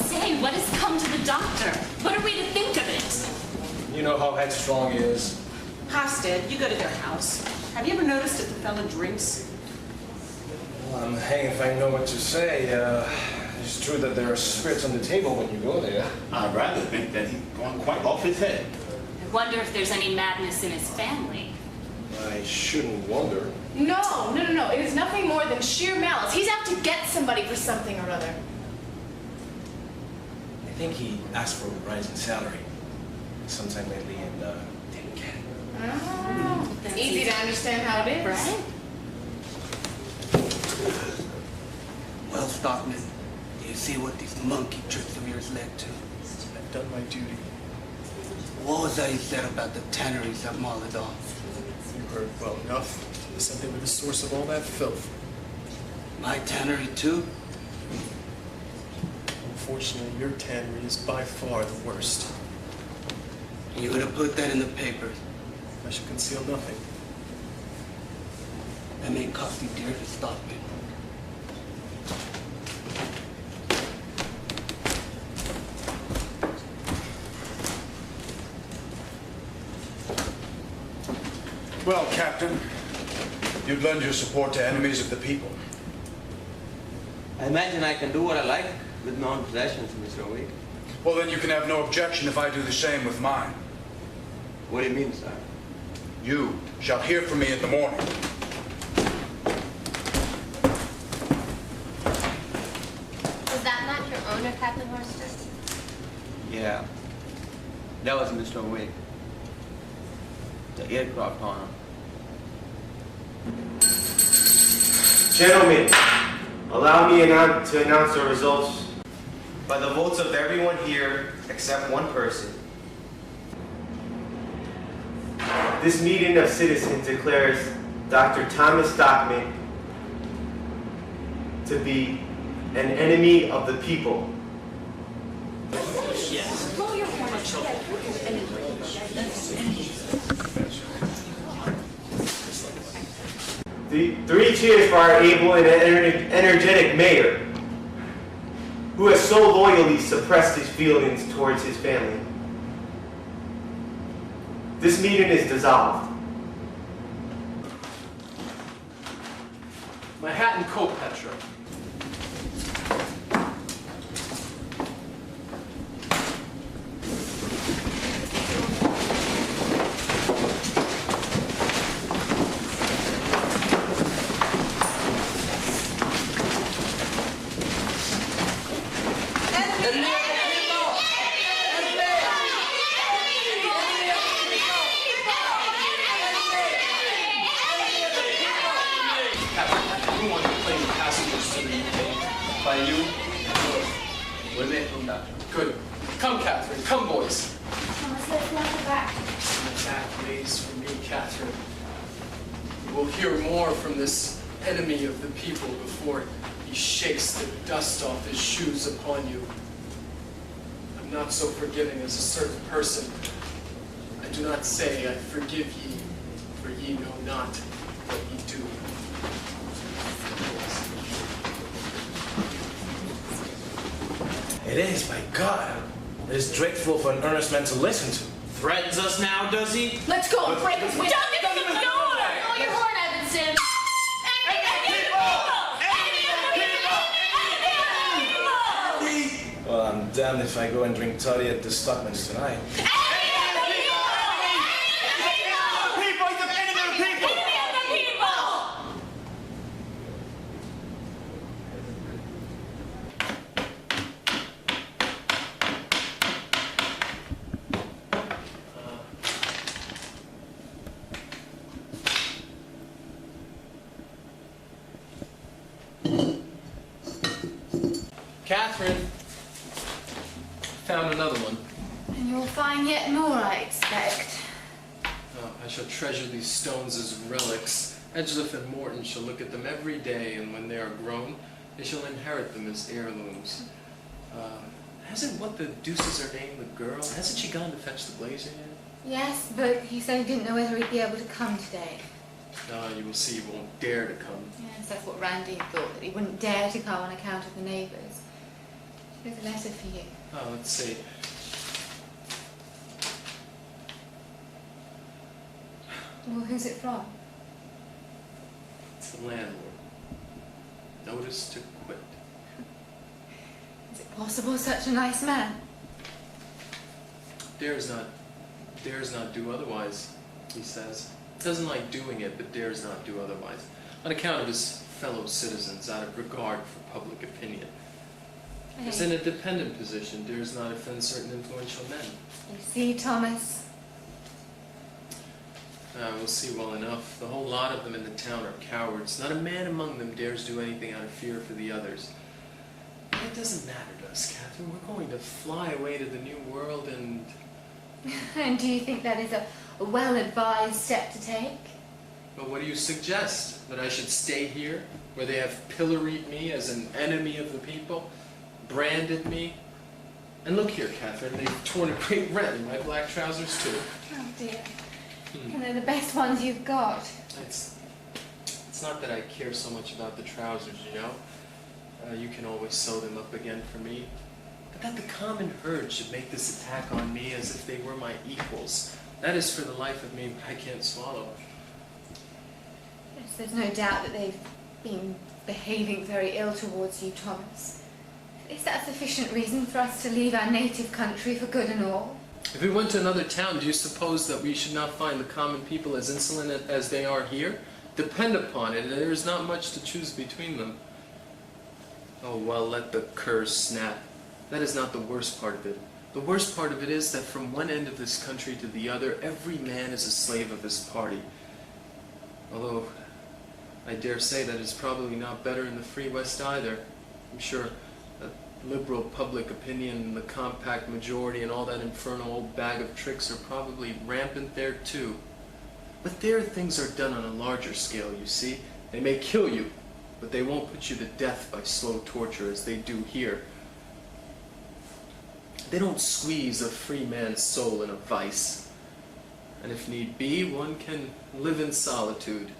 say, what has come to the doctor? What are we to think of it? You know how headstrong he is. Hofstad, you go to their house. Have you ever noticed if the fella drinks? Well, I'm hanged if I know what to say. It's true that there are spirits on the table when you go there. I'd rather think that he's gone quite off his head. I wonder if there's any madness in his family. I shouldn't wonder. No. It is nothing more than sheer malice. He's out to get somebody for something or other. I think he asked for a rise in salary sometime lately and didn't get it. Oh, easy to understand how it is. Right? Stockman. Do you see what these monkey tricks of yours led to? I've done my duty. What was that you said about the tanneries at Maladon? You heard well enough. They said they were the source of all that filth. My tannery too? Unfortunately, your tannery is by far the worst. You're gonna put that in the papers. I shall conceal nothing. That may cost you dear to Stockman. Well, Captain, you'd lend your support to enemies of the people. I imagine I can do what I like with my own possessions, Mr. Wake. Well, then you can have no objection if I do the same with mine. What do you mean, sir? You shall hear from me in the morning. Was that not your owner, Captain Horster? Yeah. That was Mr. Wake. The aircraft owner. Gentlemen, allow me to announce the results by the votes of everyone here except one person. This meeting of citizens declares Dr. Thomas Stockman to be an enemy of the people. Three cheers for our able and energetic mayor, who has so loyally suppressed his feelings towards his family. This meeting is dissolved. My hat and coat, Petra. Good. Come, Catherine. Come, boys. Thomas, let's not go back. Back ways for me, Catherine. You will hear more from this enemy of the people before he shakes the dust off his shoes upon you. I'm not so forgiving as a certain person. I do not say I forgive ye, for ye know not what ye do. It is, my God. It is dreadful for an earnest man to listen to. Threatens us now, does he? Let's go and break his window. Don't get the door! Blow your horn, Ibsen. Well, I'm damned if I go and drink toddy at the Stockman's tonight. Catherine, found another one. And you'll find yet more, I expect. Oh, I shall treasure these stones as relics. Edgeleth and Morton shall look at them every day, and when they are grown, they shall inherit them as heirlooms. Hasn't what the deuce is her name, the girl? Hasn't she gone to fetch the blazer yet? Yes, but he said he didn't know whether he'd be able to come today. You will see he won't dare to come. Yes, that's what Randy thought, that he wouldn't dare to come on account of the neighbours. Here's a letter for you. Oh, let's see. Well, who's it from? It's the landlord. Notice to quit. Is it possible such a nice man? Dares not do otherwise, he says. Doesn't like doing it, but dares not do otherwise. On account of his fellow citizens, out of regard for public opinion. Is in a dependent position, dares not offend certain influential men. You see, Thomas? We'll see well enough. The whole lot of them in the town are cowards. Not a man among them dares do anything out of fear for the others. It doesn't matter to us, Catherine. We're going to fly away to the new world and... And do you think that is a well-advised step to take? Well, what do you suggest? That I should stay here, where they have pilloried me as an enemy of the people, branded me? And look here, Catherine, they've torn a great rent in my black trousers, too. Oh, dear. And they're the best ones you've got. It's not that I care so much about the trousers, you know? You can always sew them up again for me. But that the common herd should make this attack on me as if they were my equals. That is for the life of me I can't swallow. Yes, there's no doubt that they've been behaving very ill towards you, Thomas. Is that sufficient reason for us to leave our native country for good and all? If we went to another town, do you suppose that we should not find the common people as insolent as they are here? Depend upon it, there is not much to choose between them. Oh, well, let the curs snap. That is not the worst part of it. The worst part of it is that from one end of this country to the other, every man is a slave of his party. Although, I dare say that it's probably not better in the Free West either. I'm sure that liberal public opinion and the compact majority and all that infernal old bag of tricks are probably rampant there too. But there things are done on a larger scale, you see. They may kill you, but they won't put you to death by slow torture as they do here. They don't squeeze a free man's soul in a vice. And if need be, one can live in solitude.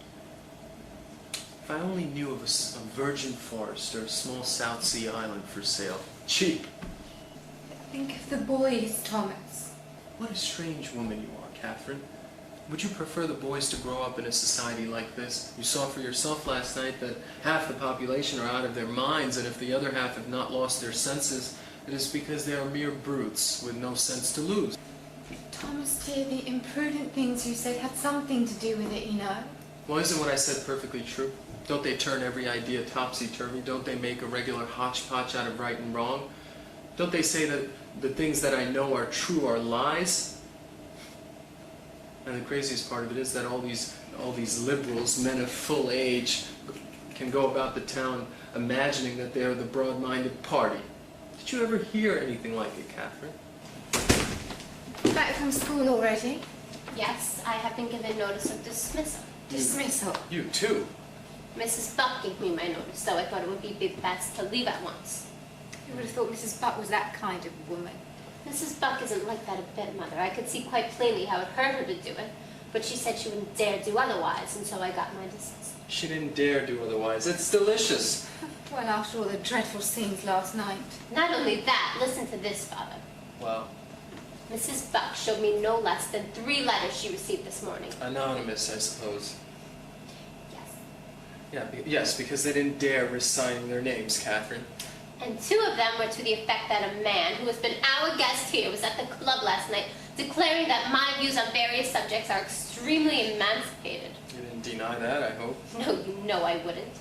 If I only knew of a virgin forest or a small South Sea island for sale. Cheap. Think of the boys, Thomas. What a strange woman you are, Catherine. Would you prefer the boys to grow up in a society like this? You saw for yourself last night that half the population are out of their minds, and if the other half have not lost their senses, it is because they are mere brutes with no sense to lose. Thomas, dear, the imprudent things you said had something to do with it, you know. Well, isn't what I said perfectly true? Don't they turn every idea topsy-turvy? Don't they make a regular hodgepodge out of right and wrong? Don't they say that the things that I know are true are lies? And the craziest part of it is that all these liberals, men of full age, can go about the town imagining that they are the broad-minded party. Did you ever hear anything like it, Catherine? Back from school already? Yes, I have been given notice of dismissal. Dismissal? You too? Mrs. Buck gave me my notice, so I thought it would be best to leave at once. You would have thought Mrs. Buck was that kind of woman. Mrs. Buck isn't like that a bit, Mother. I could see quite plainly how it hurt her to do it, but she said she wouldn't dare do otherwise, and so I got my dismissal. She didn't dare do otherwise. It's delicious. Well, after all the dreadful scenes last night. Not only that, listen to this, Father. Well, Mrs. Buck showed me no less than 3 letters she received this morning. anonymous, I suppose. Yes. Yes, because they didn't dare resign their names, Catherine. And 2 of them were to the effect that a man who has been our guest here was at the club last night declaring that my views on various subjects are extremely emancipated. You didn't deny that, I hope. No, you know I wouldn't.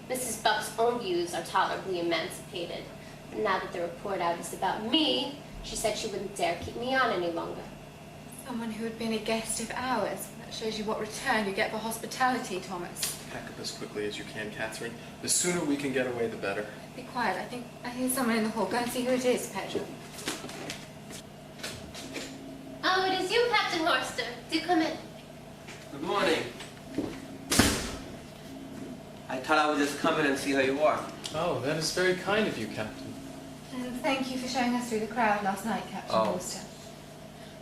Mrs. Buck's own views are tolerably emancipated. But now that the report out is about me, she said she wouldn't dare keep me on any longer. Someone who had been a guest of ours. That shows you what return you get for hospitality, Thomas. Pack up as quickly as you can, Catherine. The sooner we can get away, the better. Be quiet. I think I hear someone in the hall. Go and see who it is, Petra. Oh, it is you, Captain Horster. Do come in. Good morning. I thought I would just come in and see how you are. Oh, that is very kind of you, Captain. And thank you for showing us through the crowd last night, Captain Forster.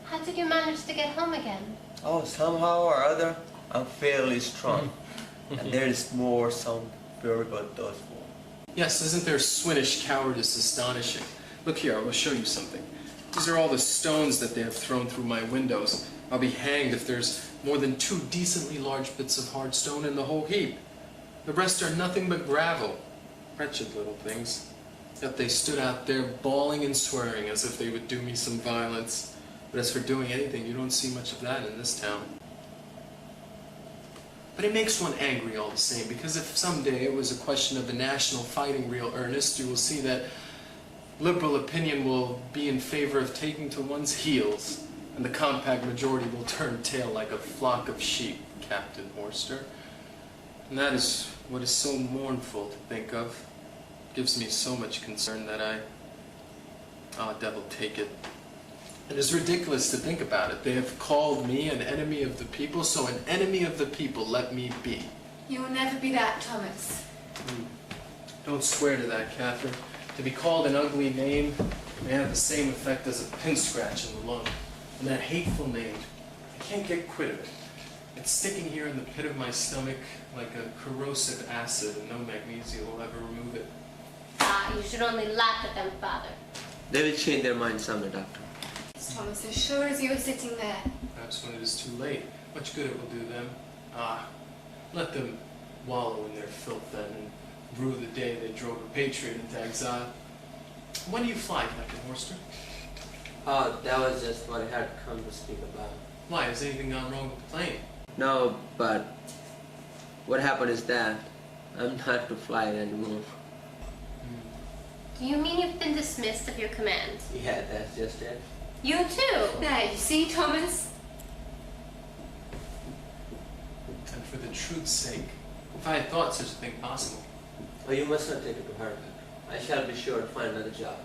How did you manage to get home again? Oh, somehow or other, I'm fairly strong. And there is more some very good does for. Yes, isn't their Swinish cowardice astonishing? Look here, I will show you something. These are all the stones that they have thrown through my windows. I'll be hanged if there's more than 2 decently large bits of hard stone in the whole heap. The rest are nothing but gravel. Wretched little things. Yet they stood out there bawling and swearing as if they would do me some violence. But as for doing anything, you don't see much of that in this town. But it makes one angry all the same, because if someday it was a question of the national fighting real earnest, you will see that liberal opinion will be in favor of taking to one's heels, and the compact majority will turn tail like a flock of sheep, Captain Horster. And that is what is so mournful to think of. gives me so much concern that devil take it. It is ridiculous to think about it. They have called me an enemy of the people, so an enemy of the people let me be. You will never be that, Thomas. Don't swear to that, Catherine. To be called an ugly name may have the same effect as a pin scratch in the lung. And that hateful name, I can't get quit of it. It's sticking here in the pit of my stomach like a corrosive acid, and no magnesium will ever remove it. Ah, you should only laugh at them, Father. They will change their minds someday, Doctor. Yes, Thomas, as sure as you are sitting there. Perhaps when it is too late, much good it will do them. Let them wallow in their filth then, and rue the day they drove a patriot into exile. When do you fly, Captain Horster? Oh, that was just what I had come to speak about. Why? Has anything gone wrong with the plane? No, but what happened is that I'm not to fly it anymore. Do you mean you've been dismissed of your command? Yeah, that's just it. You too. There, you see, Thomas? And for the truth's sake, if I had thought such a thing possible. Oh, you must not take it to heart. I shall be sure to find another job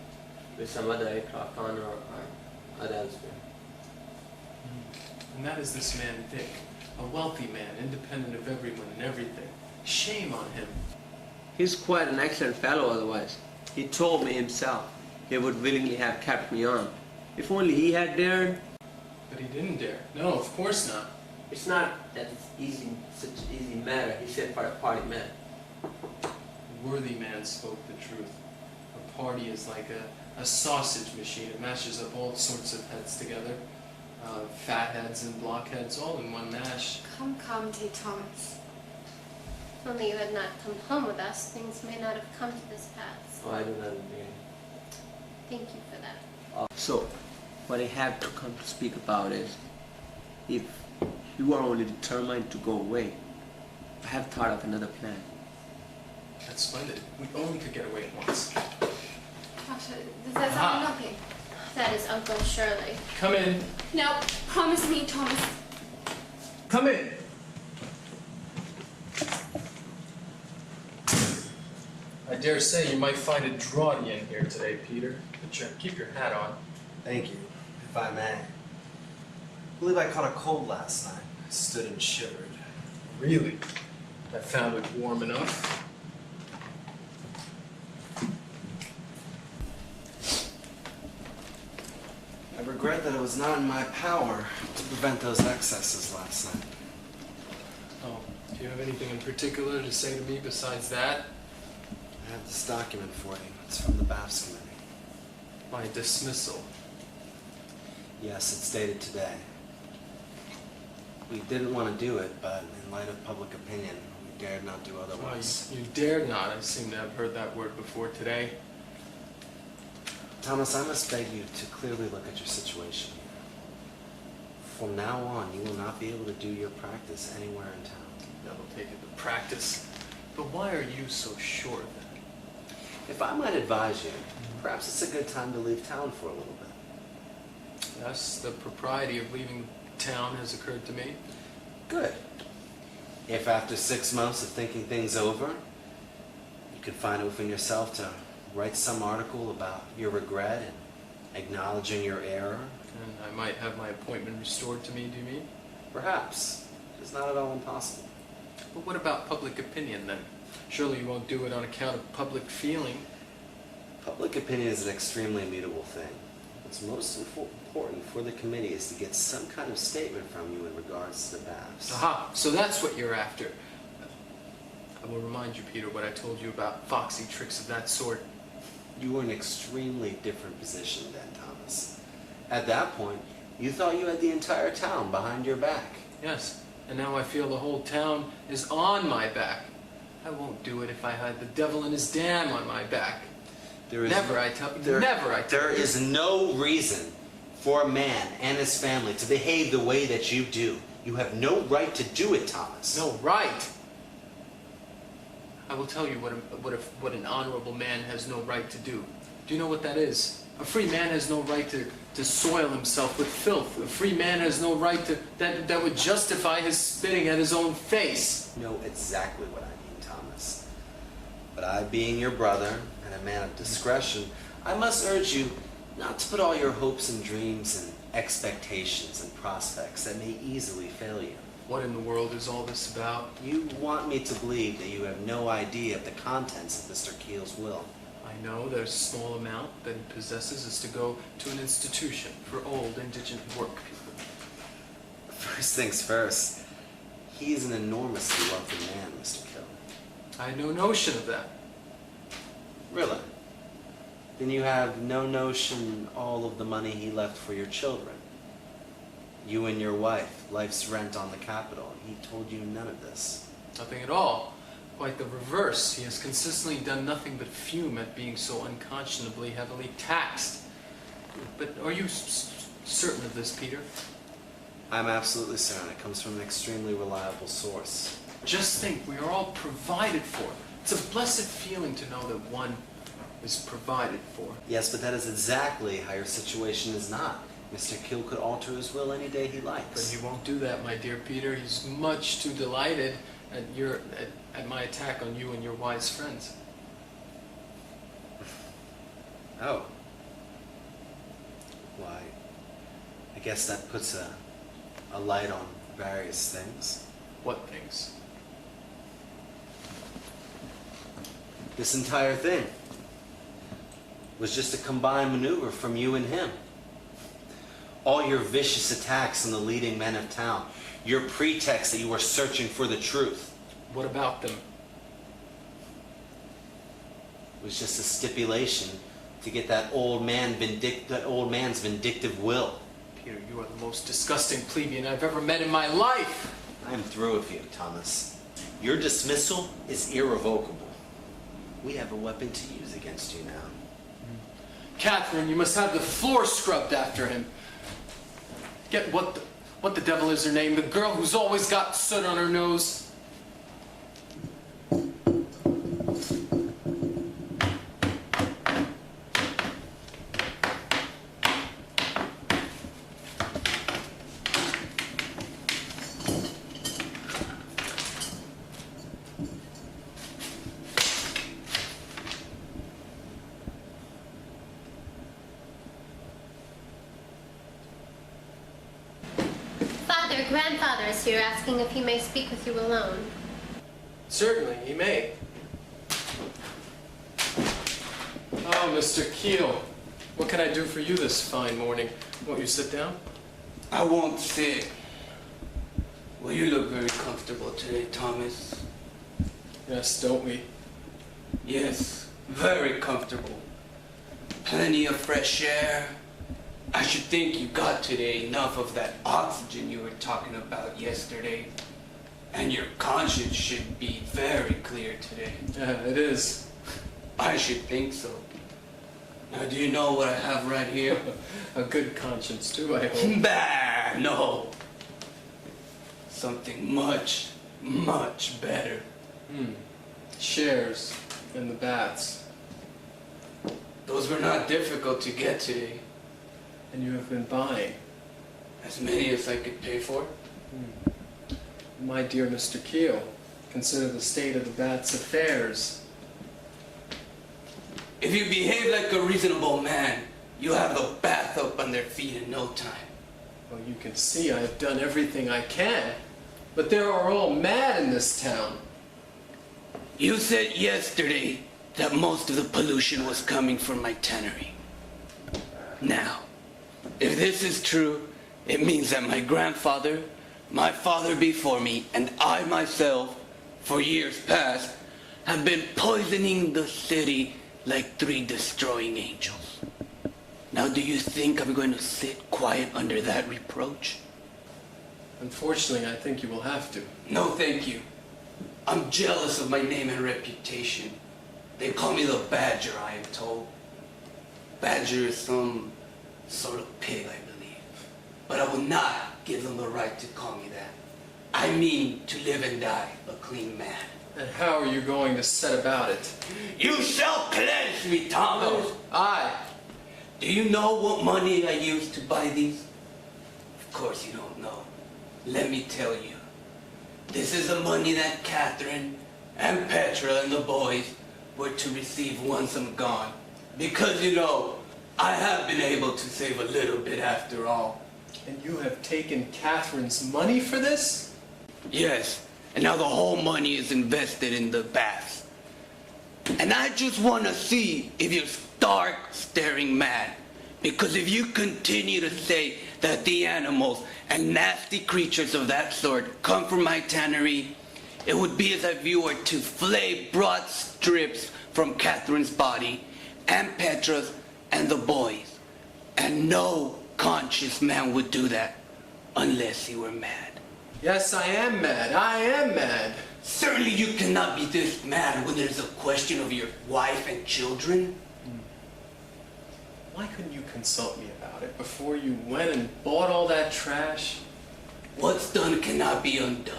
with some other aircraft on or elsewhere. And that is this man Dick, a wealthy man, independent of everyone and everything. Shame on him. He's quite an excellent fellow otherwise. He told me himself he would willingly have kept me on. If only he had dared. But he didn't dare. No, of course not. It's not that it's such an easy matter, he said, for a party man. A worthy man spoke the truth. A party is like a sausage machine. It mashes up all sorts of heads together. Fat heads and blockheads, all in one mash. Come, dear Thomas. If only you had not come home with us, things may not have come to this pass. Oh, I do not agree. Thank you for that. So, what I have to come to speak about is, if you are only determined to go away, I have thought of another plan. That's splendid. We only could get away at once. Doctor, does that sound knocking? That is Uncle Shirley. Come in. No, promise me, Thomas. Come in. I dare say you might find it draughty in here today, Peter. But keep your hat on. Thank you, if I may. I believe I caught a cold last night. I stood and shivered. Really? I found it warm enough. I regret that it was not in my power to prevent those excesses last night. Oh, do you have anything in particular to say to me besides that? I have this document for you. It's from the BAFS committee. My dismissal. Yes, it's dated today. We didn't want to do it, but in light of public opinion, we dared not do otherwise. You dared not. I seem to have heard that word before today. Thomas, I must beg you to clearly look at your situation here. From now on, you will not be able to do your practice anywhere in town. That'll take it to practice. But why are you so sure of that? If I might advise you, perhaps it's a good time to leave town for a little bit. Yes, the propriety of leaving town has occurred to me. Good. If after 6 months of thinking things over, you can find it within yourself to write some article about your regret and acknowledging your error. And I might have my appointment restored to me, do you mean? Perhaps. It's not at all impossible. But what about public opinion then? Surely you won't do it on account of public feeling. Public opinion is an extremely mutable thing. What's most important for the committee is to get some kind of statement from you in regards to the BAFS. Aha, so that's what you're after. I will remind you, Peter, what I told you about foxy tricks of that sort. You were in an extremely different position then, Thomas. At that point, you thought you had the entire town behind your back. Yes, and now I feel the whole town is on my back. I won't do it if I had the devil and his dam on my back. There is There is no reason for a man and his family to behave the way that you do. You have no right to do it, Thomas. No right? I will tell you what an honorable man has no right to do. Do you know what that is? A free man has no right to soil himself with filth. A free man has no right to that would justify his spitting at his own face. You know exactly what I mean, Thomas. But I, being your brother and a man of discretion, I must urge you not to put all your hopes and dreams and expectations and prospects that may easily fail you. What in the world is all this about? You want me to believe that you have no idea of the contents of Mr. Keel's will. I know that a small amount that he possesses is to go to an institution for old indigent work people. First things first, he is an enormously wealthy man, Mr. Kill. I had no notion of that. Really? Then you have no notion all of the money he left for your children. You and your wife, life's rent on the capital. He told you none of this. Nothing at all. Quite the reverse. He has consistently done nothing but fume at being so unconscionably heavily taxed. But are you certain of this, Peter? I'm absolutely certain. It comes from an extremely reliable source. Just think, we are all provided for. It's a blessed feeling to know that one is provided for. Yes, but that is exactly how your situation is not. Mr. Kill could alter his will any day he likes. But he won't do that, my dear Peter. He's much too delighted at my attack on you and your wise friends. Oh. Why, I guess that puts a light on various things. What things? This entire thing was just a combined maneuver from you and him. All your vicious attacks on the leading men of town, your pretext that you were searching for the truth. What about them? It was just a stipulation to get that old man's vindictive will. Peter, you are the most disgusting plebeian I've ever met in my life. I'm through with you, Thomas. Your dismissal is irrevocable. We have a weapon to use against you now. Catherine, you must have the floor scrubbed after him. Get what the devil is her name? The girl who's always got soot on her nose. Grandfather is here asking if he may speak with you alone. Certainly, he may. Oh, Mr. Keel, what can I do for you this fine morning? Won't you sit down? I won't sit. Well, you look very comfortable today, Thomas. Yes, don't we? Yes, very comfortable. Plenty of fresh air. I should think you got today enough of that oxygen you were talking about yesterday. And your conscience should be very clear today. Yeah, it is. I should think so. Now, do you know what I have right here? A good conscience, too, I hope. Bah, no. Something much, much better. Shares in the bats. Those were not difficult to get today. And you have been buying? As many as I could pay for. My dear Mr. Keel, consider the state of the bat's affairs. If you behave like a reasonable man, you'll have the bath up on their feet in no time. Well, you can see I have done everything I can. But they are all mad in this town. You said yesterday that most of the pollution was coming from my tannery. Now, if this is true, it means that my grandfather, my father before me, and I myself, for years past, have been poisoning the city like 3 destroying angels. Now, do you think I'm going to sit quiet under that reproach? Unfortunately, I think you will have to. No, thank you. I'm jealous of my name and reputation. They call me the Badger, I am told. Badger is some sort of pig, I believe. But I will not give them the right to call me that. I mean to live and die a clean man. And how are you going to set about it? You shall pledge me, Thomas. No, I. Do you know what money I used to buy these? Of course you don't know. Let me tell you. This is the money that Catherine and Petra and the boys were to receive once I'm gone. Because, you know, I have been able to save a little bit after all. And you have taken Catherine's money for this? Yes, and now the whole money is invested in the baths. And I just want to see if you're stark staring mad. Because if you continue to say that the animals and nasty creatures of that sort come from my tannery, it would be as if you were to flay broad strips from Catherine's body, and Petra's, and the boys. And no conscious man would do that unless he were mad. Yes, I am mad. I am mad. Certainly you cannot be this mad when there's a question of your wife and children. Why couldn't you consult me about it before you went and bought all that trash? What's done cannot be undone.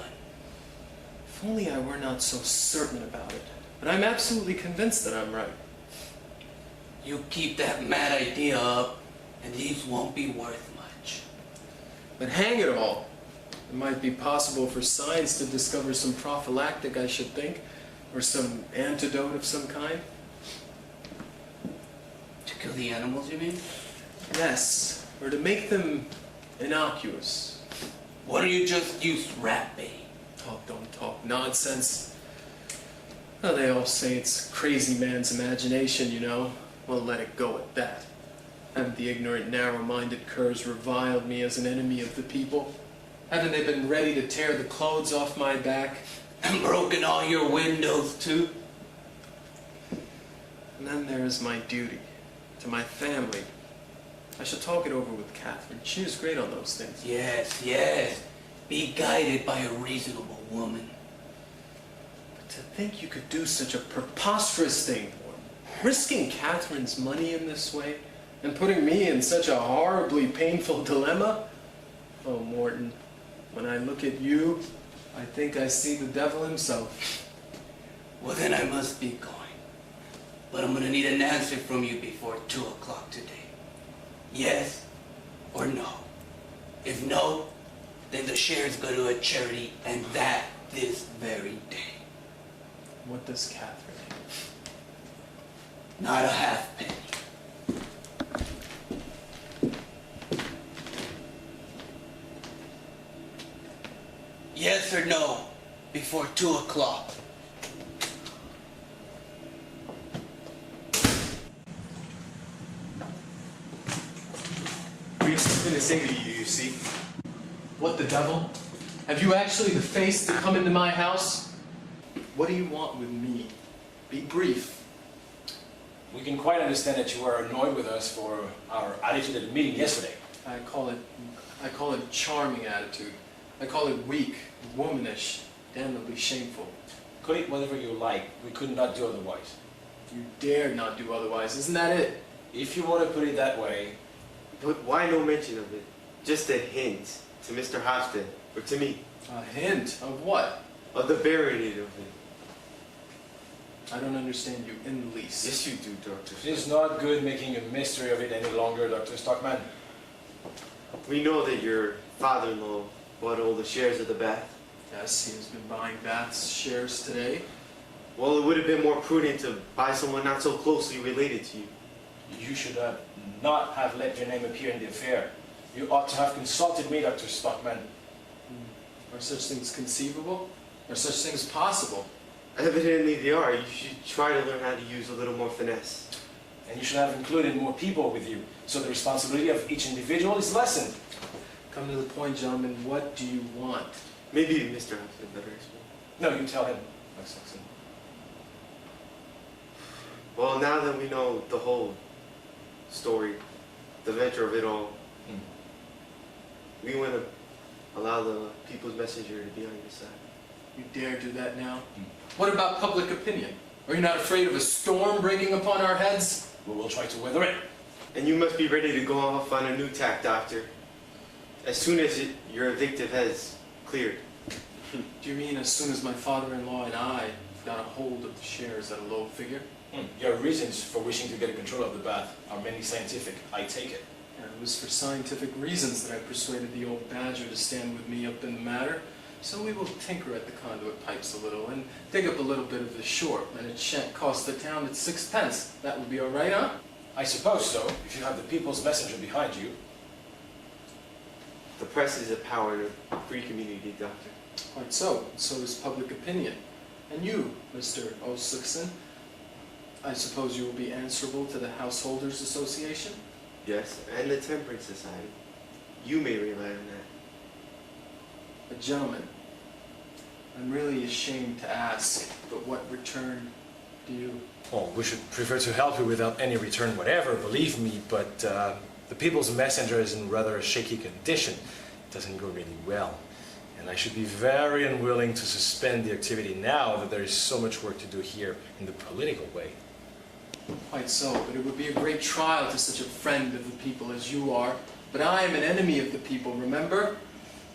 If only I were not so certain about it. But I'm absolutely convinced that I'm right. You keep that mad idea up, and these won't be worth much. But hang it all. It might be possible for science to discover some prophylactic, I should think, or some antidote of some kind. To kill the animals, you mean? Yes, or to make them innocuous. Why don't you just use rat bait? Oh, don't talk nonsense. Oh, they all say it's crazy man's imagination, you know. Well, let it go at that. Haven't the ignorant, narrow-minded curs reviled me as an enemy of the people? Haven't they been ready to tear the clothes off my back? And broken all your windows, too? And then there is my duty to my family. I shall talk it over with Catherine. She is great on those things. Yes, yes. Be guided by a reasonable woman. But to think you could do such a preposterous thing, risking Catherine's money in this way, and putting me in such a horribly painful dilemma? Oh, Morton, when I look at you, I think I see the devil himself. Well, then I must be going. But I'm gonna need an answer from you before 2 o'clock today. Yes or no? If no, then the shares go to a charity, and that this very day. What does Catherine have? Not a halfpenny. Yes or no, before 2 o'clock. We have something to say to you, you see. What the devil? Have you actually the face to come into my house? What do you want with me? Be brief. We can quite understand that you were annoyed with us for our attitude at the meeting yesterday. I call it charming attitude. I call it weak, womanish, damnably shameful. Call it whatever you like. We could not do otherwise. You dared not do otherwise, isn't that it? If you want to put it that way. But why no mention of it? Just a hint to Mr. Hofstad, or to me. A hint of what? Of the barony of it. I don't understand you in the least. Yes, you do, Doctor. It is not good making a mystery of it any longer, Dr. Stockman. We know that your father-in-law bought all the shares of the bath. Yes, he has been buying Bath's shares today. Well, it would have been more prudent to buy someone not so closely related to you. You should not have let your name appear in the affair. You ought to have consulted me, Dr. Stockman. Are such things conceivable? Are such things possible? Evidently they are. You should try to learn how to use a little more finesse. And you should have included more people with you, so the responsibility of each individual is lessened. Come to the point, gentlemen. What do you want? Maybe Mr. Hofstad better explain. No, you tell him, Max Saxon. Well, now that we know the whole story, the venture of it all, we want to allow the people's messenger to be on your side. You dare do that now? What about public opinion? Are you not afraid of a storm breaking upon our heads? We will try to weather it. And you must be ready to go off on a new tack, Doctor. As soon as your evictive has cleared. Do you mean as soon as my father-in-law and I got a hold of the shares at a low figure? Your reasons for wishing to get control of the bath are mainly scientific, I take it. And it was for scientific reasons that I persuaded the old badger to stand with me up in the matter. So we will tinker at the conduit pipes a little and dig up a little bit of the shore, and it shan't cost the town its 6 pence. That would be all right, huh? I suppose so, if you have the people's messenger behind you. The press is a power in a free community, Doctor. Quite so. So is public opinion. And you, Mr. O'Suxon, I suppose you will be answerable to the Householders Association? Yes, and the Temperance Society. You may rely on that. But gentlemen, I'm really ashamed to ask, but what return do you... Oh, we should prefer to help you without any return whatever, believe me, but the people's messenger is in rather a shaky condition. It doesn't go really well. And I should be very unwilling to suspend the activity now that there is so much work to do here in the political way. Quite so, but it would be a great trial to such a friend of the people as you are. But I am an enemy of the people, remember?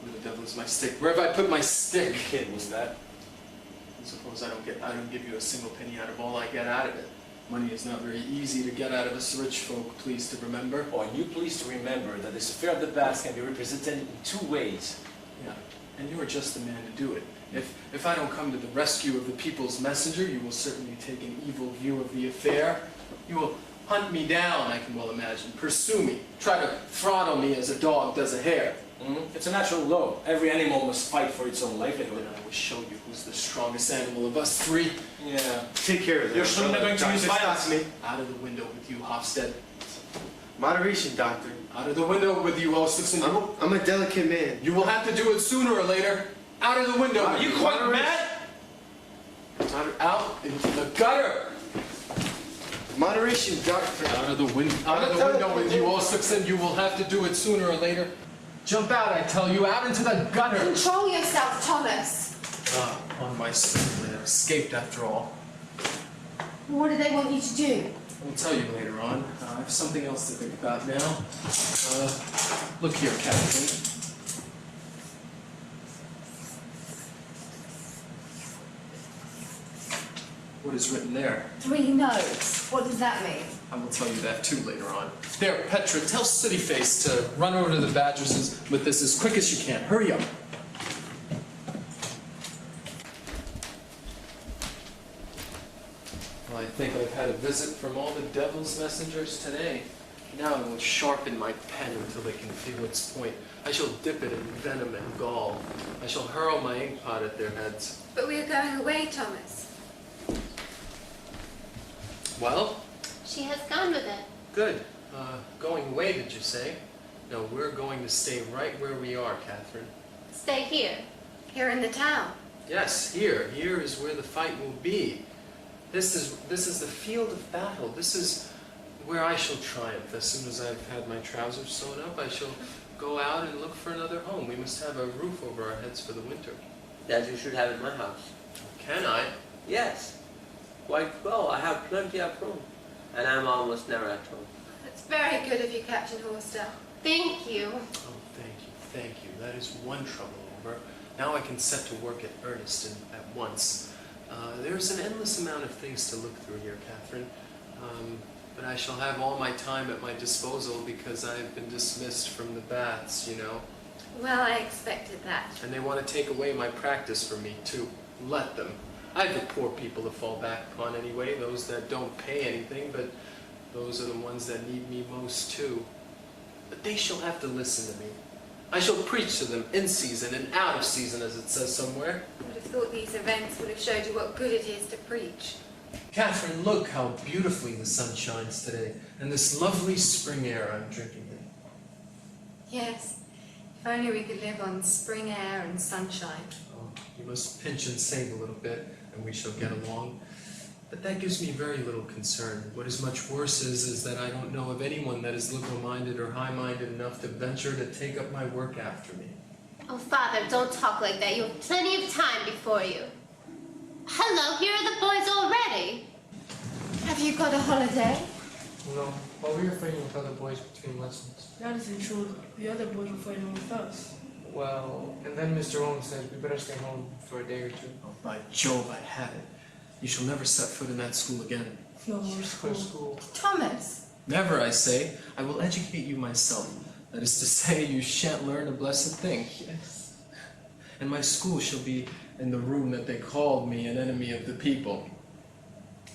Where the devil is my stick? Where have I put my stick? Kid, was that? Suppose I don't give you a single penny out of all I get out of it. Money is not very easy to get out of us rich folk, please to remember. Oh, and you please to remember that this affair of the past can be represented in 2 ways. Yeah, and you are just the man to do it. If I don't come to the rescue of the people's messenger, you will certainly take an evil view of the affair. You will hunt me down, I can well imagine, pursue me, try to throttle me as a dog does a hare. It's a natural law. Every animal must fight for its own livelihood. And I will show you who's the strongest animal of us 3. Yeah. Take care of that. You're surely not going to use violence. Me. Out of the window with you, Hofstede. Moderation, Doctor. Out of the window with you, O'Suxon. I'm a delicate man. You will have to do it sooner or later. Out of the window. Are you quite mad? Out into the gutter. Moderation, Doctor. Out of the window with you, O'Suxon. You will have to do it sooner or later. Jump out, I tell you, out into the gutter. Control yourself, Thomas. On my soul, I have escaped after all. What do they want you to do? I'll tell you later on. I have something else to think about now. Look here, Captain. What is written there? 3 notes. What does that mean? I will tell you that too later on. There, Petra, tell Cityface to run over to the Badgers with this as quick as you can. Hurry up. Well, I think I've had a visit from all the devil's messengers today. Now I will sharpen my pen until they can feel its point. I shall dip it in venom and gall. I shall hurl my ink pot at their heads. But we are going away, Thomas. Well? She has gone with it. Good. Going away, did you say? No, we're going to stay right where we are, Catherine. Stay here. Here in the town. Yes, here. Here is where the fight will be. This is the field of battle. This is where I shall triumph. As soon as I've had my trousers sewn up, I shall go out and look for another home. We must have a roof over our heads for the winter. That you should have in my house. Can I? Yes. Quite well. I have plenty of room. And I'm almost never at home. That's very good of you, Captain Horster. Thank you. Oh, thank you. That is one trouble over. Now I can set to work at earnest and at once. There's an endless amount of things to look through here, Catherine. But I shall have all my time at my disposal because I've been dismissed from the baths, you know. Well, I expected that. And they want to take away my practice from me, too. Let them. I've the poor people to fall back upon anyway, those that don't pay anything, but those are the ones that need me most, too. But they shall have to listen to me. I shall preach to them in season and out of season, as it says somewhere. I would have thought these events would have showed you what good it is to preach. Catherine, look how beautifully the sun shines today, and this lovely spring air I'm drinking in. Yes, if only we could live on spring air and sunshine. Oh, you must pinch and save a little bit, and we shall get along. But that gives me very little concern. What is much worse is that I don't know of anyone that is liberal-minded or high-minded enough to venture to take up my work after me. Oh, Father, don't talk like that. You have plenty of time before you. Hello, here are the boys already. Have you got a holiday? No. Well, we were fighting with other boys between lessons. That isn't true. The other boys were fighting with us. Well, and then Mr. Owen said we better stay home for a day or two. Oh, by Jove, I have it. You shall never set foot in that school again. No more school. Thomas! Never, I say. I will educate you myself. That is to say, you shan't learn a blessed thing. Yes. and my school shall be in the room that they called me an enemy of the people.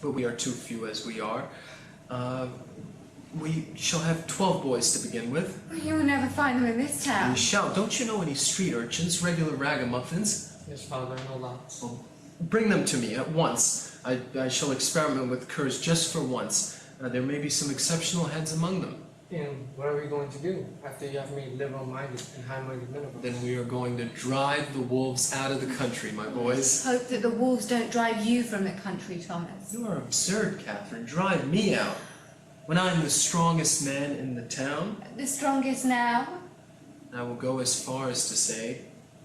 But we are too few as we are. We shall have 12 boys to begin with. You will never find them in this town. We shall. Don't you know any street urchins, regular ragamuffins? Yes, Father, I know lots. Well, bring them to me at once. I shall experiment with curs just for once. There may be some exceptional heads among them. And what are we going to do after you have made liberal-minded and high-minded men of us? Then we are going to drive the wolves out of the country, my boys. Hope that the wolves don't drive you from the country, Thomas. You are absurd, Catherine. Drive me out. When I am the strongest man in the town, The strongest now? I will go as far as to say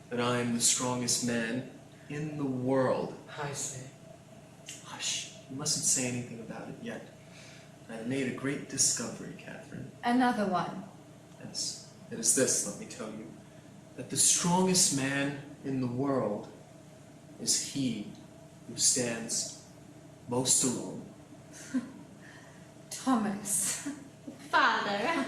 that I am the strongest man in the world. I say. Hush, you mustn't say anything about it yet. I have made a great discovery, Catherine. Another one. Yes, it is this, let me tell you, that the strongest man in the world is he who stands most alone. Thomas. Father.